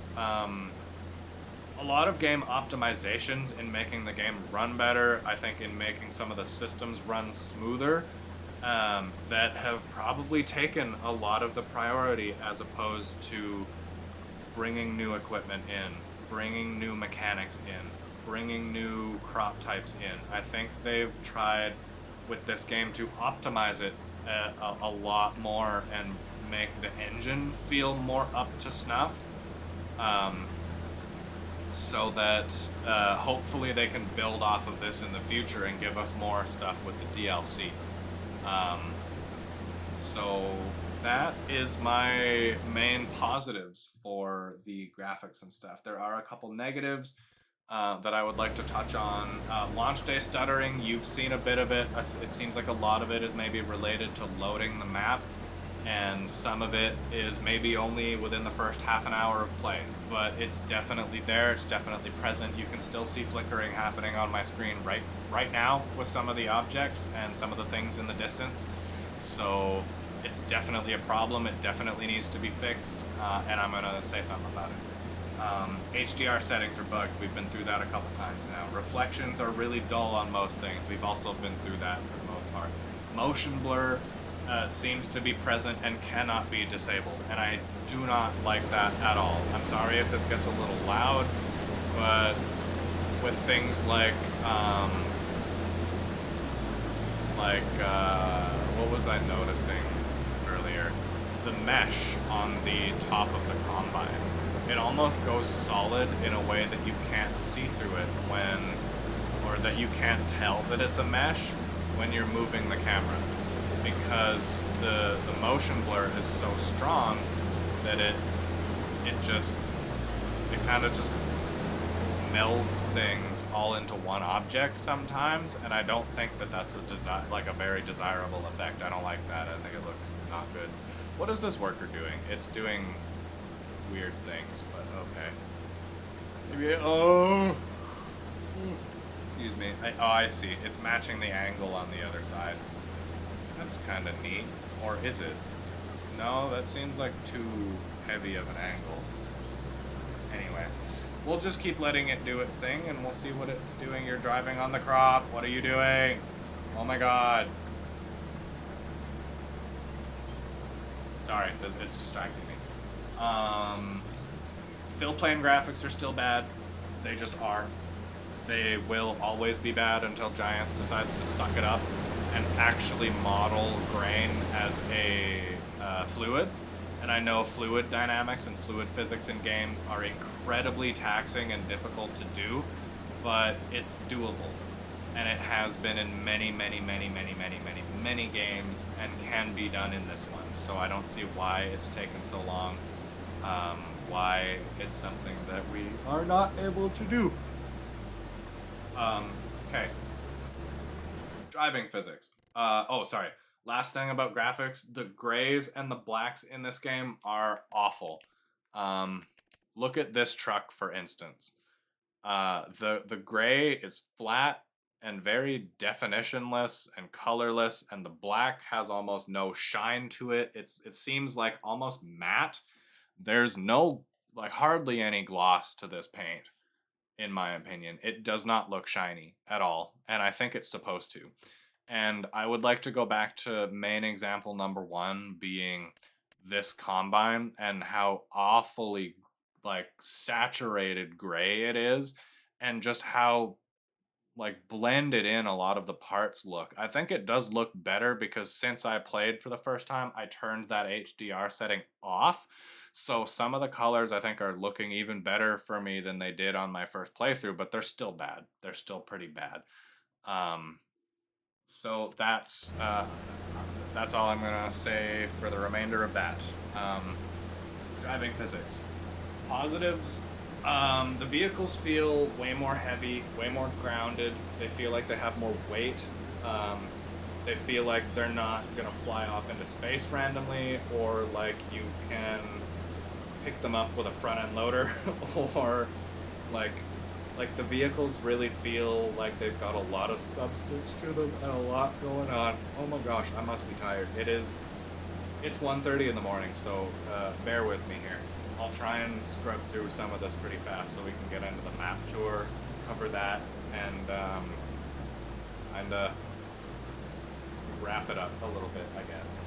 game optimizations in making the game run better. I think in making some of the systems run smoother, that have probably taken a lot of the priority, as opposed to bringing new equipment in, bringing new mechanics in, bringing new crop types in. I think they've tried with this game to optimize it a lot more and make the engine feel more up to snuff, so that hopefully they can build off of this in the future and give us more stuff with the DLC. So that is my main positives for the graphics and stuff. There are a couple negatives that I would like to touch on. Launch day stuttering, you've seen a bit of it. It seems like a lot of it is maybe related to loading the map, and some of it is maybe only within the first half an hour of play, but it's definitely there, it's definitely present. You can still see flickering happening on my screen right now with some of the objects and some of the things in the distance. So it's definitely a problem, it definitely needs to be fixed, and I'm going to say something about it. HDR settings are bugged, we've been through that a couple times now. Reflections are really dull on most things, we've also been through that for the most part. Motion blur seems to be present and cannot be disabled, and I do not like that at all. I'm sorry if this gets a little loud, but with things like what was I noticing earlier? The mesh on the top of the combine. it almost goes solid in a way that you can't see through it or that you can't tell that it's a mesh when you're moving the camera, because the motion blur is so strong that it kind of just melds things all into one object sometimes, and I don't think that that's a very desirable effect. I don't like that. I think it looks not good. What is this worker doing? It's doing weird things, but okay. Maybe excuse me. I see. It's matching the angle on the other side. That's kind of neat. Or is it? No, that seems like too heavy of an angle. Anyway, we'll just keep letting it do its thing, and we'll see what it's doing. You're driving on the crop. What are you doing? Oh my god. Sorry, it's distracting me. Fill plane graphics are still bad. They just are. They will always be bad until Giants decides to suck it up and actually model grain as a fluid. And I know fluid dynamics and fluid physics in games are incredibly taxing and difficult to do, but it's doable. And it has been in many, many, many, many, many, many, many games, and can be done in this one. So I don't see why it's taken so long, why it's something that we are not able to do. Okay. Driving physics. Oh, sorry. Last thing about graphics, the grays and the blacks in this game are awful. Look at this truck, for instance. The gray is flat and very definitionless and colorless, and the black has almost no shine to it. It seems like almost matte. There's no, like, hardly any gloss to this paint, in my opinion. It does not look shiny at all, and I think it's supposed to. And I would like to go back to main example number 1 being this combine and how awfully, like, saturated gray it is, and just how, like, blended in a lot of the parts look. I think it does look better because since I played for the first time, I turned that HDR setting off. So some of the colors I think are looking even better for me than they did on my first playthrough, but they're still bad. They're still pretty bad. So that's all I'm gonna say for the remainder of that. Driving physics. Positives. The vehicles feel way more heavy, way more grounded. They feel like they have more weight. They feel like they're not gonna fly off into space randomly, or like you can pick them up with a front end loader, or like the vehicles really feel like they've got a lot of substance to them and a lot going on. Oh my gosh, I must be tired. It's 1:30 in the morning, so bear with me here. I'll try and scrub through some of this pretty fast so we can get into the map tour, cover that, and kind of wrap it up a little bit, I guess.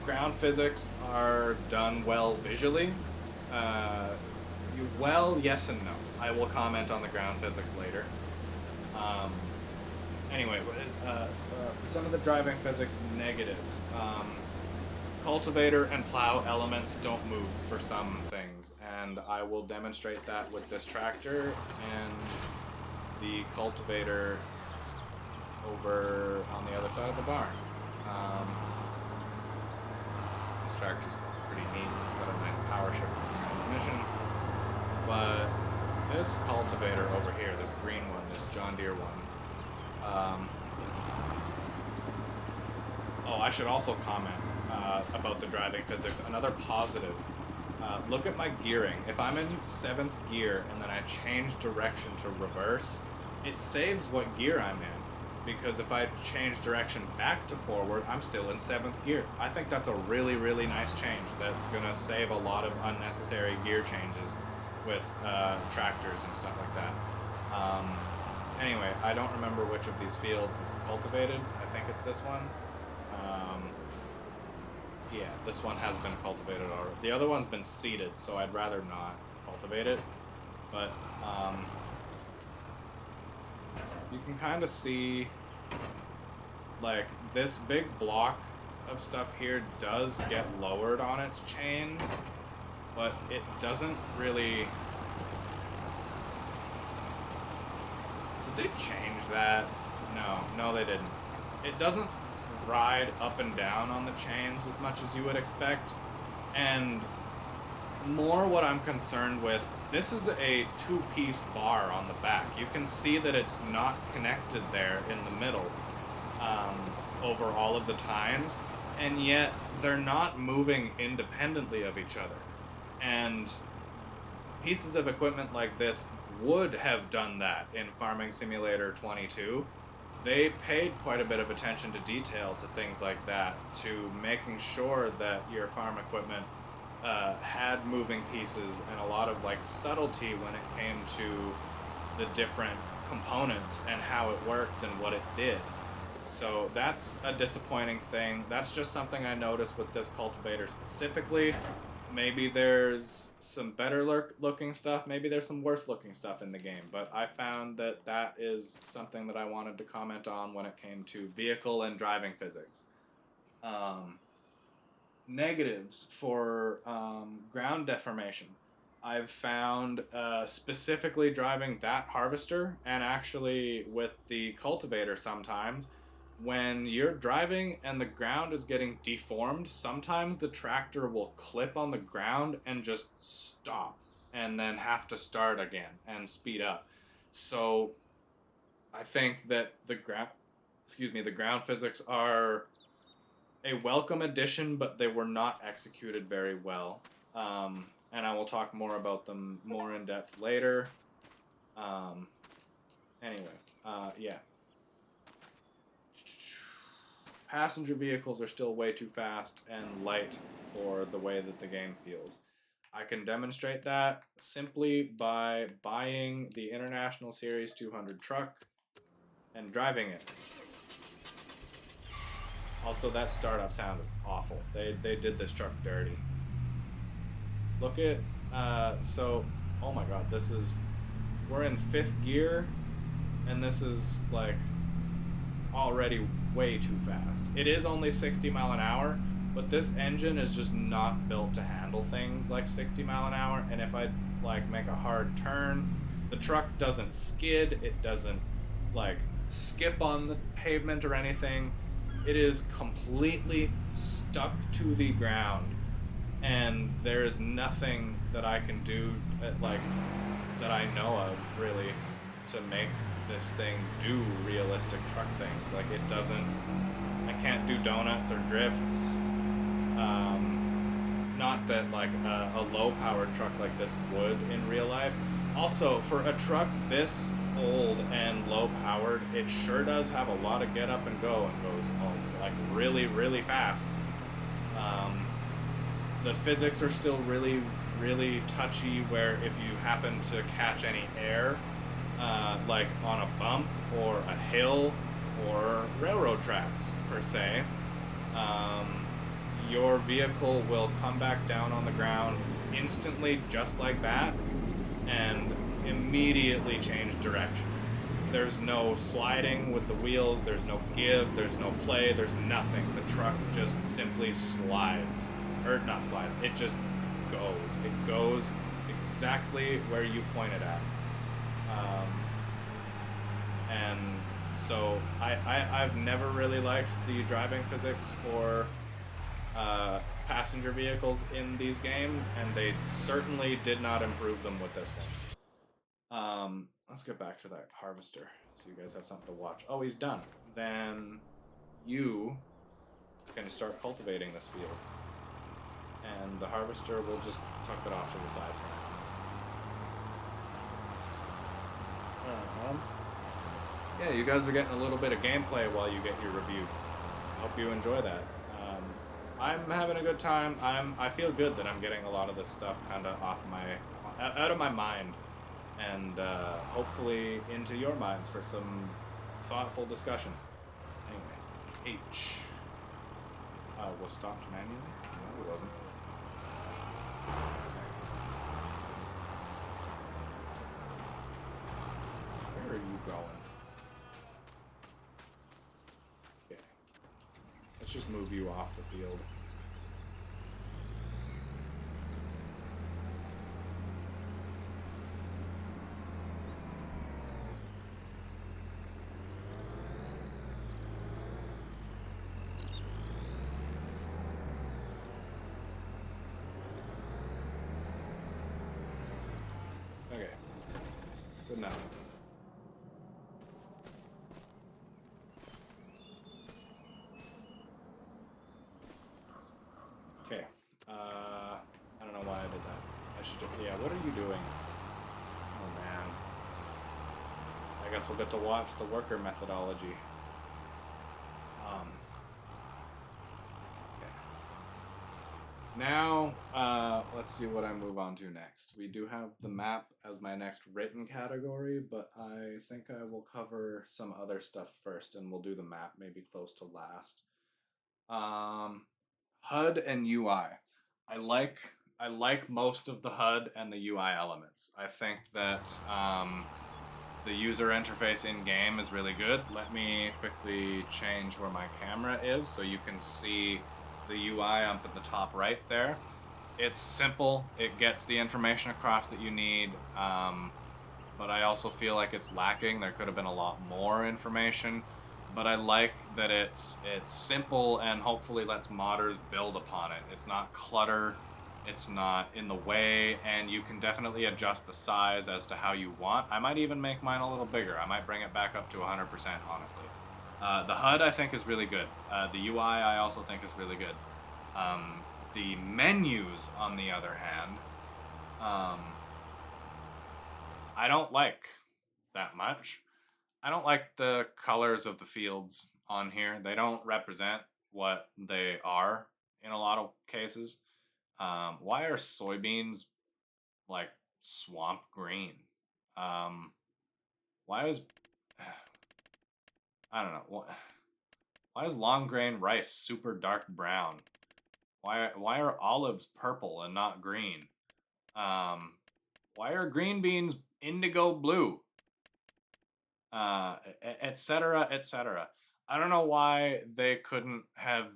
Ground physics are done well visually. Well, yes and no. I will comment on the ground physics later. Anyway, for some of the driving physics negatives, cultivator and plow elements don't move for some things, and I will demonstrate that with this tractor and the cultivator over on the other side of the barn. This tractor's pretty neat. It's got a nice power shift transmission. But this cultivator over here, this green one, this John Deere one, oh, I should also comment about the driving physics. Another positive, look at my gearing. If I'm in 7th gear and then I change direction to reverse, it saves what gear I'm in. Because if I change direction back to forward, I'm still in 7th gear. I think that's a really, really nice change that's going to save a lot of unnecessary gear changes with tractors and stuff like that. Anyway, I don't remember which of these fields is cultivated. I think it's this one. Yeah, this one has been cultivated already. The other one's been seeded, so I'd rather not cultivate it. But you can kind of see, like, this big block of stuff here does get lowered on its chains, but it doesn't really... Did they change that? No, they didn't. It doesn't ride up and down on the chains as much as you would expect, and more what I'm concerned with, this is a two-piece bar on the back. You can see that it's not connected there in the middle over all of the tines, and yet they're not moving independently of each other. And pieces of equipment like this would have done that in Farming Simulator 22. They paid quite a bit of attention to detail to things like that, to making sure that your farm equipment had moving pieces and a lot of like subtlety when it came to the different components and how it worked and what it did. So that's a disappointing thing. That's just something I noticed with this cultivator specifically. Maybe there's some better looking stuff, maybe there's some worse looking stuff in the game, but I found that that is something that I wanted to comment on when it came to vehicle and driving physics. Negatives for ground deformation. I've found specifically driving that harvester and actually with the cultivator sometimes, when you're driving and the ground is getting deformed, sometimes the tractor will clip on the ground and just stop and then have to start again and speed up. So I think that the ground physics are a welcome addition, but they were not executed very well. And I will talk more about them more in depth later. Yeah. Passenger vehicles are still way too fast and light for the way that the game feels. I can demonstrate that simply by buying the International Series 200 truck and driving it. Also, that startup sound is awful. They did this truck dirty. Look at, oh my god, we're in 5th gear, and this is, like, already way too fast. It is only 60 mile an hour, but this engine is just not built to handle things like 60 mile an hour, and if I, like, make a hard turn, the truck doesn't skid, it doesn't, like, skip on the pavement or anything. It is completely stuck to the ground, and there is nothing that I can do, like, that I know of, really, to make this thing do realistic truck things. Like, I can't do donuts or drifts. Not that, like, a low-powered truck like this would in real life. Also, for a truck this old and low-powered, it sure does have a lot of get up and go, and goes, like, really, really fast. The physics are still really, really touchy, where if you happen to catch any air, like on a bump or a hill or railroad tracks per se, your vehicle will come back down on the ground instantly, just like that, and immediately change direction. There's no sliding with the wheels, there's no give, there's no play, there's nothing. The truck just simply slides. Or not slides, it just goes. It goes exactly where you point it at. And so I've never really liked the driving physics for passenger vehicles in these games, and they certainly did not improve them with this one. Let's get back to that harvester so you guys have something to watch. Oh, he's done. Then you can start cultivating this field, and the harvester will just tuck it off to the side for now. Yeah, you guys are getting a little bit of gameplay while you get your review. Hope you enjoy that. I'm having a good time. I feel good that I'm getting a lot of this stuff kind of out of my mind, and hopefully into your minds for some thoughtful discussion. Anyway, H was stopped manually? No, it wasn't. Where are you going? Okay. Let's just move you off the field. Okay. Good enough. Okay. I don't know why I did that. I should just, yeah, what are you doing? Oh man. I guess we'll get to watch the worker methodology. Okay. Now, let's see what I move on to next. We do have the map as my next written category, but I think I will cover some other stuff first, and we'll do the map maybe close to last. HUD and UI. I like I like most of the HUD and the UI elements. I think that the user interface in game is really good. Let me quickly change where my camera is so you can see the UI up at the top right there. It's simple. It gets the information across that you need, but I also feel like it's lacking. There could have been a lot more information, but I like that it's simple and hopefully lets modders build upon it. It's not clutter. It's not in the way, and you can definitely adjust the size as to how you want. I might even make mine a little bigger. I might bring it back up to 100%, honestly. The HUD, I think, is really good. The UI, I also think, is really good. The menus, on the other hand, I don't like that much. I don't like the colors of the fields on here. They don't represent what they are in a lot of cases. Why are soybeans like swamp green? Why is I don't know. Why is long grain rice super dark brown? Why are olives purple and not green? Why are green beans indigo blue? Etc. etc. I don't know why they couldn't have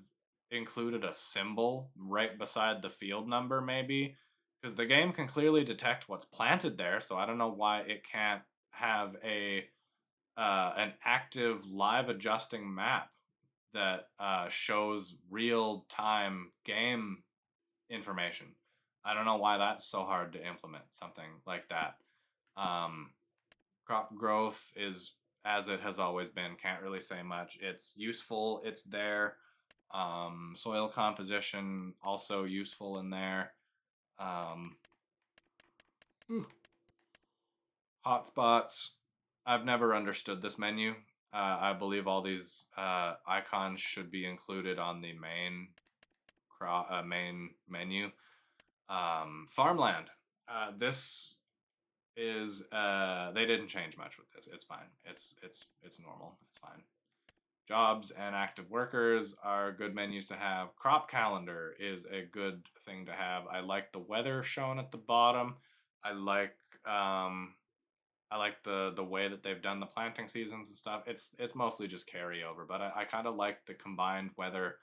included a symbol right beside the field number, maybe, because the game can clearly detect what's planted there. So I don't know why it can't have an active live adjusting map that shows real time game information. I don't know why that's so hard to implement something like that. Crop growth is as it has always been. Can't really say much. It's useful. It's there. Soil composition also useful in there. Hotspots. I've never understood this menu. I believe all these icons should be included on the main menu. Farmland. This is they didn't change much with this. It's fine. It's normal. It's fine. Jobs and active workers are good menus to have. Crop calendar is a good thing to have. I like the weather shown at the bottom. I like the way that they've done the planting seasons and stuff. It's mostly just carryover, but I kind of like the combined weather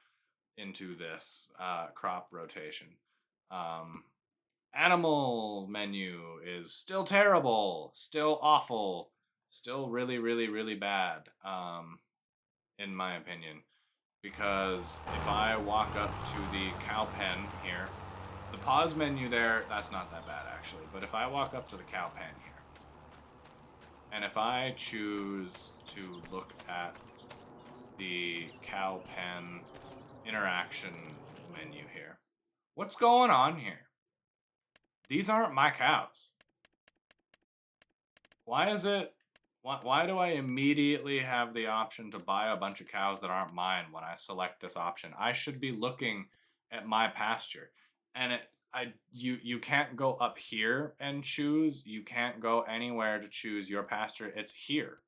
into this crop rotation. Animal menu is still terrible, still awful, still really, really, really bad, in my opinion. Because if I walk up to the cow pen here, the pause menu there, that's not that bad actually. But if I walk up to the cow pen here, and if I choose to look at the cow pen interaction menu here, what's going on here? These aren't my cows. Why is it? Why do I immediately have the option to buy a bunch of cows that aren't mine when I select this option? I should be looking at my pasture, and you can't go up here and choose. You can't go anywhere to choose your pasture. It's here.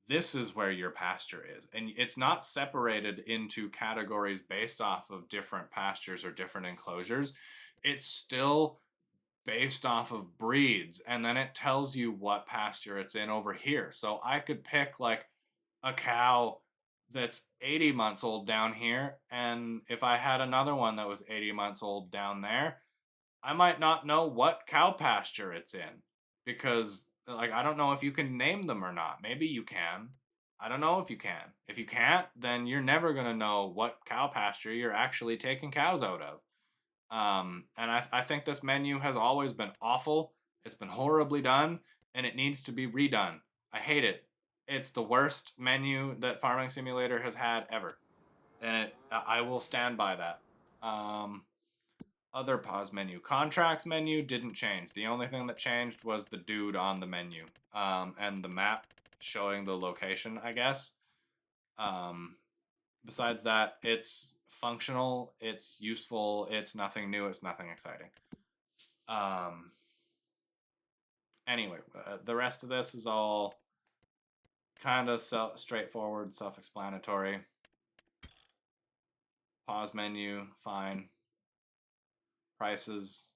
This is where your pasture is, and it's not separated into categories based off of different pastures or different enclosures. It's still based off of breeds, and then it tells you what pasture it's in over here. So I could pick like a cow that's 80 months old down here, and if I had another one that was 80 months old down there, I might not know what cow pasture it's in because like I don't know if you can name them or not. Maybe you can. I don't know if you can. If you can't, then you're never going to know what cow pasture you're actually taking cows out of. And I think this menu has always been awful. It's been horribly done, and it needs to be redone. I hate it. It's the worst menu that Farming Simulator has had ever, and I will stand by that. Um, Other pause menu, contracts menu didn't change. The only thing that changed was the dude on the menu, and the map showing the location, I guess. Um, Besides that, it's functional, it's useful, it's nothing new, it's nothing exciting. Um, anyway, the rest of this is all kind of straightforward, self-explanatory. Pause menu, fine. Prices,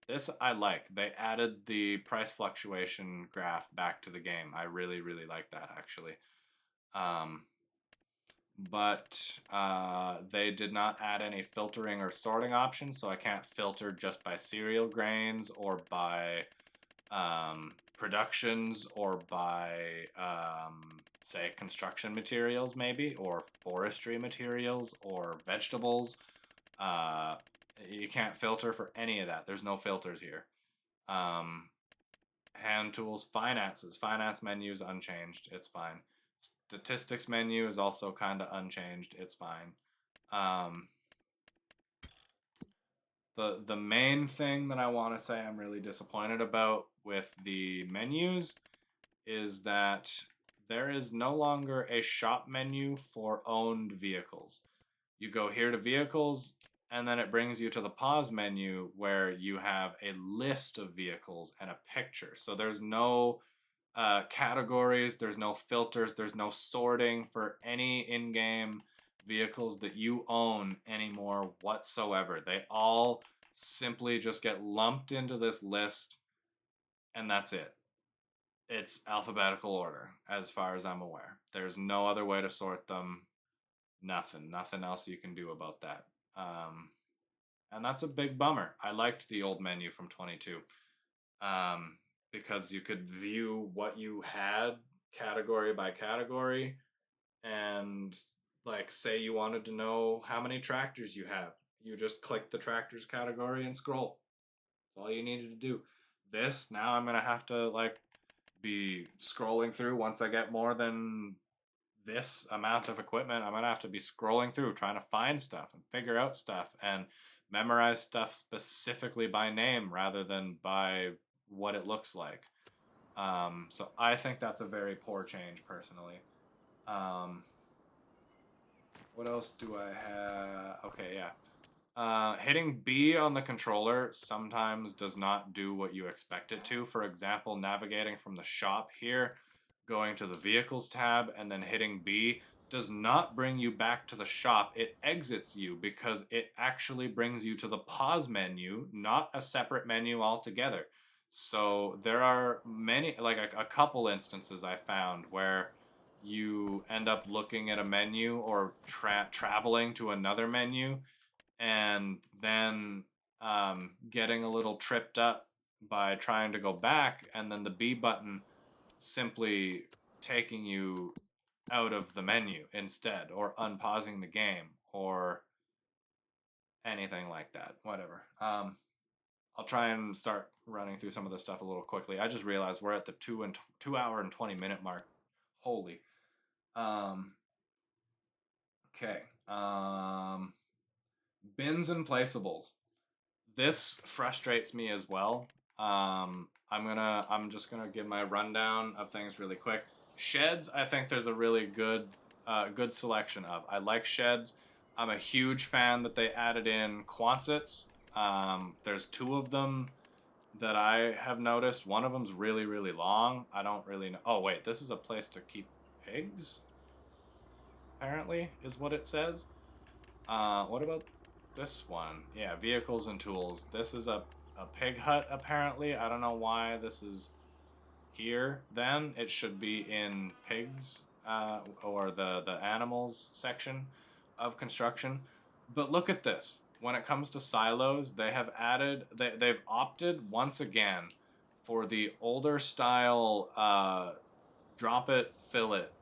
this I like. They added the price fluctuation graph back to the game. I really, really like that actually. Um, but they did not add any filtering or sorting options, so I can't filter just by cereal grains or by productions or by say construction materials maybe, or forestry materials or vegetables. Uh, you can't filter for any of that. There's no filters here. Um, Hand tools, finances. Finance menu is unchanged. It's fine. Statistics menu is also kind of unchanged. It's fine. Um, the main thing that I want to say I'm really disappointed about with the menus is that there is no longer a shop menu for owned vehicles. You go here to vehicles, and then it brings you to the pause menu where you have a list of vehicles and a picture. So there's no categories, there's no filters, there's no sorting for any in-game vehicles that you own anymore whatsoever. They all simply just get lumped into this list, and that's it. It's alphabetical order as far as I'm aware. There's no other way to sort them. Nothing else you can do about that. And that's a big bummer. I liked the old menu from 22, um, because you could view what you had category by category, and like say you wanted to know how many tractors you have, you just click the tractors category and scroll. That's all you needed to do. This now I'm gonna have to like be scrolling through once I get more than this amount of equipment. I'm gonna have to be scrolling through trying to find stuff and figure out stuff and memorize stuff specifically by name rather than by what it looks like. So I think that's a very poor change personally. Um, what else do I have? Okay, yeah. Hitting B on the controller sometimes does not do what you expect it to. For example, navigating from the shop here, going to the vehicles tab, and then hitting B does not bring you back to the shop. It exits you because it actually brings you to the pause menu, not a separate menu altogether. So there are many, like a couple instances I found where you end up looking at a menu or traveling to another menu, and then getting a little tripped up by trying to go back, and then the B button simply taking you out of the menu instead, or unpausing the game, or anything like that. Whatever. I'll try and start running through some of this stuff a little quickly. I just realized we're at the 2 hour and 20 minute mark. Holy. Um, okay. Bins and placeables. This frustrates me as well. I'm just gonna give my rundown of things really quick. Sheds, I think there's a really good selection of. I like sheds. I'm a huge fan that they added in Quonsets. There's two of them that I have noticed. One of them's really, really long. I don't really know. Oh wait, this is a place to keep pigs. Apparently, is what it says. What about this one? Yeah, vehicles and tools. This is a pig hut, apparently. I don't know why this is here then. It should be in pigs. or the animals section of construction. But look at this. When it comes to silos, they've opted once again for the older style drop it, fill it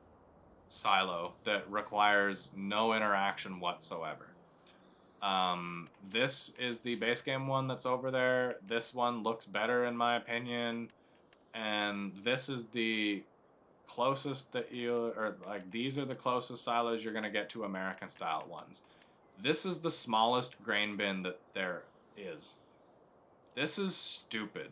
silo that requires no interaction whatsoever. This is the base game one that's over there. This one looks better in my opinion, and this is the closest that these are the closest silos you're gonna get to American style ones. This is the smallest grain bin that there is. This is stupid.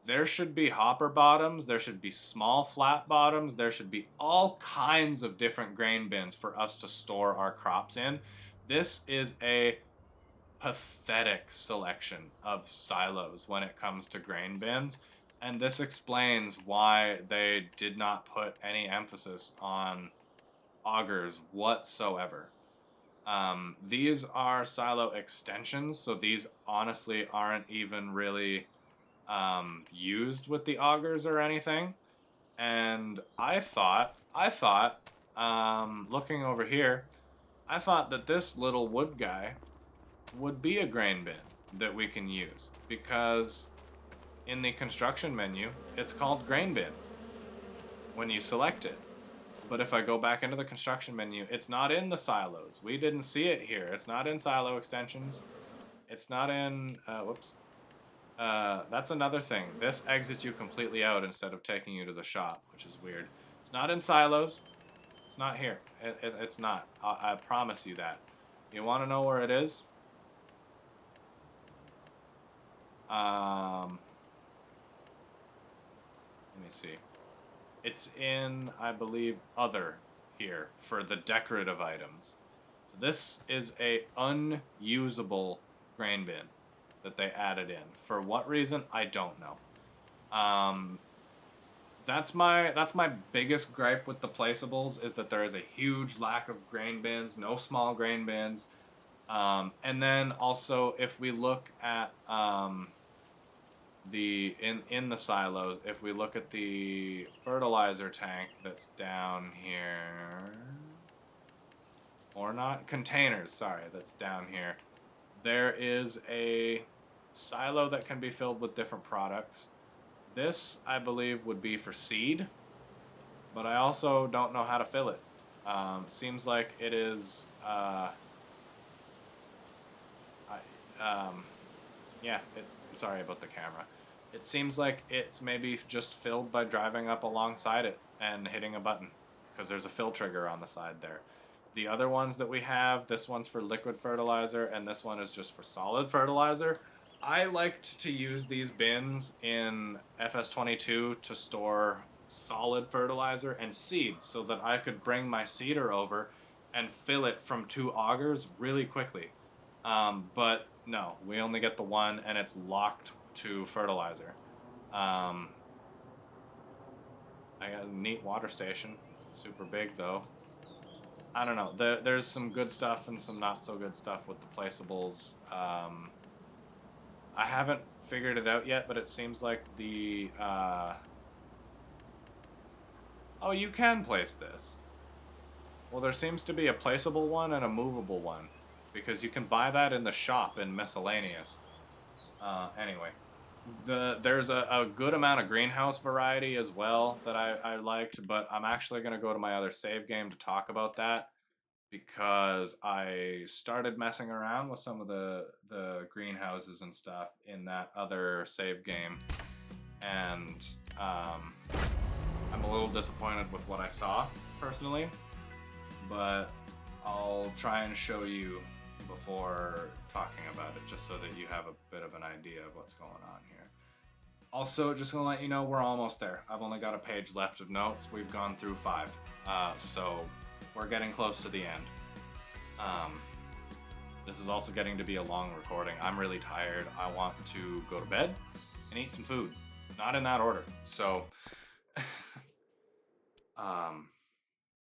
There should be hopper bottoms, there should be small flat bottoms, there should be all kinds of different grain bins for us to store our crops in. This is a pathetic selection of silos when it comes to grain bins, and this explains why they did not put any emphasis on augers whatsoever. These are silo extensions, so these honestly aren't even really used with the augers or anything. And looking over here, I thought that this little wood guy would be a grain bin that we can use, because in the construction menu, it's called grain bin when you select it. But if I go back into the construction menu, it's not in the silos. We didn't see it here. It's not in silo extensions. It's not in, whoops. That's another thing. This exits you completely out instead of taking you to the shop, which is weird. It's not in silos. It's not here. It's not. I promise you that. You want to know where it is? Let me see. It's in, I believe, other here for the decorative items. So this is a unusable grain bin that they added in. For what reason? I don't know. That's my biggest gripe with the placeables, is that there is a huge lack of grain bins, no small grain bins. And then also, if we look at in the silos, if we look at the fertilizer tank that's down here, or not, containers, sorry, that's down here, there is a silo that can be filled with different products. This, I believe, would be for seed, but I also don't know how to fill it. Seems like it is, yeah, sorry about the camera. It seems like it's maybe just filled by driving up alongside it and hitting a button, because there's a fill trigger on the side there. The other ones that we have, this one's for liquid fertilizer, and this one is just for solid fertilizer. I liked to use these bins in FS25 to store solid fertilizer and seeds, so that I could bring my seeder over and fill it from 2 augers really quickly. But no, we only get the one, and it's locked to fertilizer. I got a neat water station. Super big, though. I don't know. There's some good stuff and some not so good stuff with the placeables. I haven't figured it out yet, but it seems like the... Oh, you can place this. Well, there seems to be a placeable one and a movable one, because you can buy that in the shop in miscellaneous. Anyway, there's a good amount of greenhouse variety as well that I liked, but I'm actually going to go to my other save game to talk about that, because I started messing around with some of the greenhouses and stuff in that other save game, and I'm a little disappointed with what I saw, personally, but I'll try and show you before talking about it, just so that you have a bit of an idea of what's going on here. Also, just gonna let you know, we're almost there. I've only got a page left of notes. We've gone through 5. So we're getting close to the end. This is also getting to be a long recording. I'm really tired. I want to go to bed and eat some food. Not in that order. So,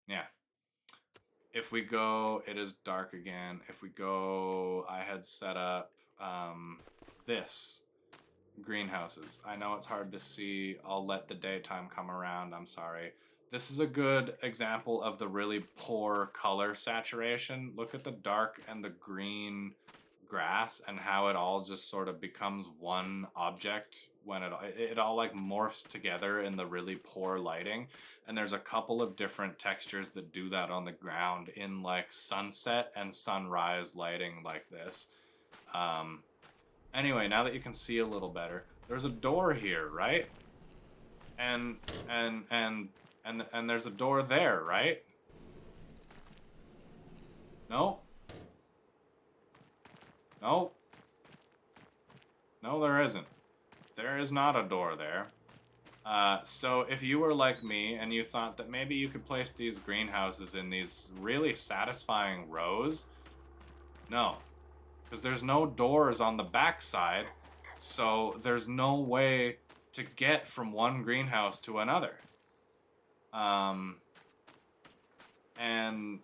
yeah. If we go, it is dark again. If we go, I had set up this greenhouses. I know it's hard to see. I'll let the daytime come around. I'm sorry. This is a good example of the really poor color saturation. Look at the dark and the green grass and how it all just sort of becomes one object when it all like morphs together in the really poor lighting. And there's a couple of different textures that do that on the ground in like sunset and sunrise lighting like this. Um, anyway, now that you can see a little better, there's a door here, right? And and and and there's a door there, right? No, no, no, there isn't. There is not a door there. So if you were like me and you thought that maybe you could place these greenhouses in these really satisfying rows, no, because there's no doors on the backside, so there's no way to get from one greenhouse to another. Um, and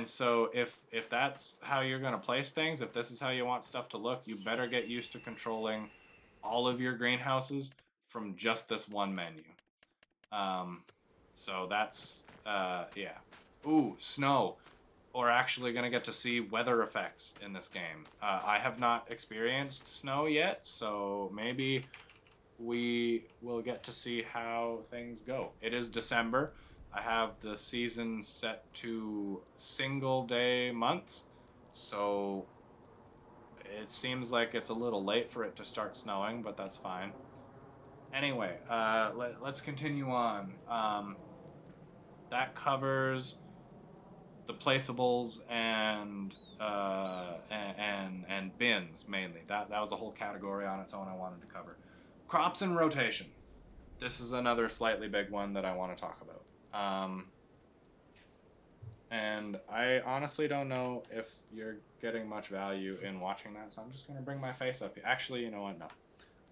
so if that's how you're going to place things, if this is how you want stuff to look, you better get used to controlling all of your greenhouses from just this one menu. So that's yeah. Ooh, snow. We're actually going to get to see weather effects in this game. I have not experienced snow yet, so maybe we will get to see how things go. It is December. I have the season set to single day months, so it seems like it's a little late for it to start snowing, but that's fine. Anyway, let's continue on. That covers the placeables and bins mainly. That was a whole category on its own I wanted to cover. Crops in rotation. This is another slightly big one that I want to talk about. And I honestly don't know if you're getting much value in watching that, so I'm just going to bring my face up here. Actually, you know what? No.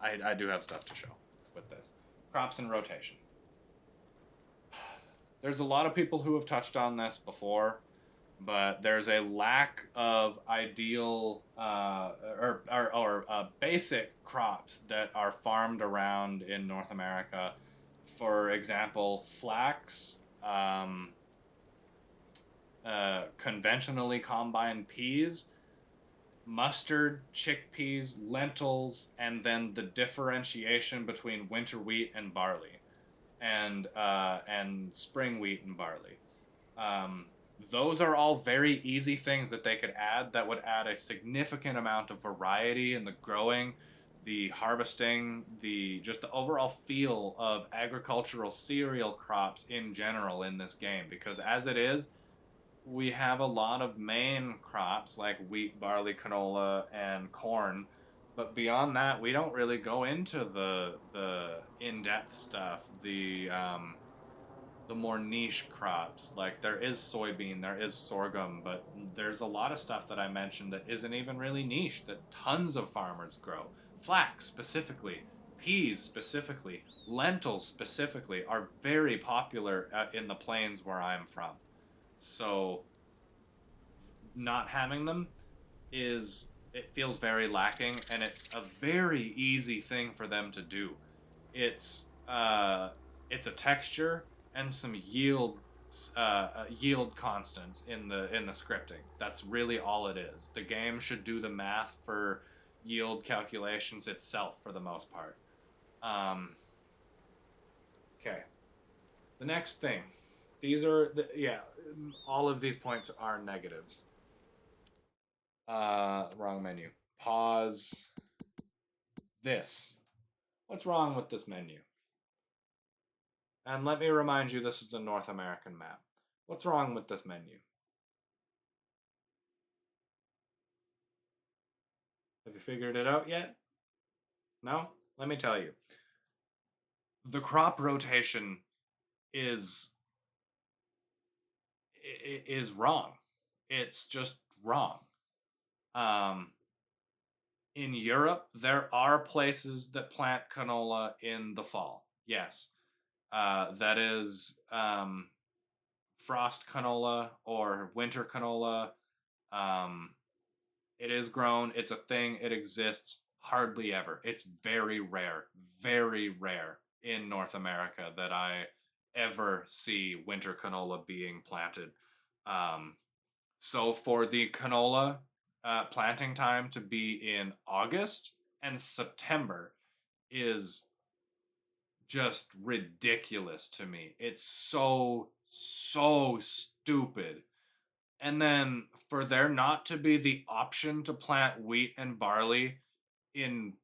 I do have stuff to show with this. Crops in rotation. There's a lot of people who have touched on this before, but there's a lack of ideal or basic crops that are farmed around in North America. For example, flax, conventionally combined peas, mustard, chickpeas, lentils, and then the differentiation between winter wheat and barley, and spring wheat and barley. Those are all very easy things that they could add that would add a significant amount of variety in the growing, the harvesting, the just the overall feel of agricultural cereal crops in general in this game. Because as it is, we have a lot of main crops like wheat, barley, canola, and corn. But beyond that, we don't really go into the in-depth stuff, the more niche crops. Like there is soybean, there is sorghum, but there's a lot of stuff that I mentioned that isn't even really niche that tons of farmers grow. Flax specifically, peas specifically, lentils specifically are very popular in the plains where I'm from. So not having them is it feels very lacking, and it's a very easy thing for them to do. It's it's a texture and some yield constants in the scripting. That's really all it is. The game should do the math for yield calculations itself for the most part. Okay. The next thing. These are yeah. All of these points are negatives. Wrong menu. Pause this. What's wrong with this menu? And let me remind you, this is the North American map. What's wrong with this menu? Have you figured it out yet? No? Let me tell you. The crop rotation is is wrong. It's just wrong. Um, in Europe, there are places that plant canola in the fall. Yes. That is frost canola or winter canola. Um, it is grown. It's a thing. It exists hardly ever. It's very rare in North America that I ever see winter canola being planted. So for the canola planting time to be in August and September is just ridiculous to me. It's so stupid. And then for there not to be the option to plant wheat and barley in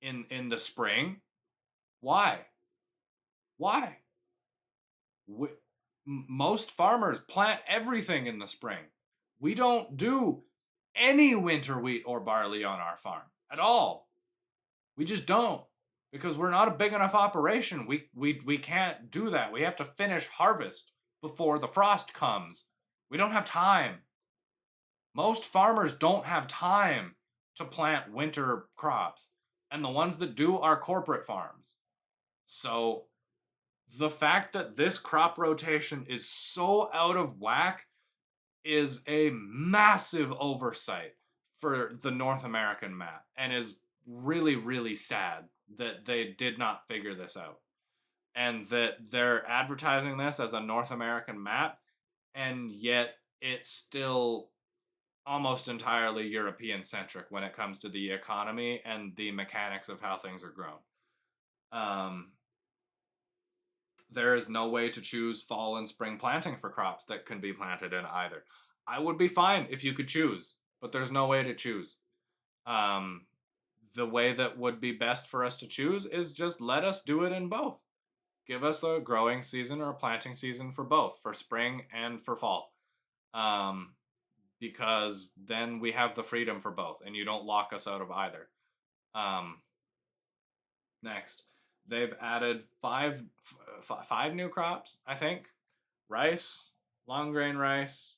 in the spring, why? Why? We, most farmers plant everything in the spring. We don't do any winter wheat or barley on our farm at all. We just don't, because we're not a big enough operation. We can't do that. We have to finish harvest before the frost comes. We don't have time. Most farmers don't have time to plant winter crops, and the ones that do are corporate farms. So the fact that this crop rotation is so out of whack is a massive oversight for the North American map, and is really, really sad that they did not figure this out, and that they're advertising this as a North American map, and yet it's still almost entirely European centric when it comes to the economy and the mechanics of how things are grown. There is no way to choose fall and spring planting for crops that can be planted in either. I would be fine if you could choose, but there's no way to choose. Um, the way that would be best for us to choose is just let us do it in both. Give us a growing season or a planting season for both, for spring and for fall. Because then we have the freedom for both, and you don't lock us out of either. Next, they've added five new crops, I think. Rice, long grain rice,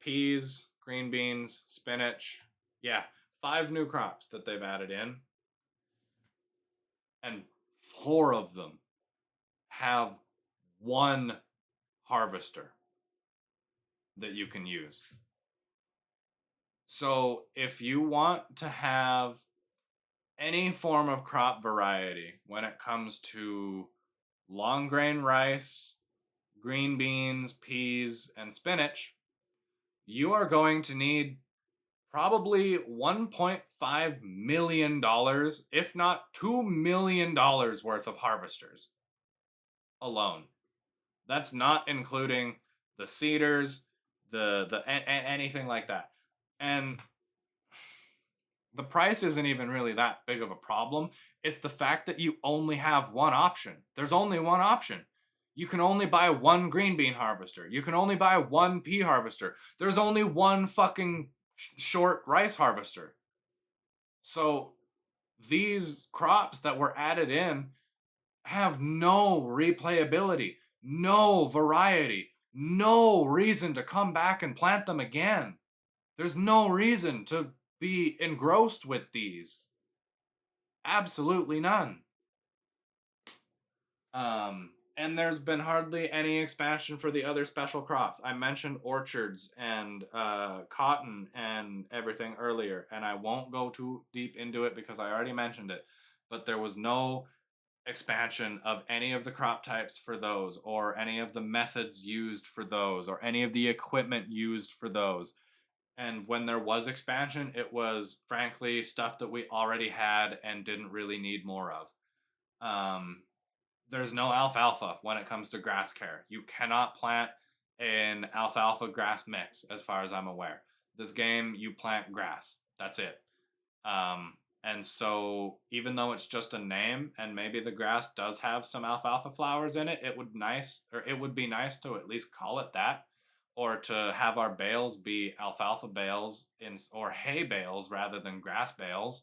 peas, green beans, spinach. Yeah, 5 new crops that they've added in. And 4 of them have one harvester that you can use. So if you want to have any form of crop variety when it comes to long grain rice, green beans, peas, and spinach, you are going to need probably $1.5 million, if not $2 million worth of harvesters alone. That's not including the seeders, anything like that. And the price isn't even really that big of a problem. It's the fact that you only have one option. There's only one option. You can only buy one green bean harvester. You can only buy one pea harvester. There's only one fucking short rice harvester. So these crops that were added in have no replayability, no variety, no reason to come back and plant them again. There's no reason to be engrossed with these. Absolutely none. And there's been hardly any expansion for the other special crops. I mentioned orchards and cotton and everything earlier, and I won't go too deep into it because I already mentioned it. But there was no expansion of any of the crop types for those, or any of the methods used for those, or any of the equipment used for those. And when there was expansion, it was frankly stuff that we already had and didn't really need more of. There's no alfalfa when it comes to grass care. You cannot plant an alfalfa grass mix, as far as I'm aware. This game, you plant grass. That's it. And so, even though it's just a name, and maybe the grass does have some alfalfa flowers in it, it would be nice to at least call it that, or to have our bales be alfalfa bales or hay bales rather than grass bales.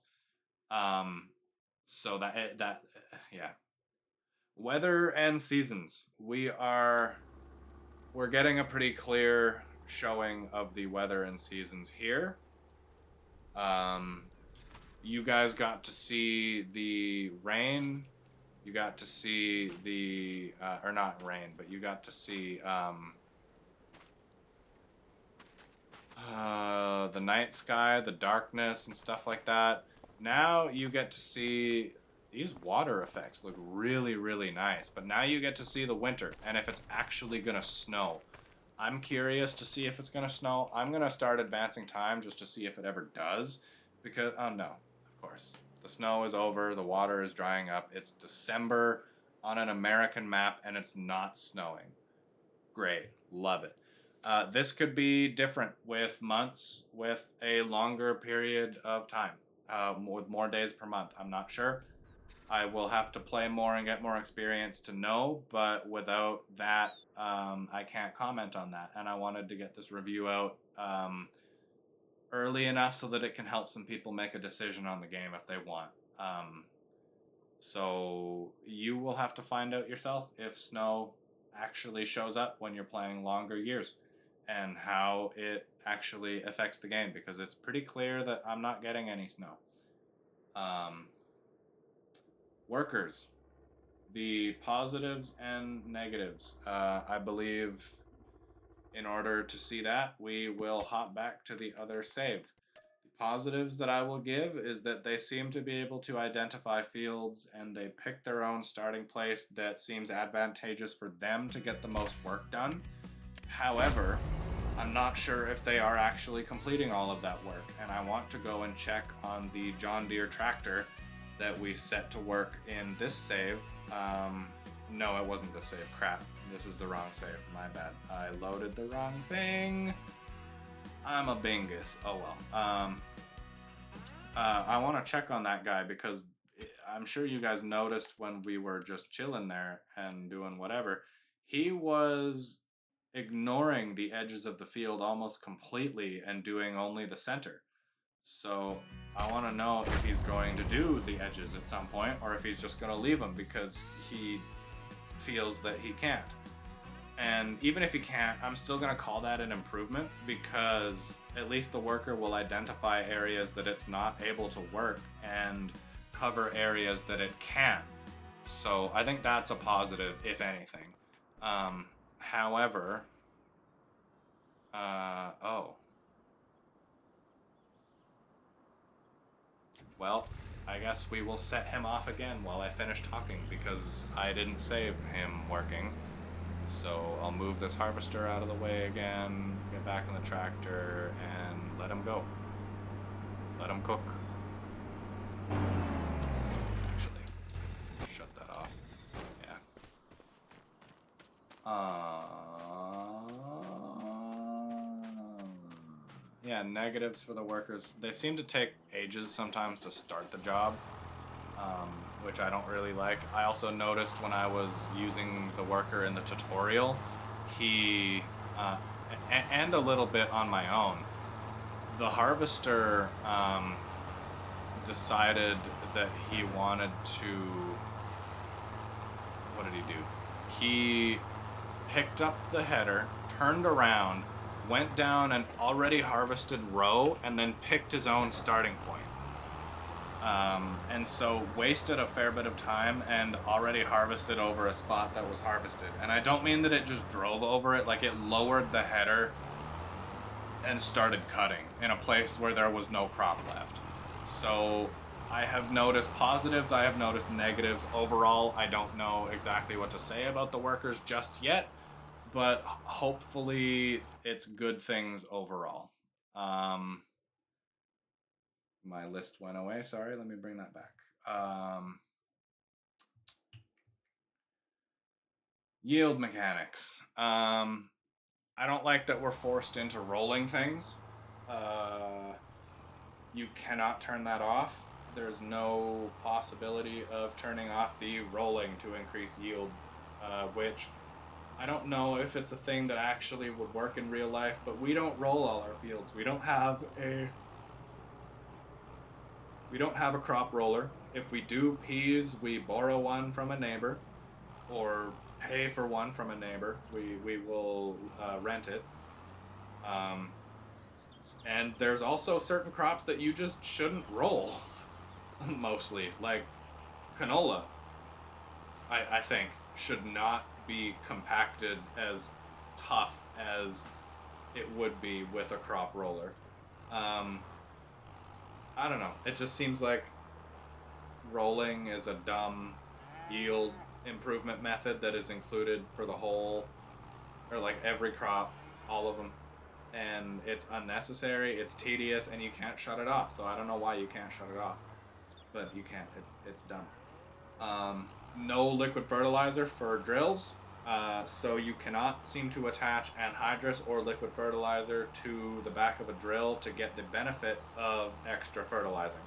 So yeah. Weather and seasons. We're getting a pretty clear showing of the weather and seasons here. You guys got to see the rain. You got to see the or not rain, but you got to see the night sky, the darkness, and stuff like that. Now you get to see these water effects look really, really nice. But now you get to see the winter and if it's actually going to snow. I'm curious to see if it's going to snow. I'm going to start advancing time just to see if it ever does. Because, oh no, of course. The snow is over. The water is drying up. It's December on an American map and it's not snowing. Great. Love it. This could be different with months with a longer period of time, with more days per month. I'm not sure. I will have to play more and get more experience to know, but without that, I can't comment on that. And I wanted to get this review out early enough so that it can help some people make a decision on the game if they want. So you will have to find out yourself if snow actually shows up when you're playing longer years and how it actually affects the game, because it's pretty clear that I'm not getting any snow. Workers, the positives and negatives. I believe in order to see that, we will hop back to the other save. The positives that I will give is that they seem to be able to identify fields and they pick their own starting place that seems advantageous for them to get the most work done. However, I'm not sure if they are actually completing all of that work, and I want to go and check on the John Deere tractor that we set to work in this save. No, it wasn't this save. Crap. This is the wrong save. My bad. I loaded the wrong thing. I'm a bingus. Oh well. I want to check on that guy because I'm sure you guys noticed when we were just chilling there and doing whatever, he was ignoring the edges of the field almost completely and doing only the center. So I want to know if he's going to do the edges at some point or if he's just going to leave them because he feels that he can't. And even if he can't, I'm still going to call that an improvement because at least the worker will identify areas that it's not able to work and cover areas that it can. So I think that's a positive, if anything. However, well, I guess we will set him off again while I finish talking because I didn't save him working. So I'll move this harvester out of the way again, get back on the tractor, and let him go. Let him cook. Actually, shut that off. Yeah, negatives for the workers. They seem to take ages sometimes to start the job, which I don't really like. I also noticed when I was using the worker in the tutorial, he, and a little bit on my own, the harvester decided that he wanted to, what did he do? He picked up the header, turned around, went down an already harvested row, and then picked his own starting point. And so wasted a fair bit of time and already harvested over a spot that was harvested. And I don't mean that it just drove over it, like it lowered the header and started cutting in a place where there was no crop left. So I have noticed positives, I have noticed negatives. Overall, I don't know exactly what to say about the workers just yet, but hopefully it's good things overall. My list went away. Sorry, let me bring that back. Yield mechanics. I don't like that we're forced into rolling things. You cannot turn that off. There's no possibility of turning off the rolling to increase yield, which I don't know if it's a thing that actually would work in real life, but we don't roll all our fields. We don't have a crop roller. If we do peas, we borrow one from a neighbor or pay for one from a neighbor. We will rent it. And there's also certain crops that you just shouldn't roll, mostly. Like canola, I think, should not be compacted as tough as it would be with a crop roller. I don't know. It just seems like rolling is a dumb yield improvement method that is included for the whole, or like every crop, all of them. And it's unnecessary, it's tedious, and you can't shut it off. So I don't know why you can't shut it off, but you can't. It's dumb. No liquid fertilizer for drills, so you cannot seem to attach anhydrous or liquid fertilizer to the back of a drill to get the benefit of extra fertilizing,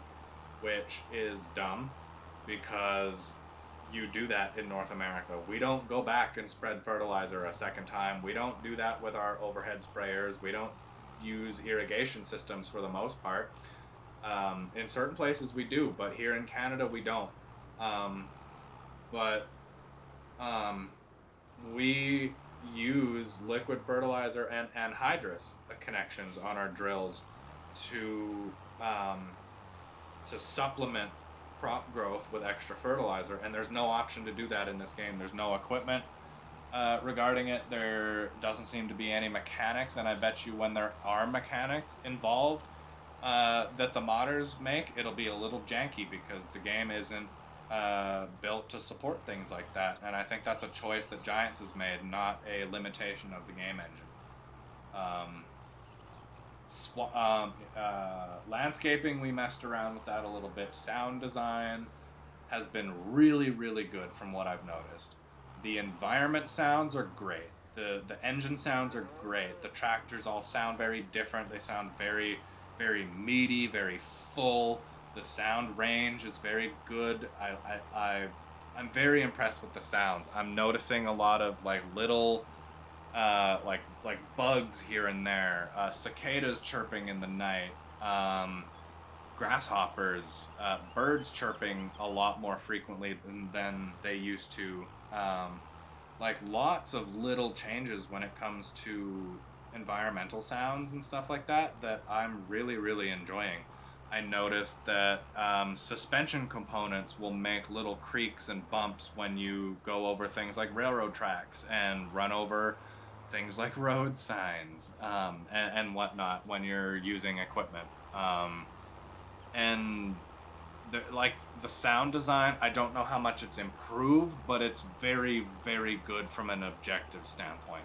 which is dumb because you do that in North America. We don't go back and spread fertilizer a second time. We don't do that with our overhead sprayers. We don't use irrigation systems for the most part. In certain places we do, but here in Canada we don't. We use liquid fertilizer and anhydrous connections on our drills to supplement crop growth with extra fertilizer, and there's no option to do that in this game. There's no equipment regarding it. There doesn't seem to be any mechanics, and I bet you when there are mechanics involved that the modders make, it'll be a little janky because the game isn't built to support things like that, and I think that's a choice that Giants has made, not a limitation of the game engine. Landscaping, we messed around with that a little bit. Sound design has been really, really good from what I've noticed. The environment sounds are great. The engine sounds are great. The tractors all sound very different. They sound very, very meaty, very full. The sound range is very good. I'm very impressed with the sounds. I'm noticing a lot of like little like bugs here and there, cicadas chirping in the night, grasshoppers, birds chirping a lot more frequently than they used to. Like lots of little changes when it comes to environmental sounds and stuff like that I'm really, really enjoying. I noticed that suspension components will make little creaks and bumps when you go over things like railroad tracks and run over things like road signs and whatnot when you're using equipment. And the sound design, I don't know how much it's improved, but it's very, very good from an objective standpoint.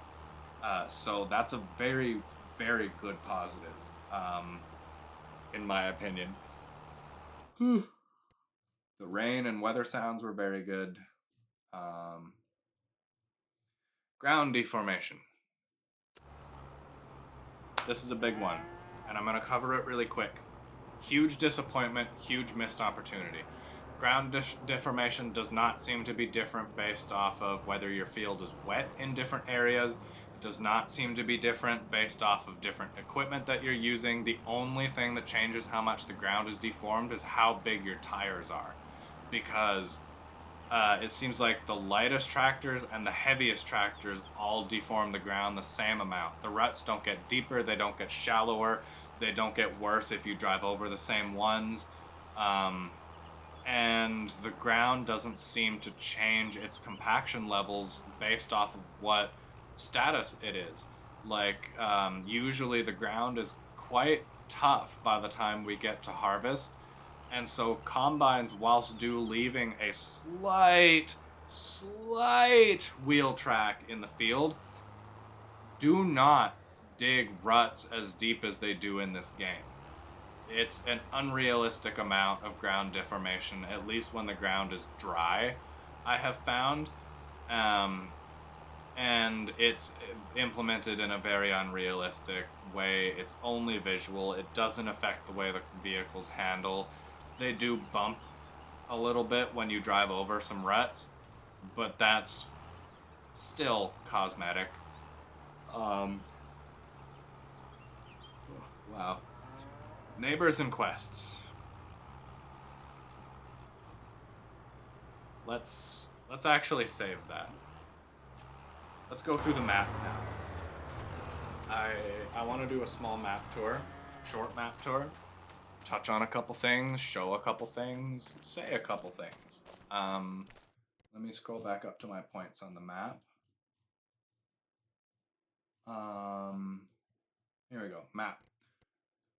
So that's a very, very good positive, in my opinion. The rain and weather sounds were very good. Ground deformation. This is a big one, and I'm going to cover it really quick. Huge disappointment, huge missed opportunity. Ground deformation does not seem to be different based off of whether your field is wet in different areas. It does not seem to be different based off of different equipment that you're using. The only thing that changes how much the ground is deformed is how big your tires are. Because it seems like the lightest tractors and the heaviest tractors all deform the ground the same amount. The ruts don't get deeper, they don't get shallower, they don't get worse if you drive over the same ones. And the ground doesn't seem to change its compaction levels based off of what status it is. Like, usually the ground is quite tough by the time we get to harvest. And so combines, whilst leaving a slight wheel track in the field, do not dig ruts as deep as they do in this game. It's an unrealistic amount of ground deformation, at least when the ground is dry, I have found. And it's implemented in a very unrealistic way. It's only visual. It doesn't affect the way the vehicles handle. They do bump a little bit when you drive over some ruts, but that's still cosmetic. Wow. Neighbors and quests. Let's actually save that. Let's go through the map now. I want to do a small map tour, short map tour. Touch on a couple things, show a couple things, say a couple things. Let me scroll back up to my points on the map. Here we go, map.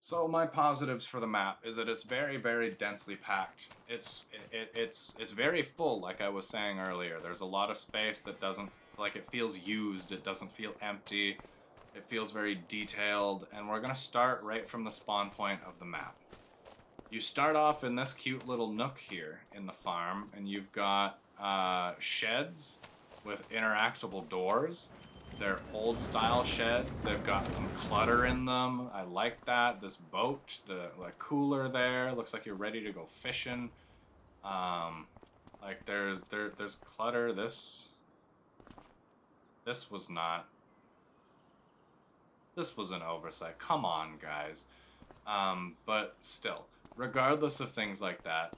So my positives for the map is that it's very, very densely packed. It's very full, like I was saying earlier. There's a lot of space that doesn't, like, it feels used. It doesn't feel empty. It feels very detailed, and we're gonna start right from the spawn point of the map. You start off in this cute little nook here in the farm, and you've got sheds with interactable doors. They're old style sheds. They've got some clutter in them. I like that. This boat, the like cooler there, looks like you're ready to go fishing. Like there's clutter. This was not. This was an oversight. Come on, guys. But still, regardless of things like that,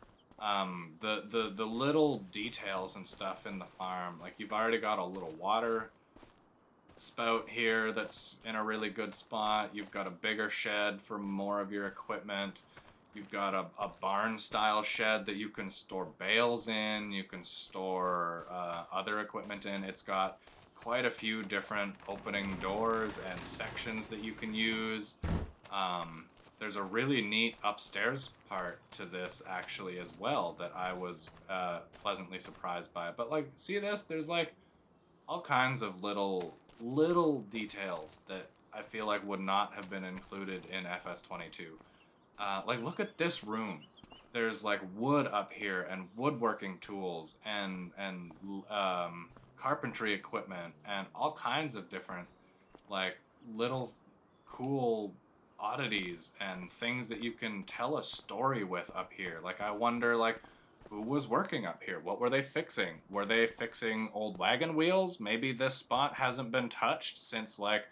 the little details and stuff in the farm, like you've already got a little water spout here that's in a really good spot. You've got a bigger shed for more of your equipment. You've got a barn style shed that you can store bales in. You can store other equipment in. It's got quite a few different opening doors and sections that you can use. There's a really neat upstairs part to this actually as well that I was pleasantly surprised by. But like, see this? There's like all kinds of little details that I feel like would not have been included in FS22. Like, look at this room. There's like wood up here and woodworking tools and carpentry equipment and all kinds of different like little cool oddities and things that you can tell a story with up here. Like, I wonder, like, who was working up here? What were they fixing? Were they fixing old wagon wheels? Maybe this spot hasn't been touched since like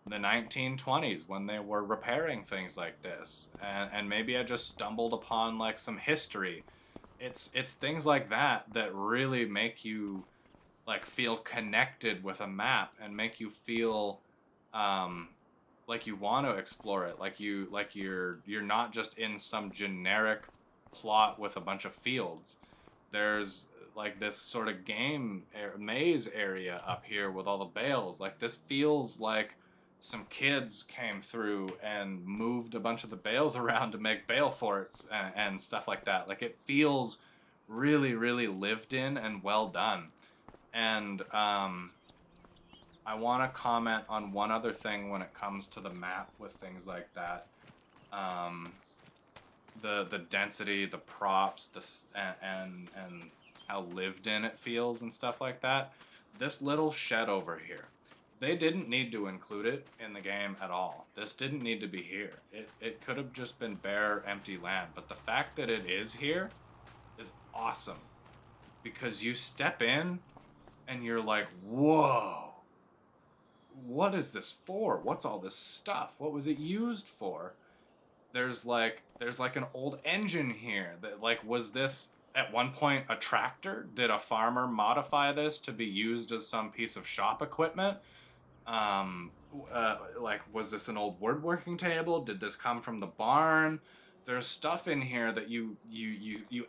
the 1920s when they were repairing things like this. And maybe I just stumbled upon like some history. It's things like that that really make you like feel connected with a map and make you feel like you want to explore it, like you're not just in some generic plot with a bunch of fields. There's like this sort of maze area up here with all the bales. Like, this feels like some kids came through and moved a bunch of the bales around to make bale forts and stuff like that. Like, it feels really, really lived in and well done. And I want to comment on one other thing when it comes to the map with things like that. The density, the props, and how lived in it feels and stuff like that. This little shed over here, they didn't need to include it in the game at all. This didn't need to be here. It could have just been bare, empty land. But the fact that it is here is awesome. Because you step in and you're like, whoa, what is this for? What's all this stuff? What was it used for? There's like an old engine here that, like, was this at one point a tractor? Did a farmer modify this to be used as some piece of shop equipment? Like, was this an old woodworking table? Did this come from the barn? There's stuff in here that you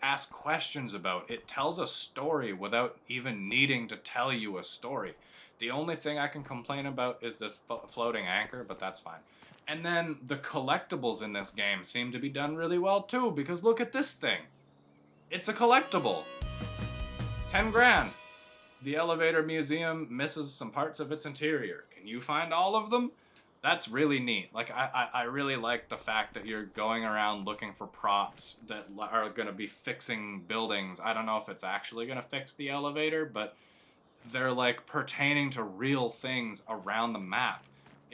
ask questions about. It tells a story without even needing to tell you a story. The only thing I can complain about is this floating anchor, but that's fine. And then the collectibles in this game seem to be done really well too, because look at this thing. It's a collectible. 10 grand. The elevator museum misses some parts of its interior. Can you find all of them? That's really neat. Like, I really like the fact that you're going around looking for props that are going to be fixing buildings. I don't know if it's actually going to fix the elevator, but they're like pertaining to real things around the map.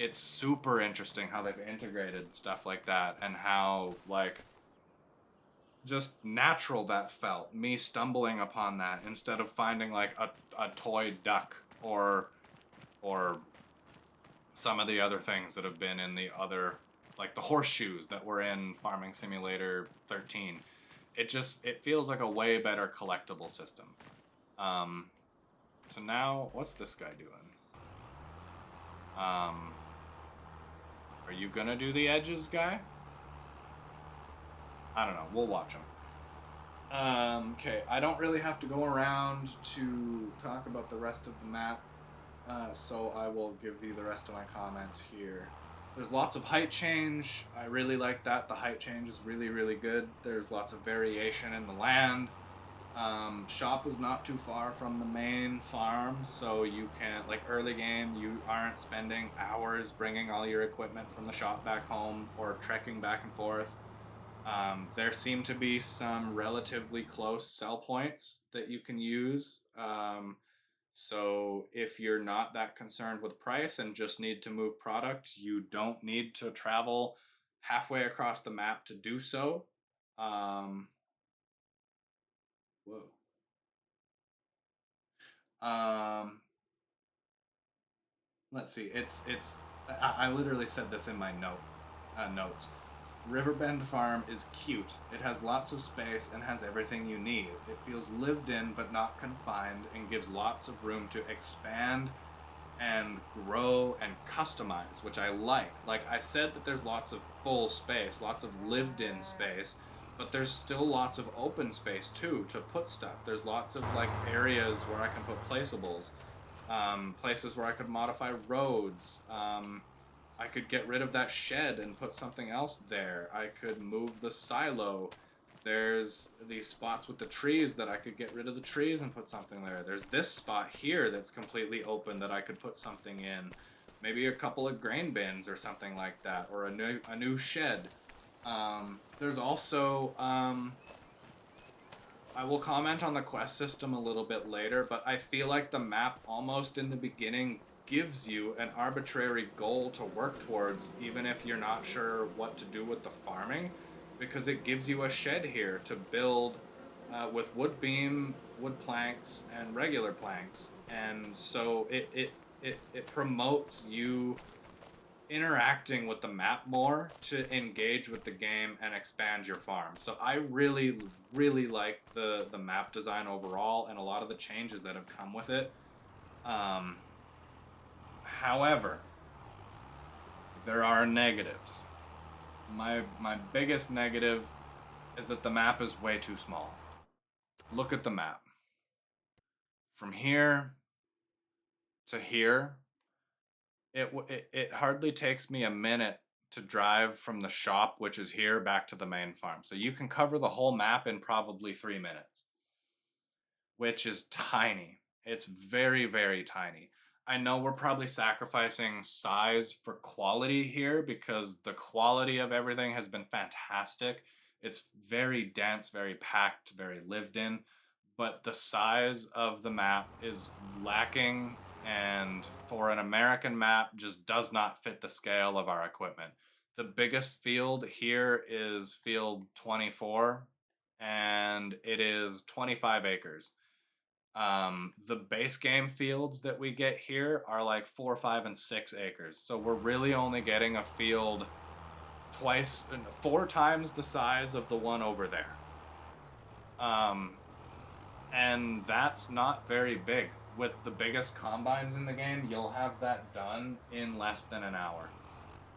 It's super interesting how they've integrated stuff like that and how, like, just natural that felt, me stumbling upon that instead of finding like a toy duck or some of the other things that have been in the other, like the horseshoes that were in Farming Simulator 13. It feels like a way better collectible system. So now, what's this guy doing? Are you gonna do the edges, guy? I don't know. We'll watch him. Okay, I don't really have to go around to talk about the rest of the map, so I will give you the rest of my comments here. There's lots of height change. I really like that. The height change is really, really good. There's lots of variation in the land. Shop is not too far from the main farm, so you can, like, early game, you aren't spending hours bringing all your equipment from the shop back home or trekking back and forth. There seem to be some relatively close sell points that you can use. So if you're not that concerned with price and just need to move product, you don't need to travel halfway across the map to do so. Whoa. Um, let's see. I literally said this in my notes. Riverbend Farm is cute. It has lots of space and has everything you need. It feels lived in but not confined and gives lots of room to expand and grow and customize, which I like. Like I said that there's lots of full space, lots of lived in space, but there's still lots of open space too to put stuff. There's lots of like areas where I can put placeables, places where I could modify roads. I could get rid of that shed and put something else there. I could move the silo. There's these spots with the trees that I could get rid of the trees and put something there. There's this spot here that's completely open that I could put something in. Maybe a couple of grain bins or something like that, or a new shed. There's also I will comment on the quest system a little bit later, but I feel like the map almost in the beginning gives you an arbitrary goal to work towards, even if you're not sure what to do with the farming, because it gives you a shed here to build with wood beam, wood planks, and regular planks. And so it promotes you interacting with the map more to engage with the game and expand your farm. So I really, really like the map design overall and a lot of the changes that have come with it. However, there are negatives. My biggest negative is that the map is way too small. Look at the map. From here to here, it hardly takes me a minute to drive from the shop, which is here, back to the main farm. So you can cover the whole map in probably 3 minutes, which is tiny. It's very, very tiny. I know we're probably sacrificing size for quality here because the quality of everything has been fantastic. It's very dense, very packed, very lived in, but the size of the map is lacking, and for an American map just does not fit the scale of our equipment. The biggest field here is field 24, and it is 25 acres. The base game fields that we get here are like 4, 5, and 6 acres. So we're really only getting a field 4 times the size of the one over there. And that's not very big. With the biggest combines in the game, you'll have that done in less than an hour.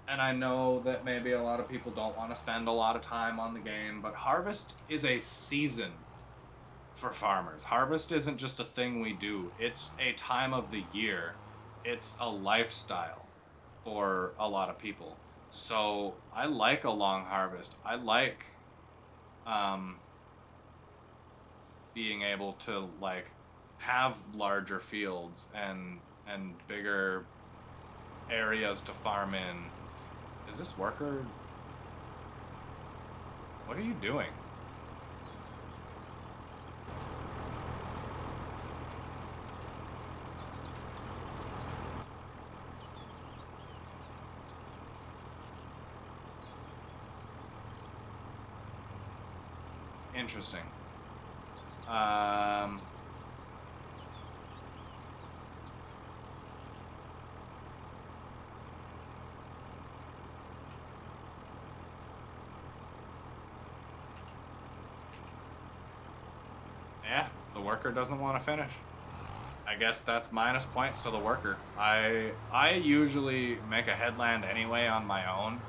And I know that maybe a lot of people don't want to spend a lot of time on the game, but harvest is a season for farmers. Harvest isn't just a thing we do. It's a time of the year. It's a lifestyle for a lot of people. So I like a long harvest. I like being able to like have larger fields and bigger areas to farm in. Is this worker? What are you doing? Interesting. Yeah, the worker doesn't want to finish. I guess that's minus points to the worker. I usually make a headland anyway on my own.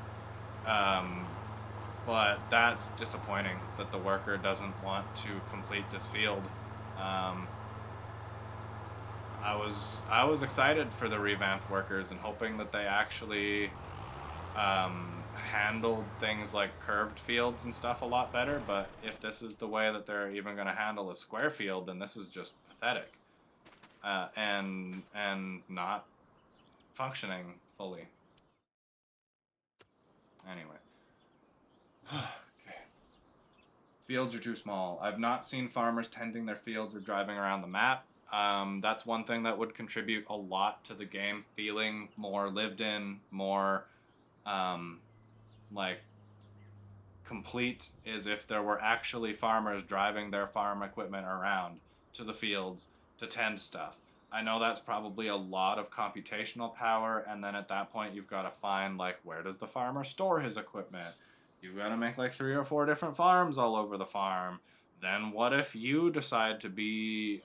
But that's disappointing that the worker doesn't want to complete this field. I was excited for the revamped workers and hoping that they actually handled things like curved fields and stuff a lot better, but if this is the way that they're even going to handle a square field, then this is just pathetic, and not functioning fully. Anyway. Okay. Fields are too small. I've not seen farmers tending their fields or driving around the map. That's one thing that would contribute a lot to the game feeling more lived in, more um, like complete, is if there were actually farmers driving their farm equipment around to the fields to tend stuff. I know that's probably a lot of computational power, and then at that point you've got to find like where does the farmer store his equipment? You've got to make like 3 or 4 different farms all over the farm. Then what if you decide to be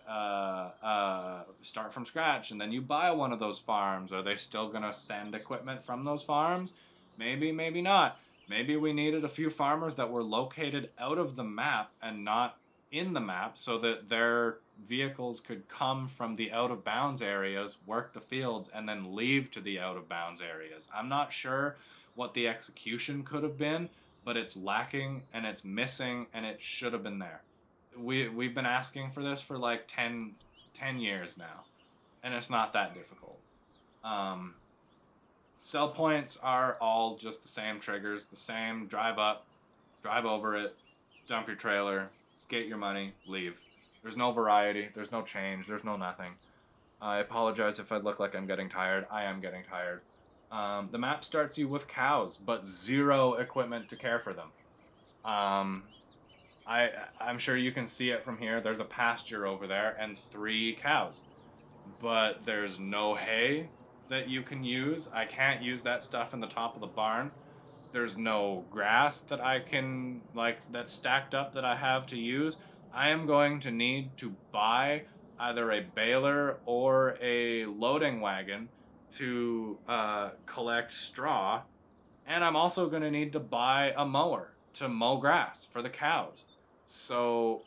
start from scratch and then you buy one of those farms? Are they still gonna send equipment from those farms? Maybe, maybe not. Maybe we needed a few farmers that were located out of the map and not in the map so that their vehicles could come from the out of bounds areas, work the fields, and then leave to the out of bounds areas. I'm not sure what the execution could have been, but it's lacking and it's missing and it should have been there. We've been asking for this for like 10 years now, and it's not that difficult. Um, Sell points are all just the same triggers, the same drive up, drive over it, dump your trailer, get your money, leave. There's no variety, there's no change, there's no nothing. I apologize if I look like I'm getting tired. I am getting tired. The map starts you with cows, but 0 equipment to care for them. Um, I'm sure you can see it from here. There's a pasture over there and 3 cows, but there's no hay that you can use. I can't use that stuff in the top of the barn. There's no grass that I can like that's stacked up that I have to use. I am going to need to buy either a baler or a loading wagon to collect straw, and I'm also going to need to buy a mower to mow grass for the cows. So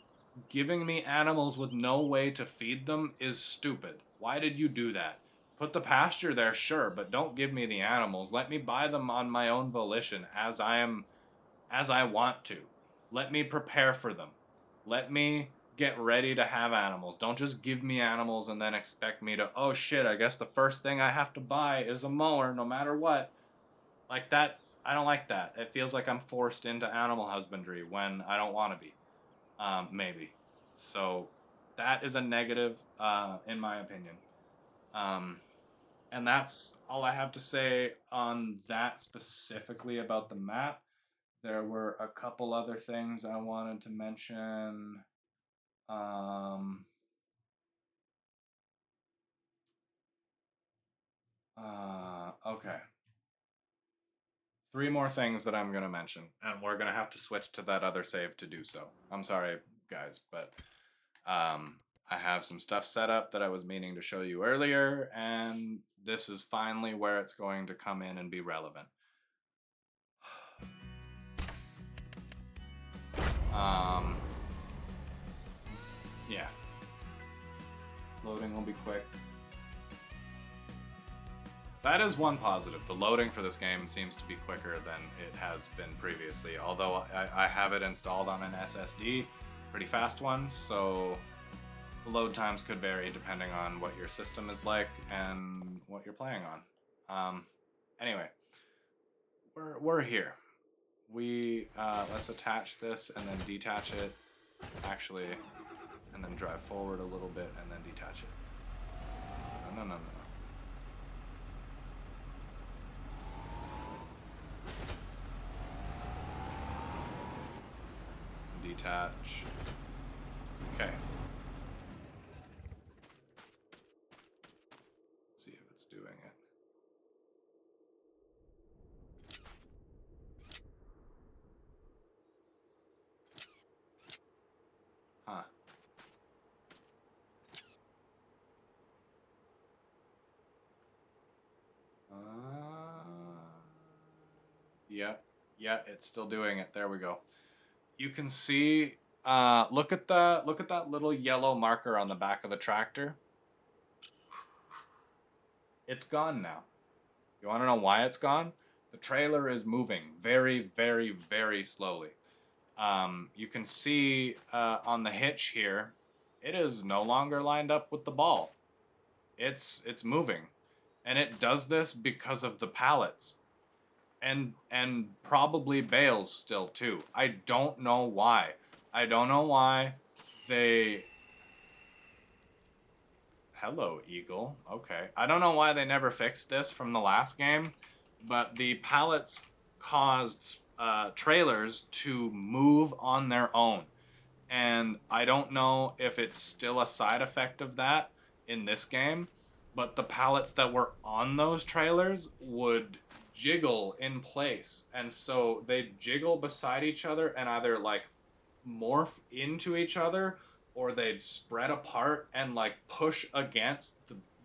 giving me animals with no way to feed them is stupid. Why did you do that? Put the pasture there, sure, but don't give me the animals. Let me buy them on my own volition as I want to. Let me prepare for them. Let me get ready to have animals. Don't just give me animals and then expect me to, oh shit, I guess the first thing I have to buy is a mower no matter what. Like that, I don't like that. It feels like I'm forced into animal husbandry when I don't want to be. Maybe. So that is a negative, in my opinion. Um, and that's all I have to say on that specifically about the map. There were a couple other things I wanted to mention. Um, okay. 3 more things that I'm going to mention, and we're going to have to switch to that other save to do so. I'm sorry, guys, but um, I have some stuff set up that I was meaning to show you earlier, and this is finally where it's going to come in and be relevant. Yeah. Loading will be quick. That is one positive. The loading for this game seems to be quicker than it has been previously, although I have it installed on an SSD, pretty fast one, so the load times could vary depending on what your system is like and what you're playing on. Anyway, we're here. Let's attach this and then detach it, actually, and then drive forward a little bit and then detach it. No. Detach. Okay. Let's see if it's doing it. Huh. Yeah. Yeah, it's still doing it. There we go. You can see look at that little yellow marker on the back of the tractor. It's gone now. You want to know why it's gone? The trailer is moving very, very, very slowly. You can see on the hitch here, it is no longer lined up with the ball. It's moving, and it does this because of the pallets, and probably bales still too. I don't know why. I don't know why they. Hello, Eagle. Okay. I don't know why they never fixed this from the last game, but the pallets caused trailers to move on their own. And I don't know if it's still a side effect of that in this game, but the pallets that were on those trailers would jiggle in place. And so they'd jiggle beside each other and either like morph into each other, or they'd spread apart and like push against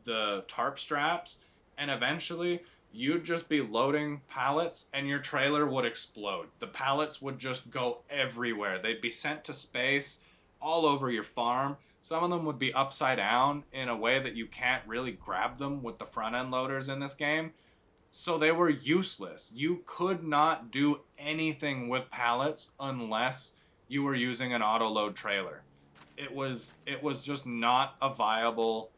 the tarp straps, and eventually you'd just be loading pallets and your trailer would explode. The pallets would just go everywhere. They'd be sent to space all over your farm. Some of them would be upside down in a way that you can't really grab them with the front end loaders in this game. So they were useless. You could not do anything with pallets unless you were using an auto load trailer. It was just not a viable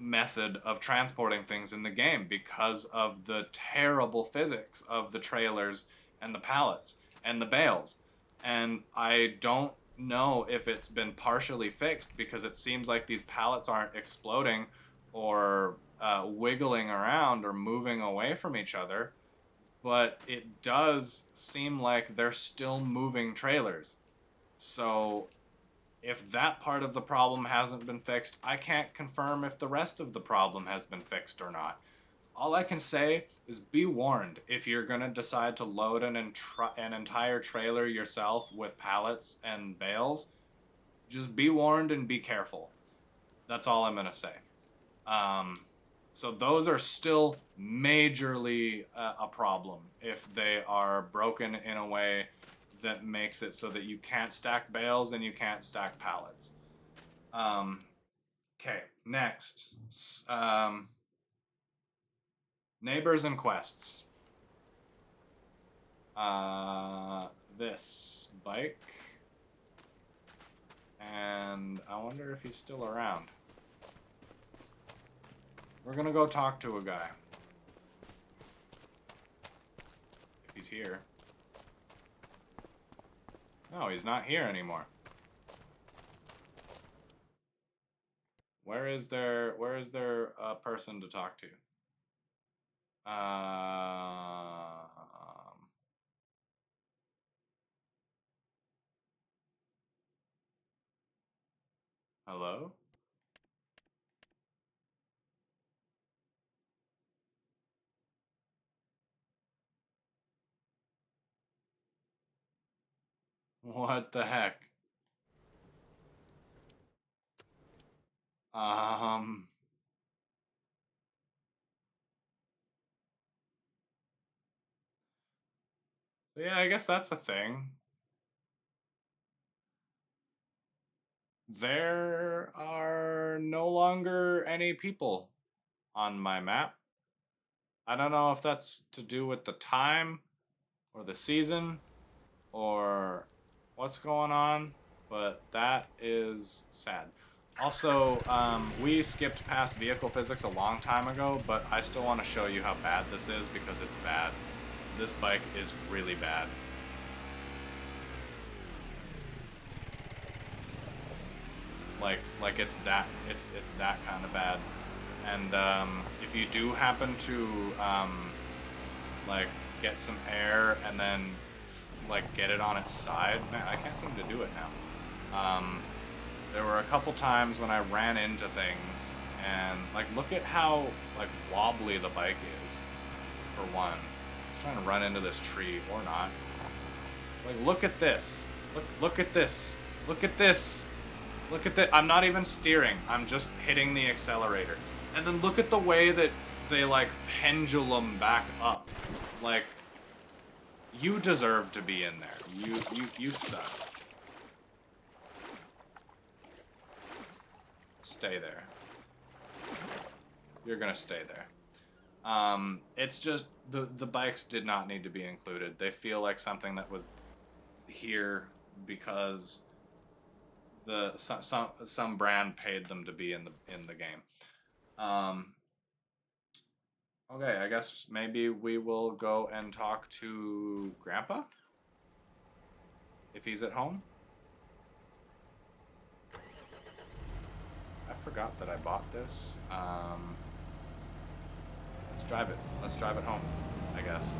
method of transporting things in the game because of the terrible physics of the trailers and the pallets and the bales. And I don't know if it's been partially fixed, because it seems like these pallets aren't exploding or wiggling around or moving away from each other, but it does seem like they're still moving trailers. So if that part of the problem hasn't been fixed, I can't confirm if the rest of the problem has been fixed or not. All I can say is be warned if you're going to decide to load an entire trailer yourself with pallets and bales. Just be warned and be careful. That's all I'm going to say. So those are still majorly a problem if they are broken in a way that makes it so that you can't stack bales and you can't stack pallets. Okay, next. Neighbors and quests. This bike. And I wonder if he's still around. We're gonna go talk to a guy. If he's here. No, he's not here anymore. Where is there a person to talk to? Hello? What the heck? So yeah, I guess that's a thing. There are no longer any people on my map. I don't know if that's to do with the time or the season or what's going on, but that is sad. Also, we skipped past vehicle physics a long time ago, but I still want to show you how bad this is because it's bad. This bike is really bad. Like it's that kind of bad. And if you do happen to like get some air and then like get it on its side, man, I can't seem to do it now. There were a couple times when I ran into things, and like look at how like wobbly the bike is. For one, I'm trying to run into this tree or not. Like look at this. Look at this. Look at this. Look at that. I'm not even steering. I'm just hitting the accelerator. And then look at the way that they like pendulum back up. Like, you deserve to be in there. You suck. Stay there. You're gonna stay there. It's just the bikes did not need to be included. They feel like something that was here because some brand paid them to be in the game. Um, okay, I guess maybe we will go and talk to Grandpa if he's at home. I forgot that I bought this. Let's drive it. Let's drive it home, I guess.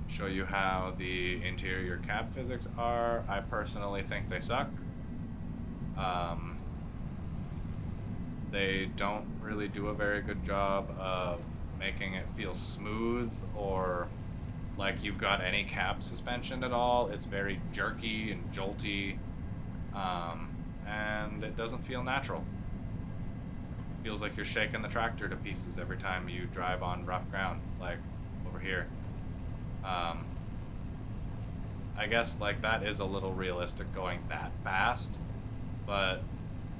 Show you how the interior cab physics are. I personally think they suck. Um, they don't really do a very good job of making it feel smooth or like you've got any cab suspension at all. It's very jerky and jolty, and it doesn't feel natural. Feels like you're shaking the tractor to pieces every time you drive on rough ground, like over here. I guess like that is a little realistic going that fast, but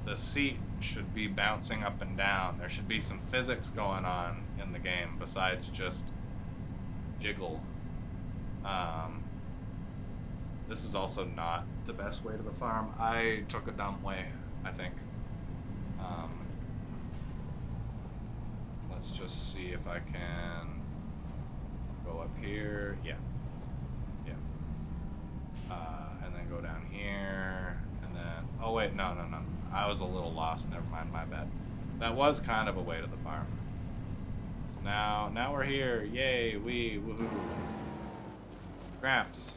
the seat should be bouncing up and down. There should be some physics going on in the game besides just jiggle. This is also not the best way to the farm. I took a dumb way, I think. Let's just see if I can go up here. Yeah. Yeah. And then go down here. And then... Oh, wait. No. I was a little lost. Never mind. My bad. That was kind of a way to the farm. So now we're here. Yay. Woohoo. Gramps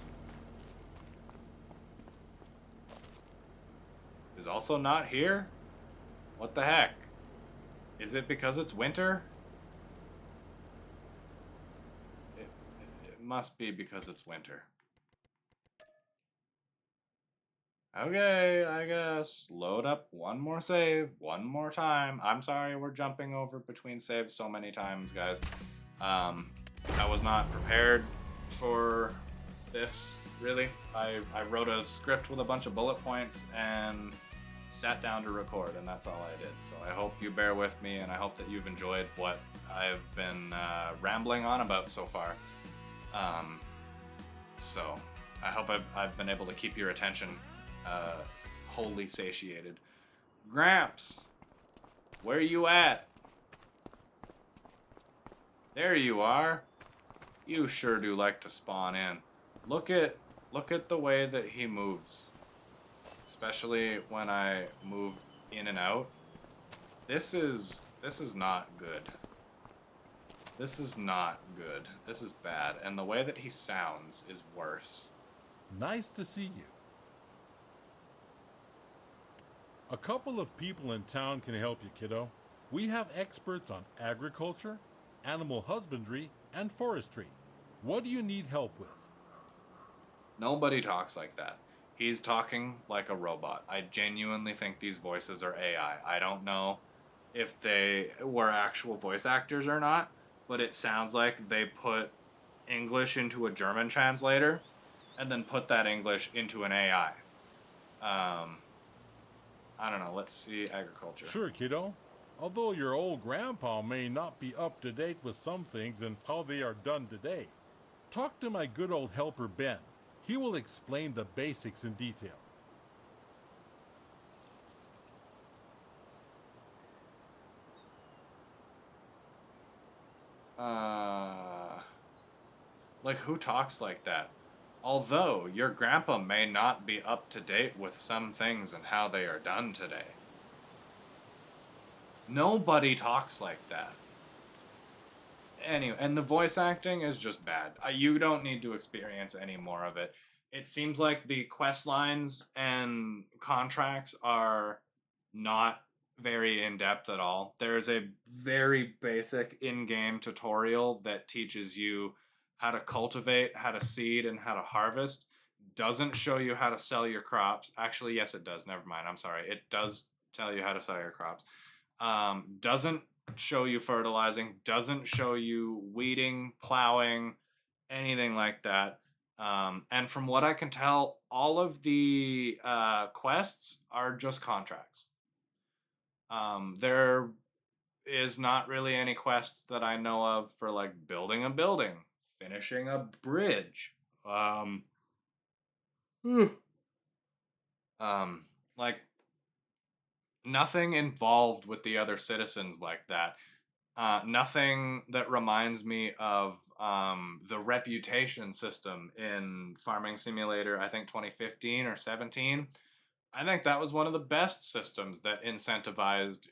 is also not here? What the heck? Is it because it's winter? It must be because it's winter. Okay, I guess. Load up one more save, one more time. I'm sorry we're jumping over between saves so many times, guys. I was not prepared for this, really. I wrote a script with a bunch of bullet points and sat down to record, and that's all I did. So I hope you bear with me, and I hope that you've enjoyed what I've been rambling on about so far. So I hope I've been able to keep your attention wholly satiated. Gramps, where you at? There you are. You sure do like to spawn in. Look at the way that he moves. Especially when I move in and out. This is not good. This is not good. This is bad. And the way that he sounds is worse. Nice to see you. A couple of people in town can help you, kiddo. We have experts on agriculture, animal husbandry, and forestry. What do you need help with? Nobody talks like that. He's talking like a robot. I genuinely think these voices are AI. I don't know if they were actual voice actors or not, but it sounds like they put English into a German translator and then put that English into an AI. I don't know. Let's see agriculture. Sure, kiddo. Although your old grandpa may not be up to date with some things and how they are done today, talk to my good old helper Ben. He will explain the basics in detail. Like who talks like that? Although your grandpa may not be up to date with some things and how they are done today. Nobody talks like that. Anyway, and the voice acting is just bad. You don't need to experience any more of it. It seems like the quest lines and contracts are not very in-depth at all. There's a very basic in-game tutorial that teaches you how to cultivate, how to seed, and how to harvest. Doesn't show you how to sell your crops. Actually, yes, it does. Never mind. I'm sorry. It does tell you how to sell your crops. Doesn't show you fertilizing, doesn't show you weeding, plowing, anything like that. And from what I can tell, all of the quests are just contracts. They're is not really any quests that I know of for like building a building, finishing a bridge, um, um, like nothing involved with the other citizens like that. Nothing that reminds me of the reputation system in Farming Simulator, I think 2015 or 17. I think that was one of the best systems that incentivized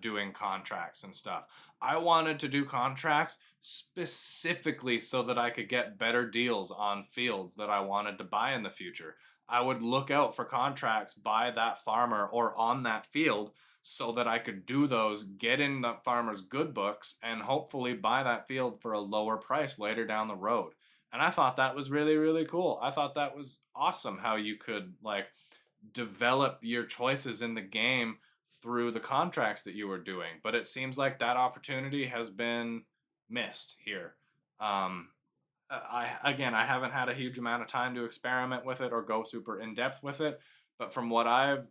doing contracts and stuff. I wanted to do contracts specifically so that I could get better deals on fields that I wanted to buy in the future. I would look out for contracts by that farmer or on that field so that I could do those, get in the farmer's good books, and hopefully buy that field for a lower price later down the road. And I thought that was really, really cool. I thought that was awesome how you could like develop your choices in the game through the contracts that you were doing. But it seems like that opportunity has been missed here. I haven't had a huge amount of time to experiment with it or go super in depth with it, but from what I've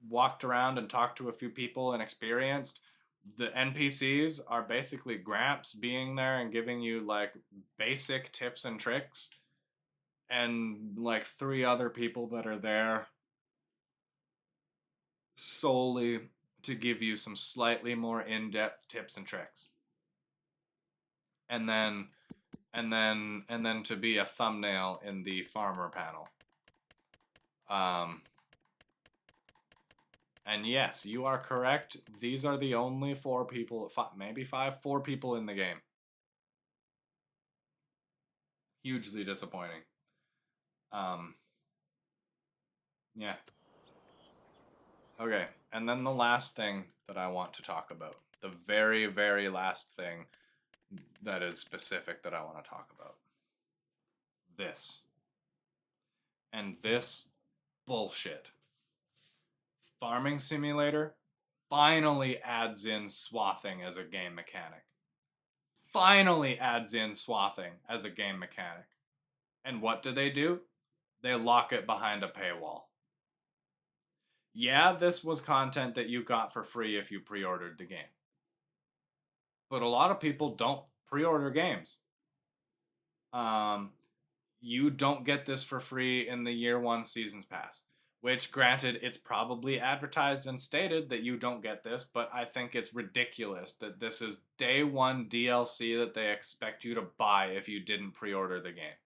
walked around and talked to a few people and experienced, the NPCs are basically Gramps being there and giving you like basic tips and tricks, and like three other people that are there solely to give you some slightly more in-depth tips and tricks. And then to be a thumbnail in the farmer panel. And yes, you are correct. These are the only four people, maybe four people in the game. Hugely disappointing. Yeah. Okay, and then the last thing that I want to talk about, the very, very last thing that is specific that I want to talk about. This. And this bullshit. Farming Simulator finally adds in swathing as a game mechanic. Finally adds in swathing as a game mechanic. And what do? They lock it behind a paywall. Yeah, this was content that you got for free if you pre-ordered the game. But a lot of people don't pre-order games. You don't get this for free in the year one seasons pass, which granted, it's probably advertised and stated that you don't get this, but I think it's ridiculous that this is day one DLC that they expect you to buy if you didn't pre-order the game.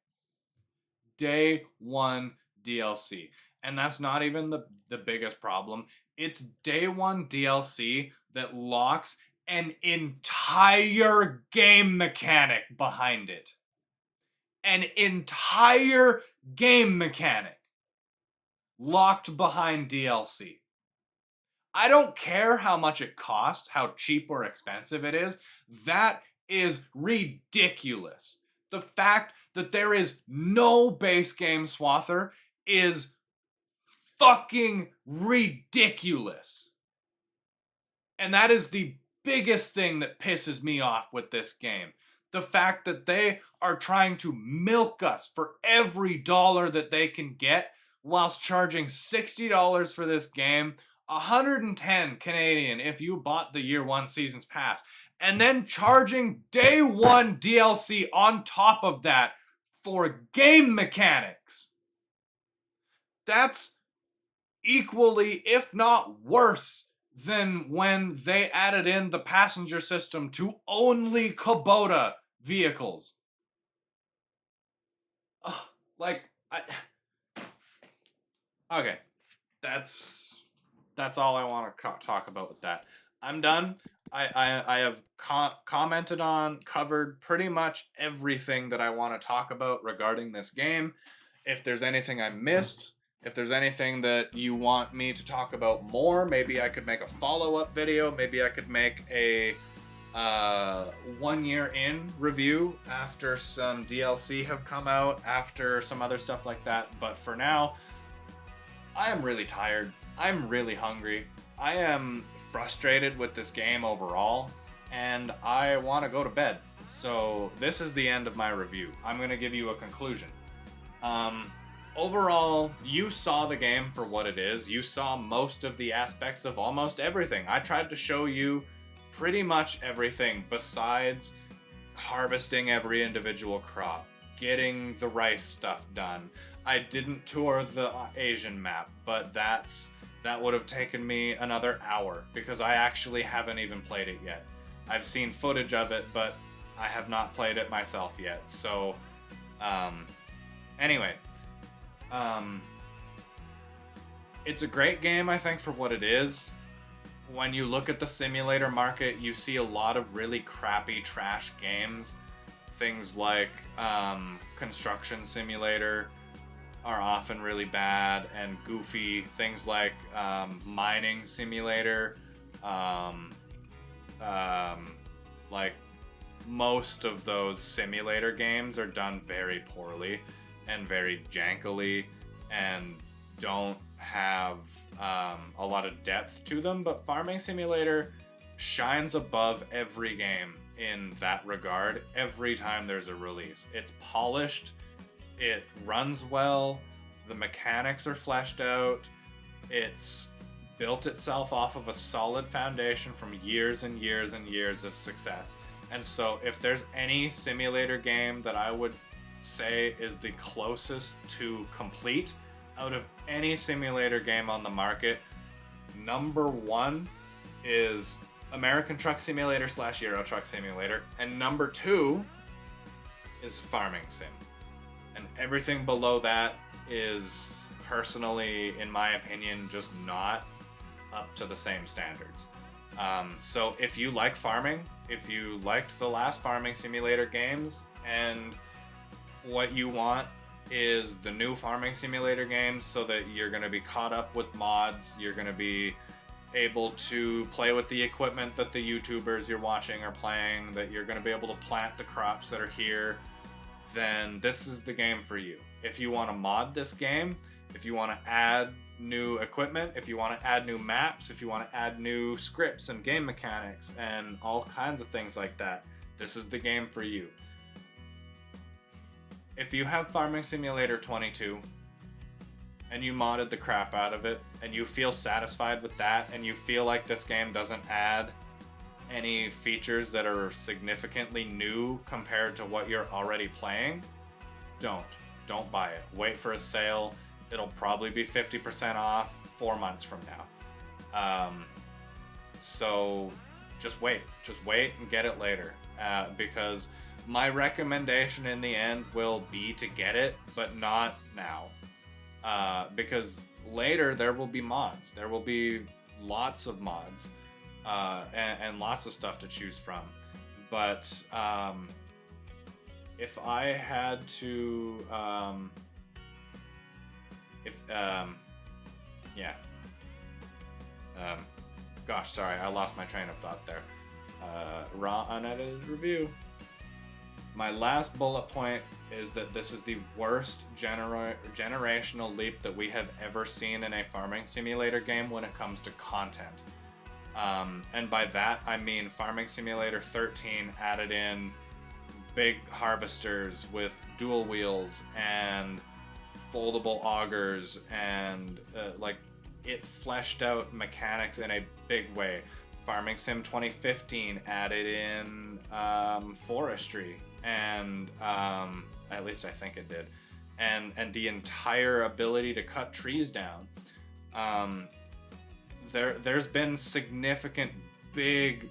Day one DLC. And that's not even the biggest problem. It's day one DLC that locks an entire game mechanic behind it. An entire game mechanic locked behind DLC. I don't care how much it costs, how cheap or expensive it is. That is ridiculous. The fact that there is no base game swather is fucking ridiculous. And that is the biggest thing that pisses me off with this game. The fact that they are trying to milk us for every dollar that they can get, whilst charging $60 for this game, 110 Canadian if you bought the year one seasons pass, and then charging day one DLC on top of that for game mechanics. That's equally, if not worse, than when they added in the passenger system to only Kubota vehicles. Okay, that's all I want to talk about with that. I'm done. I have commented on, covered pretty much everything that I want to talk about regarding this game. If there's anything I missed, if there's anything that you want me to talk about more, maybe I could make a follow-up video. Maybe I could make a 1 year in review after some DLC have come out, after some other stuff like that. But for now, I am really tired. I'm really hungry. I am frustrated with this game overall, and I want to go to bed. So this is the end of my review. I'm going to give you a conclusion. Overall, you saw the game for what it is. You saw most of the aspects of almost everything. I tried to show you pretty much everything besides harvesting every individual crop, getting the rice stuff done. I didn't tour the Asian map, but that would have taken me another hour because I actually haven't even played it yet. I've seen footage of it, but I have not played it myself yet. So, anyway, it's a great game, I think, for what it is. When you look at the simulator market, you see a lot of really crappy trash games. Things like Construction Simulator are often really bad and goofy. Things like Mining Simulator, like most of those simulator games are done very poorly and very jankily and don't have a lot of depth to them, but Farming Simulator shines above every game in that regard every time there's a release. It's polished, it runs well, the mechanics are fleshed out, it's built itself off of a solid foundation from years and years and years of success. And so if there's any simulator game that I would say is the closest to complete out of any simulator game on the market, number one is American Truck Simulator / Euro Truck Simulator, and number two is Farming Sim. And everything below that is, personally, in my opinion, just not up to the same standards. So if you like farming, if you liked the last Farming Simulator games, and what you want is the new Farming Simulator games so that you're going to be caught up with mods, you're going to be able to play with the equipment that the YouTubers you're watching are playing, that you're going to be able to plant the crops that are here, then this is the game for you. If you want to mod this game, if you want to add new equipment, if you want to add new maps, if you want to add new scripts and game mechanics and all kinds of things like that, this is the game for you. If you have Farming Simulator 22 and you modded the crap out of it and you feel satisfied with that and you feel like this game doesn't add any features that are significantly new compared to what you're already playing, don't buy it. Wait for a sale. It'll probably be 50% off 4 months from now. So just wait and get it later, because my recommendation in the end will be to get it, but not now. Because later there will be mods. There will be lots of mods and lots of stuff to choose from. But if I had to, gosh, sorry, I lost my train of thought there. Raw unedited review. My last bullet point is that this is the worst generational leap that we have ever seen in a farming simulator game when it comes to content. And by that, I mean Farming Simulator 13 added in big harvesters with dual wheels and foldable augers, and it fleshed out mechanics in a big way. Farming Sim 2015 added in forestry, and at least I think it did, and the entire ability to cut trees down. There's been significant big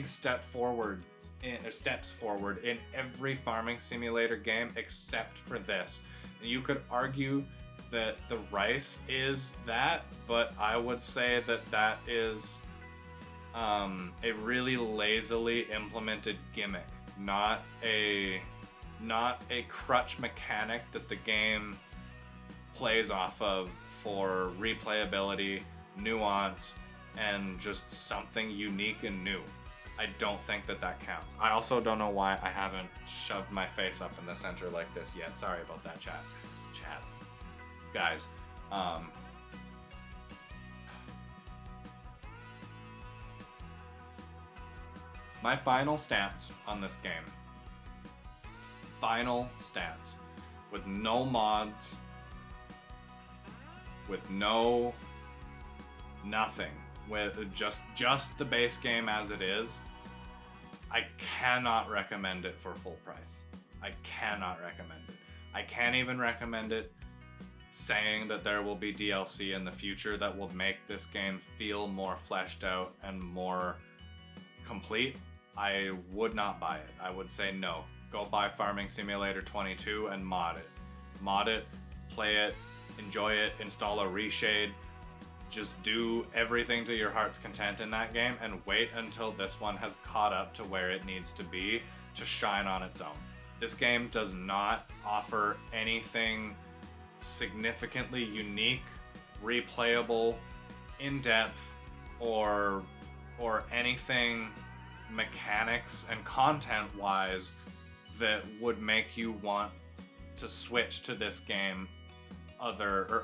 steps forward in every farming simulator game except for this. You could argue that the rice is that, but I would say that is a really lazily implemented gimmick, not a crutch mechanic that the game plays off of for replayability, nuance, and just something unique and new. I don't think that counts. I also don't know why I haven't shoved my face up in the center like this yet. Sorry about that, chat. Guys, my final stance on this game. With no mods, with nothing, with just the base game as it is, I cannot recommend it for full price. I cannot recommend it. I can't even recommend it saying that there will be DLC in the future that will make this game feel more fleshed out and more complete. I would not buy it. I would say no. Go buy Farming Simulator 22 and mod it. Mod it, play it, enjoy it, install a reshade. Just do everything to your heart's content in that game and wait until this one has caught up to where it needs to be to shine on its own. This game does not offer anything significantly unique, replayable, in-depth, or anything mechanics and content-wise that would make you want to switch to this game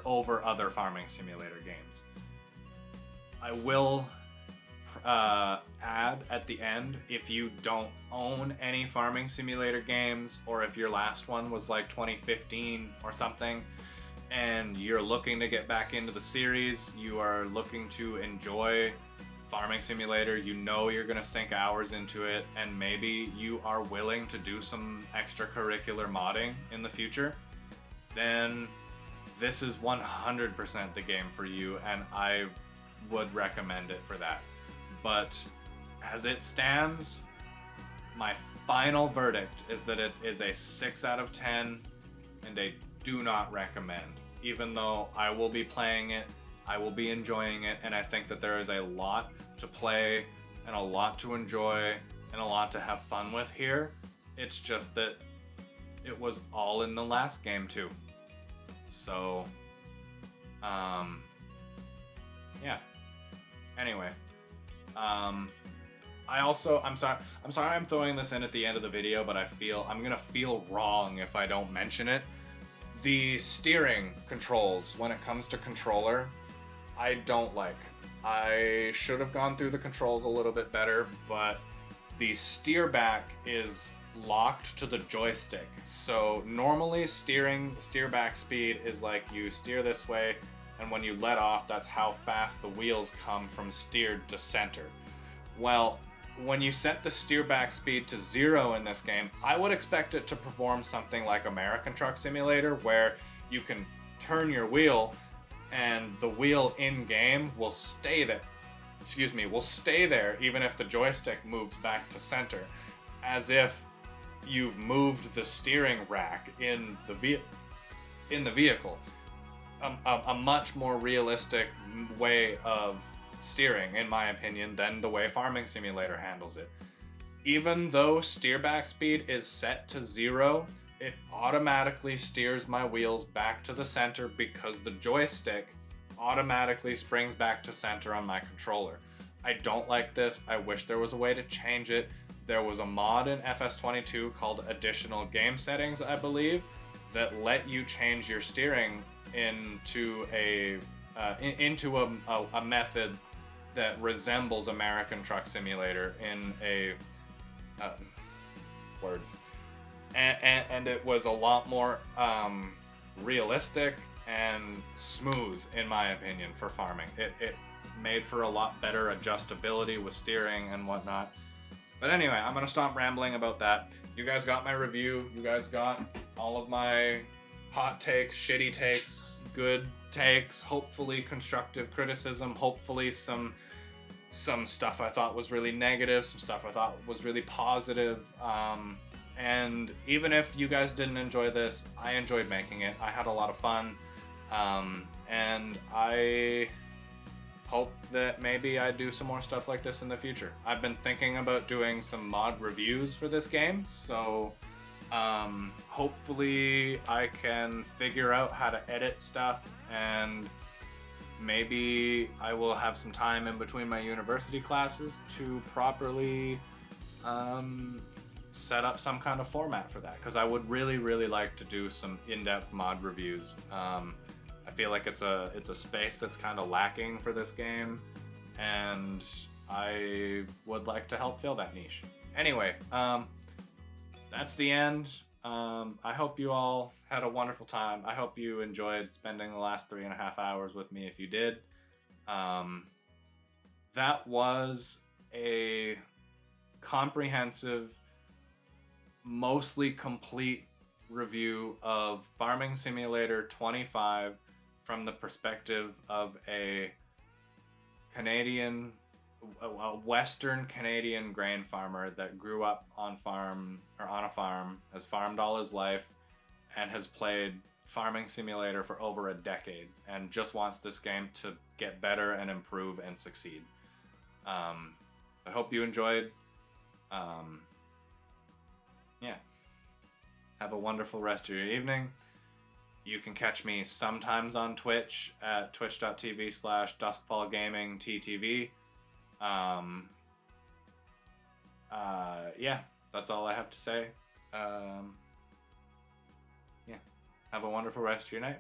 over other farming simulator games. I will add at the end, if you don't own any farming simulator games, or if your last one was like 2015 or something, and you're looking to get back into the series, you are looking to enjoy Farming Simulator, you know you're going to sink hours into it, and maybe you are willing to do some extracurricular modding in the future, then this is 100% the game for you, and I would recommend it for that. But as it stands, my final verdict is that it is a 6 out of 10 and a do not recommend. Even though I will be playing it, I will be enjoying it, and I think that there is a lot to play and a lot to enjoy and a lot to have fun with here. It's just that it was all in the last game too. So, yeah. Anyway, I'm sorry I'm throwing this in at the end of the video, but I'm gonna feel wrong if I don't mention it. The steering controls, when it comes to controller, I don't like. I should have gone through the controls a little bit better, but the steer back is locked to the joystick. So normally steer back speed is like you steer this way, and when you let off, that's how fast the wheels come from steered to center. Well, when you set the steer back speed to 0 in this game, I would expect it to perform something like American Truck Simulator, where you can turn your wheel and the wheel in game will stay there. Will stay there even if the joystick moves back to center, as if you've moved the steering rack in the vehicle. A much more realistic way of steering, in my opinion, than the way Farming Simulator handles it. Even though steer back speed is set to 0, it automatically steers my wheels back to the center because the joystick automatically springs back to center on my controller. I don't like this. I wish there was a way to change it. There was a mod in FS25 called Additional Game Settings, I believe, that let you change your steering into a method that resembles American Truck Simulator in a words. And it was a lot more realistic and smooth, in my opinion, for farming. It made for a lot better adjustability with steering and whatnot. But anyway, I'm going to stop rambling about that. You guys got my review. You guys got all of my hot takes, shitty takes, good takes, hopefully constructive criticism, hopefully some stuff I thought was really negative, some stuff I thought was really positive. And even if you guys didn't enjoy this, I enjoyed making it. I had a lot of fun. And I hope that maybe I do some more stuff like this in the future. I've been thinking about doing some mod reviews for this game, so hopefully I can figure out how to edit stuff, and maybe I will have some time in between my university classes to properly set up some kind of format for that, because I would really, really like to do some in-depth mod reviews. I feel like it's a space that's kind of lacking for this game, and I would like to help fill that niche. Anyway, that's the end. I hope you all had a wonderful time. I hope you enjoyed spending the last 3.5 hours with me if you did. that was a comprehensive, mostly complete review of Farming Simulator 25 from the perspective of a Western Canadian grain farmer that grew up on a farm, has farmed all his life, and has played Farming Simulator for over a decade, and just wants this game to get better and improve and succeed. I hope you enjoyed. Yeah. Have a wonderful rest of your evening. You can catch me sometimes on Twitch at twitch.tv/duskfallgamingttv. Yeah, that's all I have to say. Yeah. Have a wonderful rest of your night.